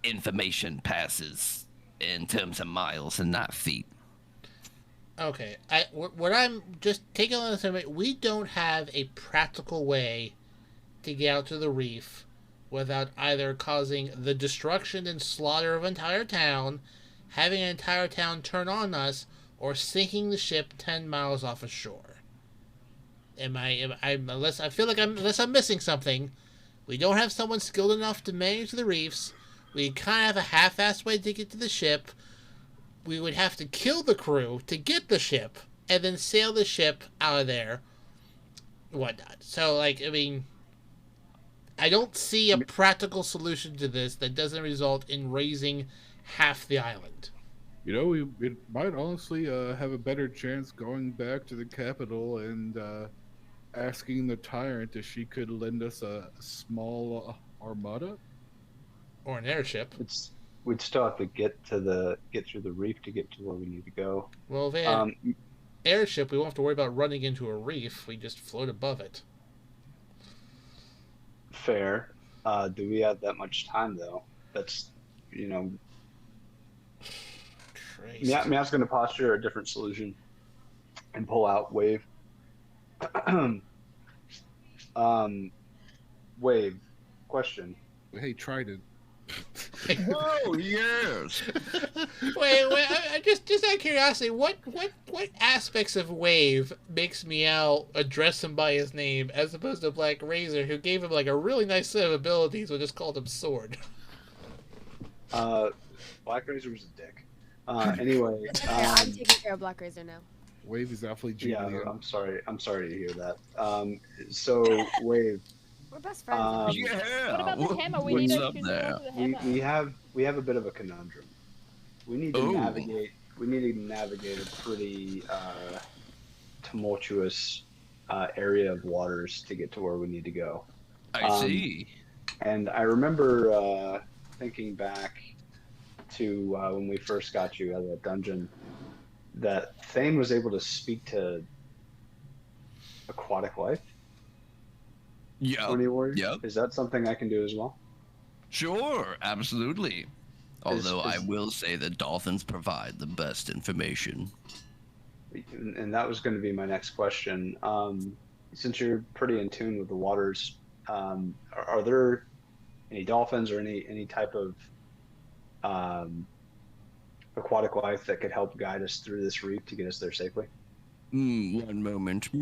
information passes in terms of miles and not feet. Okay. What I'm just taking on this, we don't have a practical way to get out to the reef without either causing the destruction and slaughter of an entire town, having an entire town turn on us, or sinking the ship 10 miles off of shore. Unless I'm missing something, we don't have someone skilled enough to manage the reefs. We kind of have a half-assed way to get to the ship. We would have to kill the crew to get the ship, and then sail the ship out of there, whatnot. So, I don't see a practical solution to this that doesn't result in raising half the island. It might honestly have a better chance going back to the capital and asking the tyrant if she could lend us a small armada or an airship. We'd still have to get through the reef to get to where we need to go. Well, if they had airship, we won't have to worry about running into a reef. We just float above it. Fair. Do we have that much time though? That's Christ. Meow's going to posture a different solution. and pull out Wave. Wave. Question. Hey, Trident. Oh yes. Wait, just out of curiosity, what aspects of Wave makes Meow address him by his name as opposed to Black Razor, who gave him like a really nice set of abilities, but just called him Sword? Black Razor was a dick. Anyway, I'm taking care of Black Razor now. Wave is awfully yeah, Julian. I'm sorry to hear that. So Wave. We're best friends. Yeah. What about the hammer? We What's need to up choose there? the hammer. We have a bit of a conundrum. We need to Ooh. navigate. We need to navigate a pretty tumultuous area of waters to get to where we need to go. I see. And I remember thinking back to when we first got you out of that dungeon, that Thane was able to speak to aquatic life. Yeah. When he warrior. Yep. Is that something I can do as well? Sure, absolutely. Although I will say that dolphins provide the best information. And that was going to be my next question. Since you're pretty in tune with the waters, are there any dolphins or any type of aquatic life that could help guide us through this reef to get us there safely? One moment. Is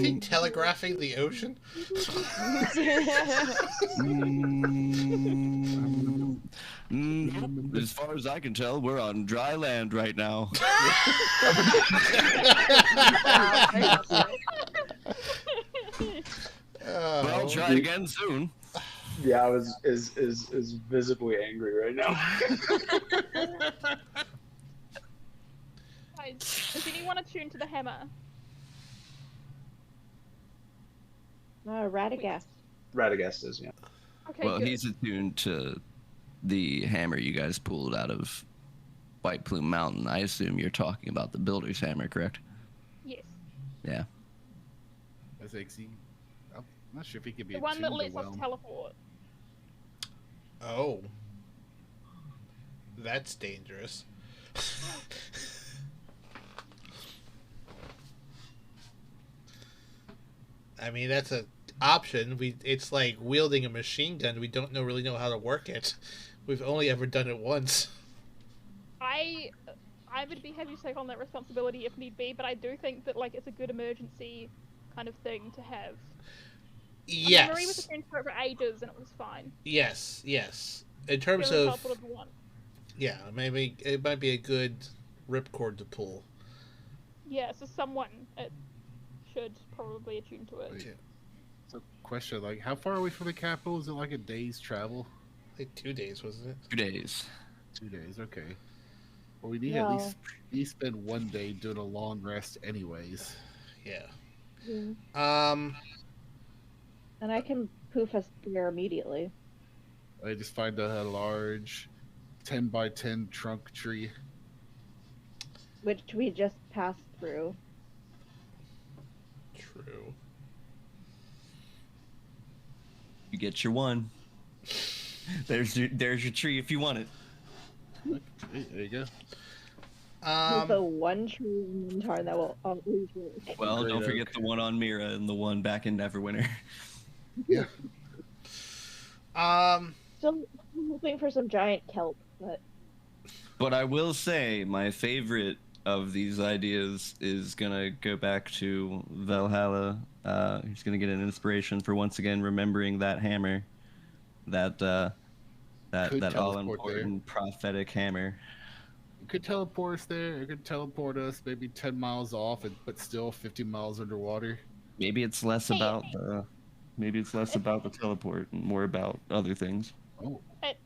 he telegraphing the ocean? As far as I can tell, we're on dry land right now. But I'll try again soon. Yeah, I was is visibly angry right now. Guys, does anyone attune to the hammer? Radagast. Radagast is, yeah. Okay, Well, good. he's attuned to the hammer you guys pulled out of White Plume Mountain. I assume you're talking about the Builder's Hammer, correct? Yes. Yeah. That's XE. I'm not sure if he could be The one that attuned lets to us well. teleport. Oh. That's dangerous. I mean, that's an option. It's like wielding a machine gun. We don't really know how to work it. We've only ever done it once. I would be happy to take on that responsibility if need be, but I do think that like it's a good emergency kind of thing to have. Yes. I mean, Marie was attuned to it for ages and it was fine. Yes. In terms She only of teleported once. yeah, maybe it might be a good ripcord to pull. Yeah, so someone should probably attune to it. Yeah. So, question: like, how far away from the capital is it? Like a day's travel? Like 2 days, wasn't it? 2 days. 2 days, okay. Well, we need at least spend 1 day doing a long rest, anyways. Yeah. And I can poof us there immediately. I just find a large 10 by 10 trunk tree. Which we just passed through. True. You get your one. There's your tree if you want it. Okay, there you go. There's the one tree in Mintar that will always work. Well, Great don't oak. forget the one on Mira and the one back in Neverwinter. Yeah. Still hoping for some giant kelp, but But I will say my favorite of these ideas is gonna go back to Valhalla. He's gonna get an inspiration for once again remembering that hammer, that Could all teleport important prophetic hammer. It could teleport us there. It could teleport us maybe 10 miles off, but still 50 miles underwater. Maybe it's less about the teleport and more about other things. Oh,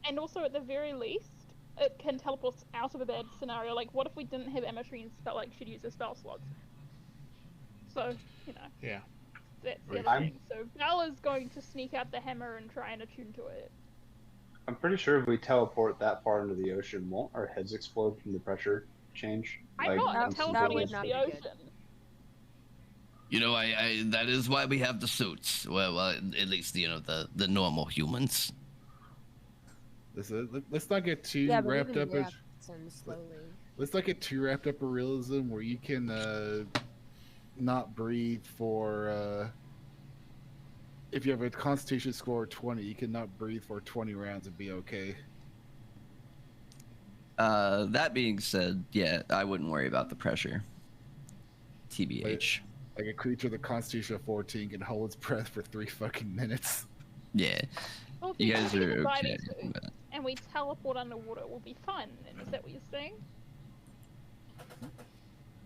And also, at the very least, it can teleport us out of a bad scenario. Like, what if we didn't have Ametrines but like should use their spell slots? So, Yeah. that's the other thing. So Val is going to sneak out the hammer and try and attune to it. I'm pretty sure if we teleport that far into the ocean, won't our heads explode from the pressure change? I'm not that teleporting would into not the be good. ocean. You know, I that is why we have the suits. Well, at least the normal humans. Let's not get too Yeah, but wrapped even up. reaction slowly. Let's not get too wrapped up in realism where you can not breathe for. If you have a Constitution score of 20, you can not breathe for 20 rounds and be okay. That being said, yeah, I wouldn't worry about the pressure. TBH. Like a creature with a Constitution of 14 can hold its breath for 3 fucking minutes. Yeah. Well, if You we guys keep are the okay. diving suit and we teleport underwater, we'll be fine. Is that what you're saying?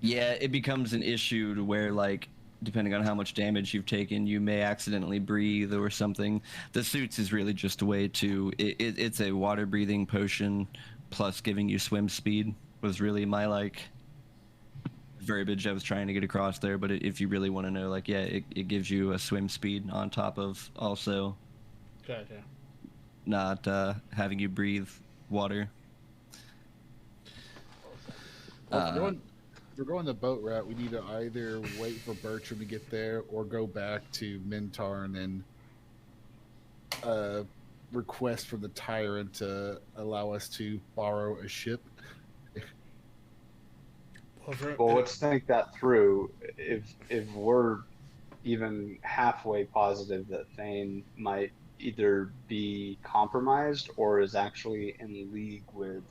Yeah, it becomes an issue to where, like, depending on how much damage you've taken, you may accidentally breathe or something. The suits is really just a way to... It's a water-breathing potion plus giving you swim speed was really my, like, verbiage I was trying to get across there. But if you really want to know, like, yeah, it gives you a swim speed on top of also Gotcha. not having you breathe water. Well, if we're going the boat route, we need to either wait for Bertram to get there or go back to Mintarn and request from the Tyrant to allow us to borrow a ship. Well, let's think that through. If we're even halfway positive that Thane might either be compromised or is actually in league with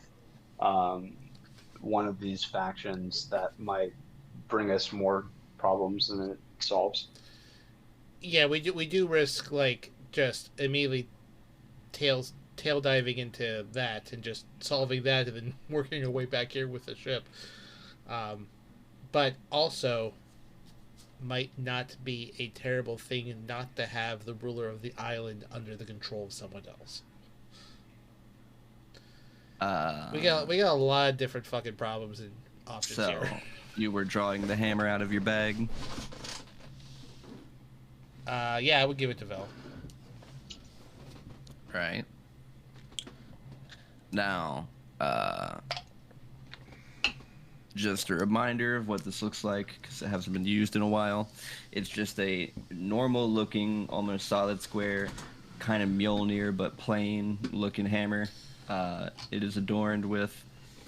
one of these factions that might bring us more problems than it solves. Yeah, we do risk like just immediately tail diving into that and just solving that and then working our way back here with the ship. But also might not be a terrible thing not to have the ruler of the island under the control of someone else. We got a lot of different fucking problems and options So, here. you were drawing the hammer out of your bag? Yeah, I would give it to Vel. Right. Now, just a reminder of what this looks like, because it hasn't been used in a while. It's just a normal looking, almost solid square, kind of Mjolnir, but plain looking hammer. It is adorned with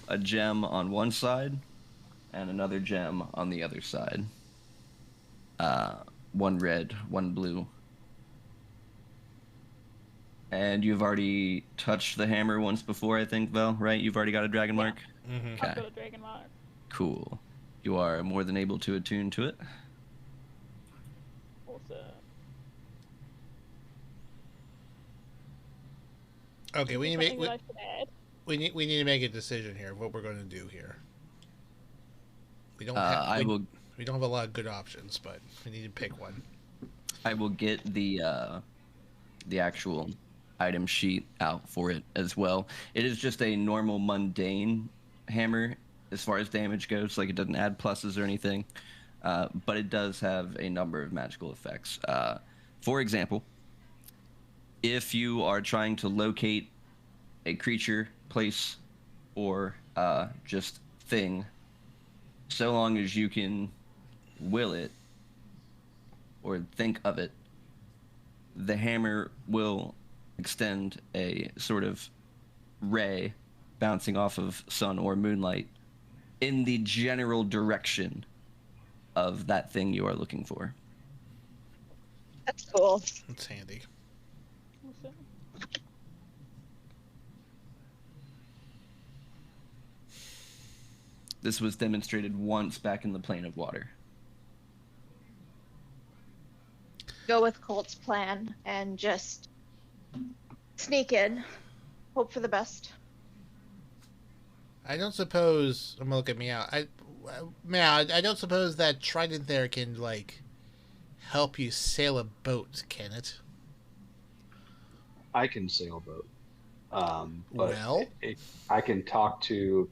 a gem on one side and another gem on the other side. One red, one blue. And you've already touched the hammer once before, I think, Vel, right? You've already got a dragon mark? Mm-hmm. Okay. I've got a dragon mark. Cool. You are more than able to attune to it. Also, Okay, we need to something that I should add. we need to make a decision here of what we're going to do here. We don't we don't have a lot of good options, but we need to pick one. I will get the actual item sheet out for it as well. It is just a normal mundane hammer as far as damage goes. Like, it doesn't add pluses or anything, but it does have a number of magical effects. For example, if you are trying to locate a creature, place, or just thing, so long as you can will it or think of it, the hammer will extend a sort of ray bouncing off of sun or moonlight in the general direction of that thing you are looking for. That's cool. That's handy. Also, This was demonstrated once back in the plane of water. Go with Colt's plan and just sneak in. Hope for the best. I don't suppose I'm gonna look at Meow. I don't suppose that trident there can like help you sail a boat, can it? I can sail a boat. But Well? I can talk to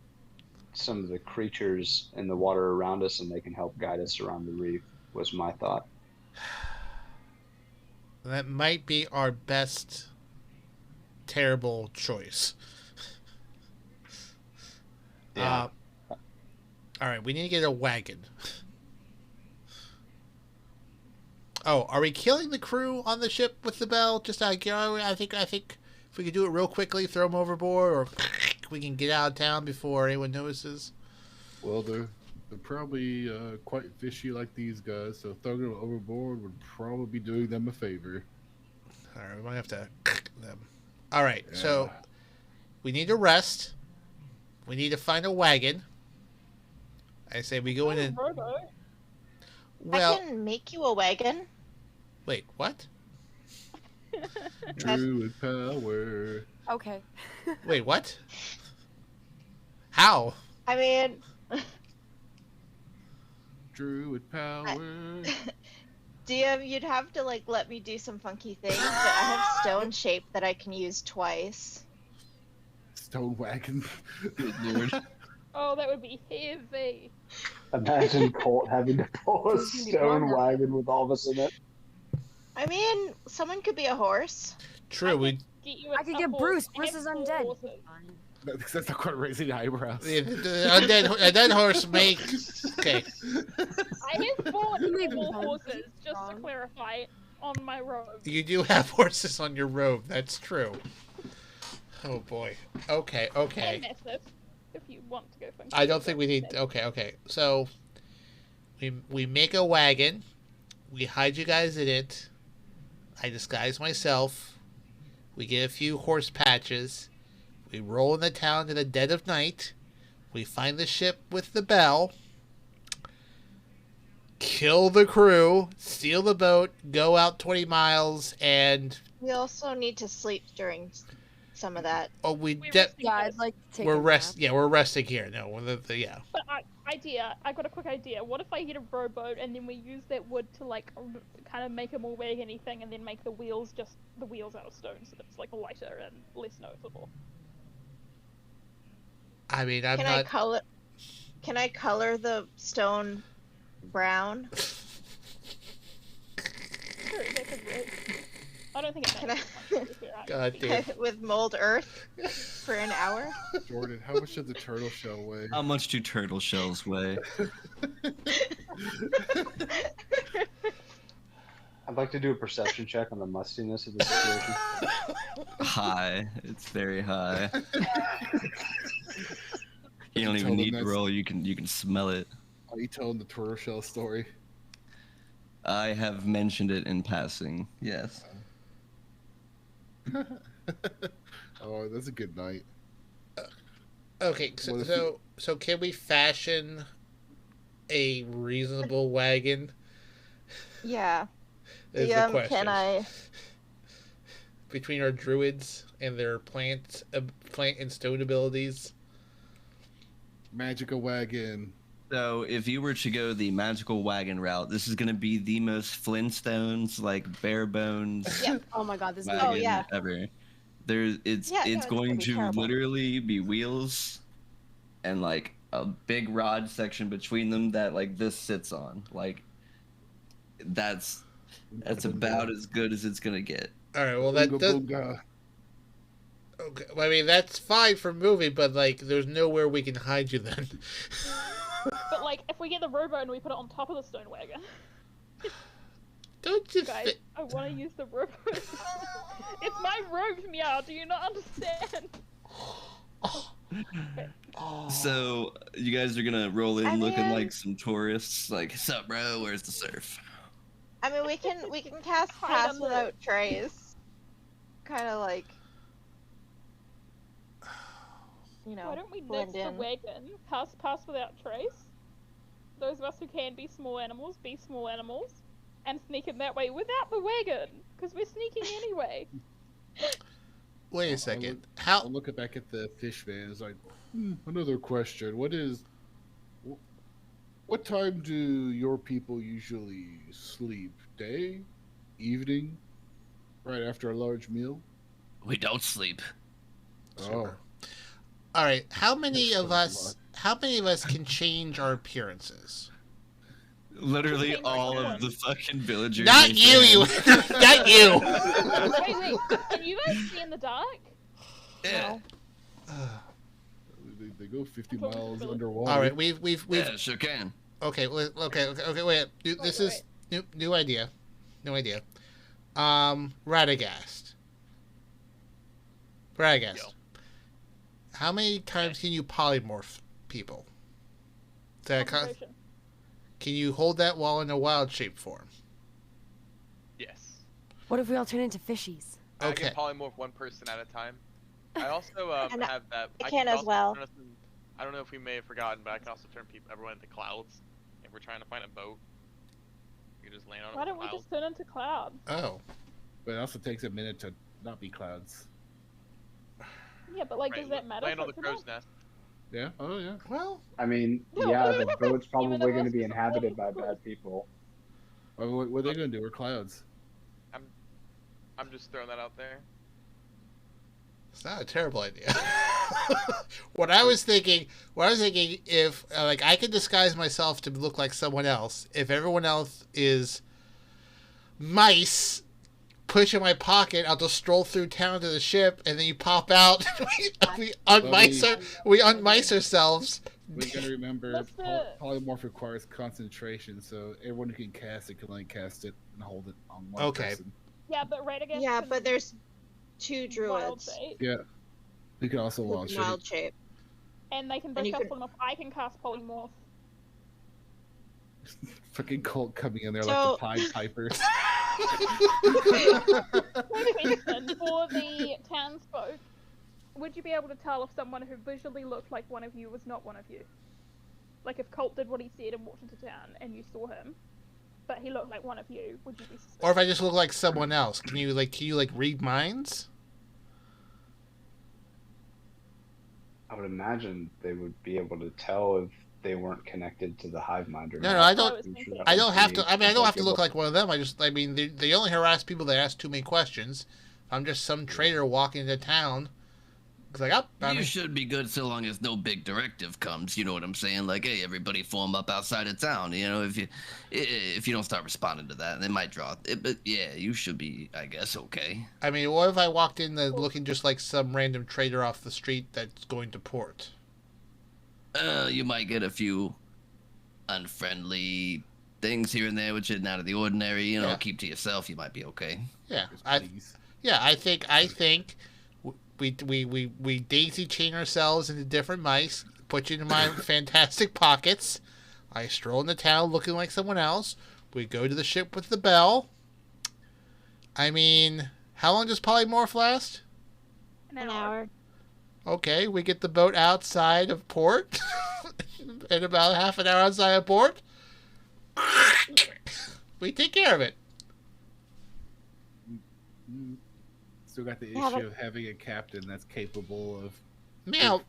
some of the creatures in the water around us and they can help guide us around the reef, was my thought. That might be our best terrible choice. Yeah. All right, we need to get a wagon. Oh, are we killing the crew on the ship with the bell? Just out of curiosity, I think If we could do it real quickly, throw them overboard, or we can get out of town before anyone notices. Well, they're probably quite fishy like these guys, so throwing them overboard would probably be doing them a favor. All right, we might have to them. All right, Yeah. so we need to rest. We need to find a wagon. I say we go in and... Robo. Well, I can make you a wagon. wait, what? Druid power. Okay. Wait, what? How? I mean, Druid power. DM, you'd have to like let me do some funky things, but I have stone shape that I can use twice. Stone wagon. Good lord. Oh, that would be heavy. Imagine Colt having to pull a stone wagon with all of us in it. I mean, someone could be a horse. True, we... I could get Bruce. Bruce is undead. That's not quite raising eyebrows. The undead horse makes... Okay. I have 4 normal horses, just to clarify, on my robe. You do have horses on your robe. That's true. Oh, boy. Okay. And massive, if you want to go funky. I don't think we need... Okay. So, we make a wagon. We hide you guys in it. I disguise myself. We get a few horse patches. We roll in the town in the dead of night. We find the ship with the bell. Kill the crew. Steal the boat. Go out 20 miles and... We also need to sleep during some of that. Oh, Yeah, I'd like to take we're a rest. nap. Yeah, we're resting here. No, yeah. But I got a quick idea. What if I get a rowboat and then we use that wood to like kind of make a more wagony thing, and then make the wheels just the wheels out of stone, so that it's like lighter and less noticeable. I mean, I'm Can not. I color the stone brown? Sure, that could work. I don't think it Can matters. God damn. With mold earth for an hour? Jordan, how much does the turtle shell weigh? How much do turtle shells weigh? I'd like to do a perception check on the mustiness of the situation. High. It's very high. You don't Tell even them need to that's- roll. You can smell it. Are you telling the turtle shell story? I have mentioned it in passing. Yes. Oh, that's a good night. Okay, What if so can we fashion a reasonable wagon? Yeah. Is the DM, question. can I? Between our druids and their plant and stone abilities. Magical wagon. So if you were to go the magical wagon route, this is going to be the most Flintstones, like bare bones Yep. Oh my god, this is wagon Oh, yeah. ever. It's Yeah, no, it's it's going gonna be to terrible. literally be wheels and like a big rod section between them that like this sits on. Like that's about as good as it's gonna get. All right, well that Boonga does. boonga. Okay, well, I mean that's fine for moving, but like there's nowhere we can hide you then. But like, if we get the rowboat and we put it on top of the stone wagon, Don't you guys, think? I want to use the rowboat. It's my robe, meow. Do you not understand? So you guys are gonna roll in I looking mean- like some tourists, like, "Sup, bro? Where's the surf?" I mean, we can cast Hide pass under without trace. Kind of like, you know, Why don't we blend nix the in. wagon? Pass without trace. Those of us who can be small animals, and sneak in that way without the wagon, because we're sneaking anyway. Wait a I'll second. look- How? I'm looking back at the fish man. It's like, another question. What time do your people usually sleep? Day? Evening? Right after a large meal? We don't sleep. Oh, All right. How many That of sounds us? How many of us can change our appearances? Literally Okay, all next of one. the fucking villagers. Not in you, you, Japan. not you. Wait, can you guys see in the dark? Yeah. they go 50 I'm talking miles to underwater. All right. We've. Yeah, sure can. Okay. Okay. Wait. This is new idea. Radagast. Bragas, Yo. how many times can you polymorph people? Concentration. Can you hold that while in a wild shape form? Yes. What if we all turn into fishies? I Okay. can polymorph one person at a time. I also And have that. I can as also well. turn us I don't know if we may have forgotten, but I can also turn everyone into clouds. If we're trying to find a boat, you can just land on it Why with don't we clouds. just turn into clouds? Oh. But it also takes a minute to not be clouds. Yeah, but like, Right, does that matter? land on for the it to crow's nest. Yeah. Oh yeah. Well, I mean, No, yeah, no, the no. boat's Even probably the going to rest be is inhabited by all bad people. What are they going to do? We're clouds. I'm just throwing that out there. it's not a terrible idea. What I was thinking, if like I could disguise myself to look like someone else, if everyone else is mice, push in my pocket, I'll just stroll through town to the ship, and then you pop out. we unmice ourselves. We got to remember, What's the- polymorph requires concentration, so everyone who can cast it can only cast it and hold it on one Okay. person. Yeah, but Radagast Yeah, can but there's 2 wild druids shape, Yeah. We can also with wild shape. wild shape. and they can And both you cast can- polymorph. I can cast polymorph. Fucking Colt coming in there So- like the Pied Piper. Question for the townsfolk: would you be able to tell if someone who visually looked like one of you was not one of you? Like if Colt did what he said and walked into town, and you saw him, but he looked like one of you, would you be suspicious? Or if I just look like someone else, can you read minds? I would imagine they would be able to tell if they weren't connected to the hive mind or No, not. no, I I don't. was thinking- I don't have to. I mean, I don't have to look like. like one of them. I mean, they only harass people that ask too many questions. I'm just some trader walking into town. It's like, You should be good so long as no big directive comes. You know what I'm saying? Like, hey, everybody form up outside of town. You know, if you don't start responding to that, they might draw. But yeah, you should be, I guess, okay. I mean, what if I walked in looking just like some random trader off the street that's going to port? You might get a few unfriendly things here and there, which is out of the ordinary. You know, Yeah. keep to yourself. You might be okay. Yeah, Please. I think we daisy chain ourselves into different mice, put you in my fantastic pockets. I stroll into town looking like someone else. We go to the ship with the bell. I mean, how long does polymorph last? An An hour. hour. Okay, we get the boat outside of port. In about half an hour outside of port. We take care of it. Still got the Yeah, issue but- of having a captain that's capable of. Meow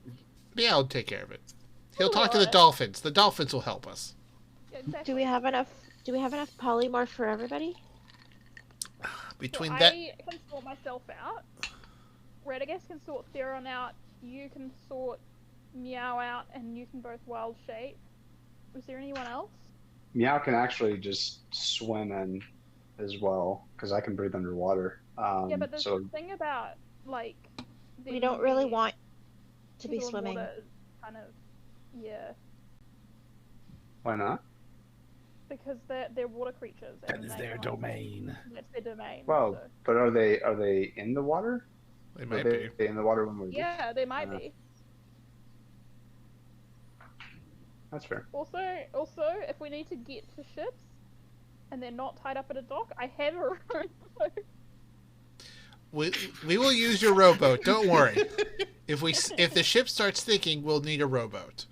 will take care of it. He'll talk to the Alright. dolphins. The dolphins will help us. Yeah, exactly. Do we have enough polymorph for everybody? Between So that, I can sort myself out. Radagast can sort Theron out. You can sort Meow out, and you can both wild shape. Was there anyone else? Meow can actually just swim in as well, because I can breathe underwater. Yeah, but there's So the thing about like. We them don't really being want to be people in swimming. water is kind of, yeah, why not? because they're water creatures. That and is they their can, domain. That's their domain. Well, so. but are they in the water? they Are might they be. in the water when we leave? Yeah, they might be. That's fair. Also, if we need to get to ships, and they're not tied up at a dock, I have a rowboat. We will use your rowboat. Don't worry. If the ship starts sinking, we'll need a rowboat.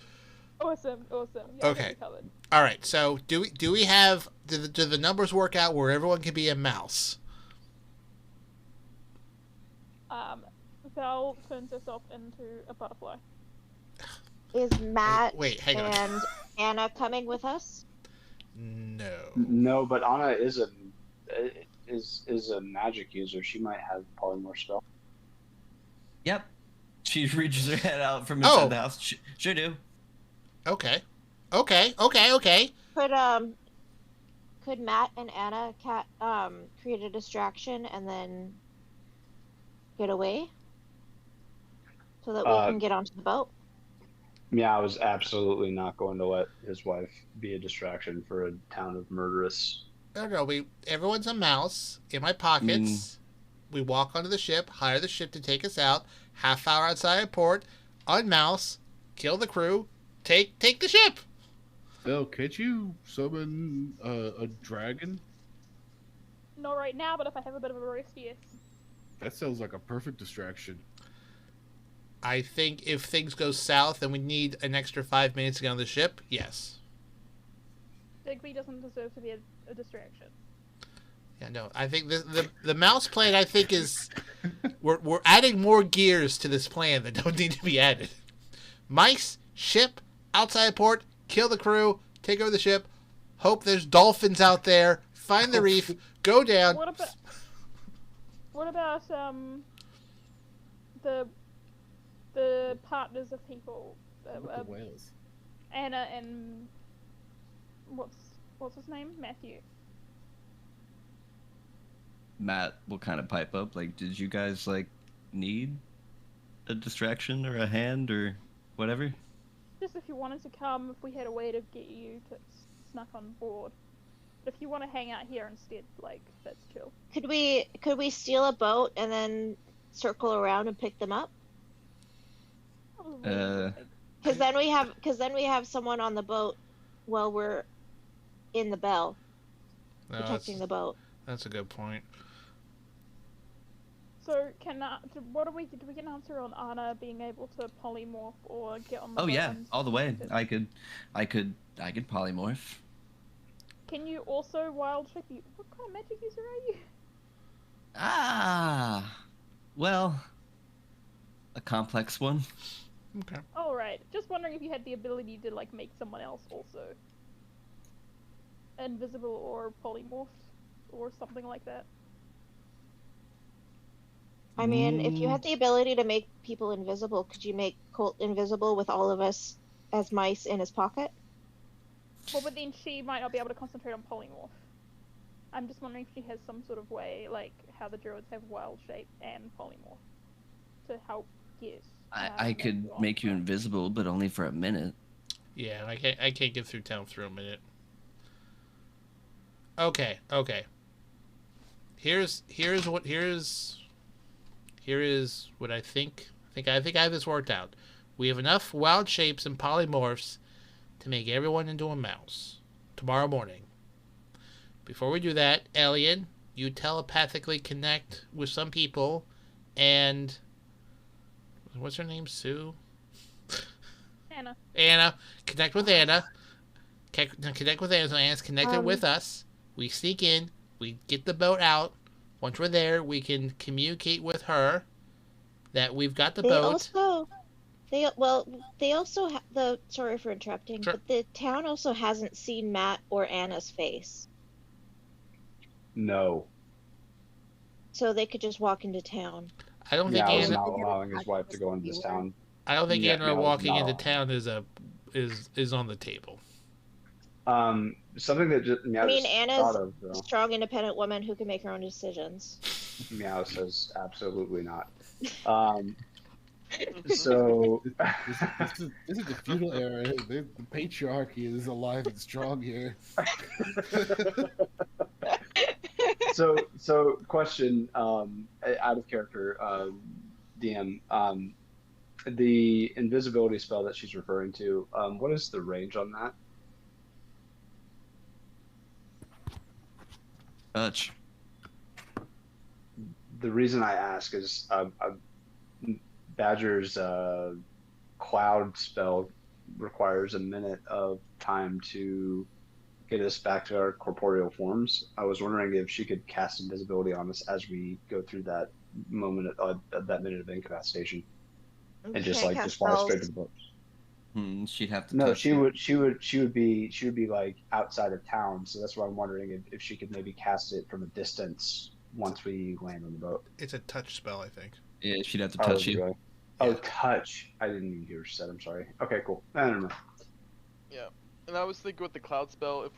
Awesome. Yeah, Okay. that's covered. All right. So do we have do the numbers work out where everyone can be a mouse? Val turns herself into a butterfly. Is Matt Wait, hang on. and Anna coming with us? No. No, but Anna is a magic user. She might have polymorph spell. Yep. She reaches her head out from inside Oh. the house. Sure do. Okay. Could Matt and Anna create a distraction and then get away so that we can get onto the boat? Meow is absolutely not going to let his wife be a distraction for a town of murderous. No. Everyone's a mouse in my pockets. We walk onto the ship, hire the ship to take us out, half hour outside of port, unmouse, kill the crew, take the ship. Bill, could you summon a dragon? Not right now, but if I have a bit of a rest, yes. That sounds like a perfect distraction. I think if things go south and we need an extra 5 minutes to get on the ship, yes. Digby doesn't deserve to be a distraction. Yeah, no. I think the mouse plan, I think, is we're adding more gears to this plan that don't need to be added. Mice, ship, outside port, kill the crew, take over the ship, hope there's dolphins out there, find the reef, go down. What about the partners of people? The whales. Anna and what's his name? Matthew. Matt will kind of pipe up. Like, did you guys like need a distraction or a hand or whatever? Just if you wanted to come, if we had a way to get you to snuck on board. But if you want to hang out here instead, like, that's chill. Could we steal a boat and then circle around and pick them up? Because then we have someone on the boat while we're in the bell, protecting the boat. That's a good point. So do we get an answer on Anna being able to polymorph or get on the Oh boat yeah, and all the way. just- I could polymorph. Can you also wild shape? What kind of magic user are you? Well, a complex one. Okay. All right. Just wondering if you had the ability to like make someone else also invisible or polymorphed or something like that. I mean, if you had the ability to make people invisible, could you make Colt invisible with all of us as mice in his pocket? Well, but then she might not be able to concentrate on polymorph. I'm just wondering if she has some sort of way, like how the druids have wild shape and polymorph, to help get. I could make you invisible, but only for a minute. Yeah, I can't get through town for a minute. Okay. Here is what I think. I think I have this worked out. We have enough wild shapes and polymorphs to make everyone into a mouse tomorrow morning. Before we do that, Alien, you telepathically connect with some people, and what's her name? Sue? Anna. Connect with Anna. Connect with Anna. So Anna's connected with us. We sneak in. We get the boat out. Once we're there, we can communicate with her that we've got the boat. They also have sorry for interrupting, Sure. but the town also hasn't seen Matt or Anna's face. No. So they could just walk into town. I don't think I was Anna. not allowing his wife to go into this town. I don't think Yeah, Anna no, walking no. into town is on the table. Something that just I mean, Anna's thought of, a though. strong, independent woman who can make her own decisions. Meow says absolutely not. So This is the feudal era. The patriarchy is alive and strong here. so question, out of character, DM, the invisibility spell that she's referring to, what is the range on that? Touch. The reason I ask is Badger's cloud spell requires a minute of time to get us back to our corporeal forms. I was wondering if she could cast invisibility on us as we go through that moment, that minute of incapacitation, and just Can't like cast just fly straight spells. to the boat. She'd have to. No, touch she you. would be like outside of town. So that's why I'm wondering if she could maybe cast it from a distance once we land on the boat. It's a touch spell, I think. Yeah, she'd have to touch you. Really? Oh, touch. I didn't even hear what you said. I'm sorry. Okay, cool. I don't know. Yeah, and I was thinking with the cloud spell, it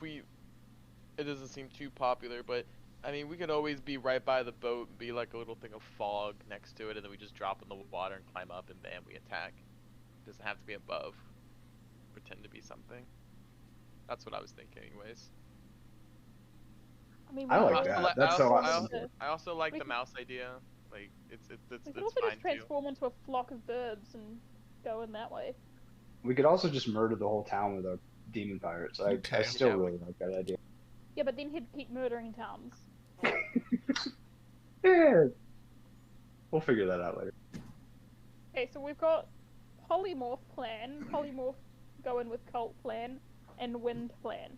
doesn't seem too popular, but I mean, we could always be right by the boat and be like a little thing of fog next to it, and then we just drop in the water and climb up, and bam, we attack. It doesn't have to be above. Pretend to be something. That's what I was thinking, anyways. I mean, I we like could that. also- That's I so also, awesome. I also like We the could- mouse idea. Like it's We could it's also fine just too. transform into a flock of birds and go in that way. We could also just murder the whole town with our demon pirates. I Okay. still Yeah, we- really like that idea. Yeah, but then he'd keep murdering towns. Yeah. We'll figure that out later. Okay, so we've got polymorph plan, polymorph go in with cult plan, and wind plan.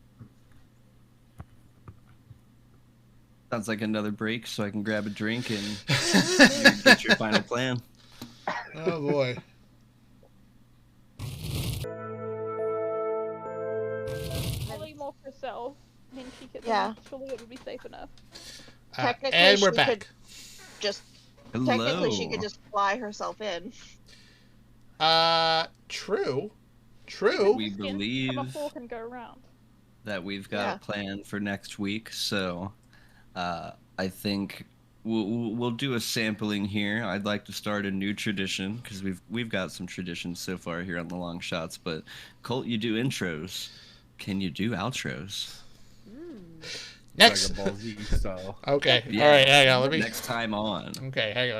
Sounds like another break, so I can grab a drink and get your final plan. Oh boy. Polymorph herself, then she could. Yeah. Surely it would be safe enough. Technically, and we're she back. could just Hello. technically she could just fly herself in. True. True. We Skin believe from a fork and go around. that we've got Yeah. a plan for next week, so I think we'll do a sampling here. I'd like to start a new tradition because we've got some traditions so far here on the Long Shots. But Colt, you do intros. Can you do outros? Next. Dragon Ball Z style. Okay. Yeah. All right. Hang on. Let me. Next time on. Okay. Hang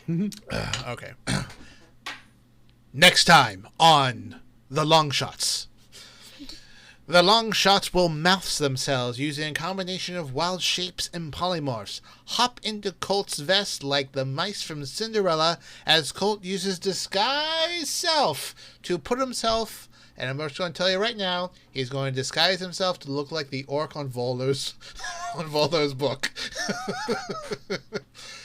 on. Okay. Next time on the Long Shots. The Long Shots will mouth themselves using a combination of wild shapes and polymorphs. Hop into Colt's vest like the mice from Cinderella as Colt uses disguise self to put himself, and I'm just going to tell you right now, he's going to disguise himself to look like the orc on Voldo's book.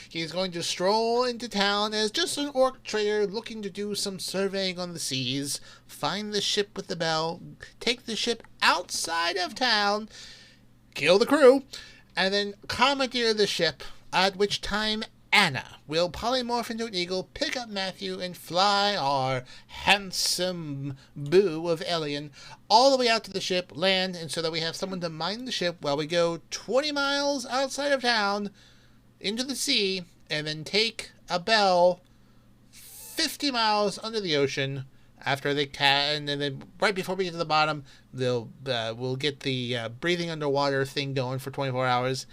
He's going to stroll into town as just an orc trader looking to do some surveying on the seas, find the ship with the bell, take the ship outside of town, kill the crew, and then commandeer the ship, at which time Anna will polymorph into an eagle, pick up Matthew, and fly our handsome boo of alien all the way out to the ship, land, and so that we have someone to mind the ship while we go 20 miles outside of town, into the sea, and then take a bell 50 miles under the ocean after they and then right before we get to the bottom, we'll get the breathing underwater thing going for 24 hours,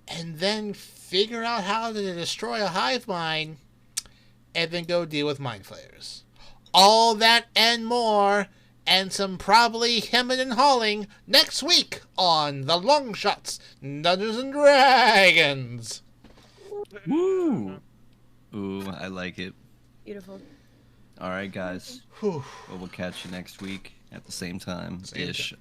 and then figure out how to destroy a hive mind, and then go deal with mind flayers. All that and more, and some probably hemming and hawing next week on the Long Shots Dungeons and Dragons. Woo! Ooh, I like it. Beautiful. All right, guys. Whew. Well, we'll catch you next week at the same time Same ish.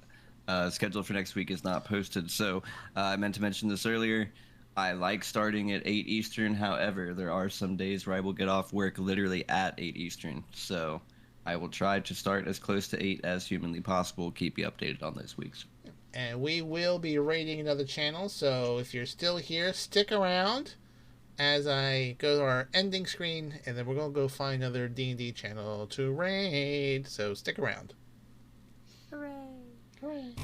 Schedule for next week is not posted, so I meant to mention this earlier. I like starting at 8 Eastern. However, there are some days where I will get off work literally at 8 Eastern. So I will try to start as close to 8 as humanly possible. Keep you updated on those weeks. And we will be raiding another channel, so if you're still here, stick around as I go to our ending screen, and then we're going to go find another D&D channel to raid, so stick around. Hooray. Hooray.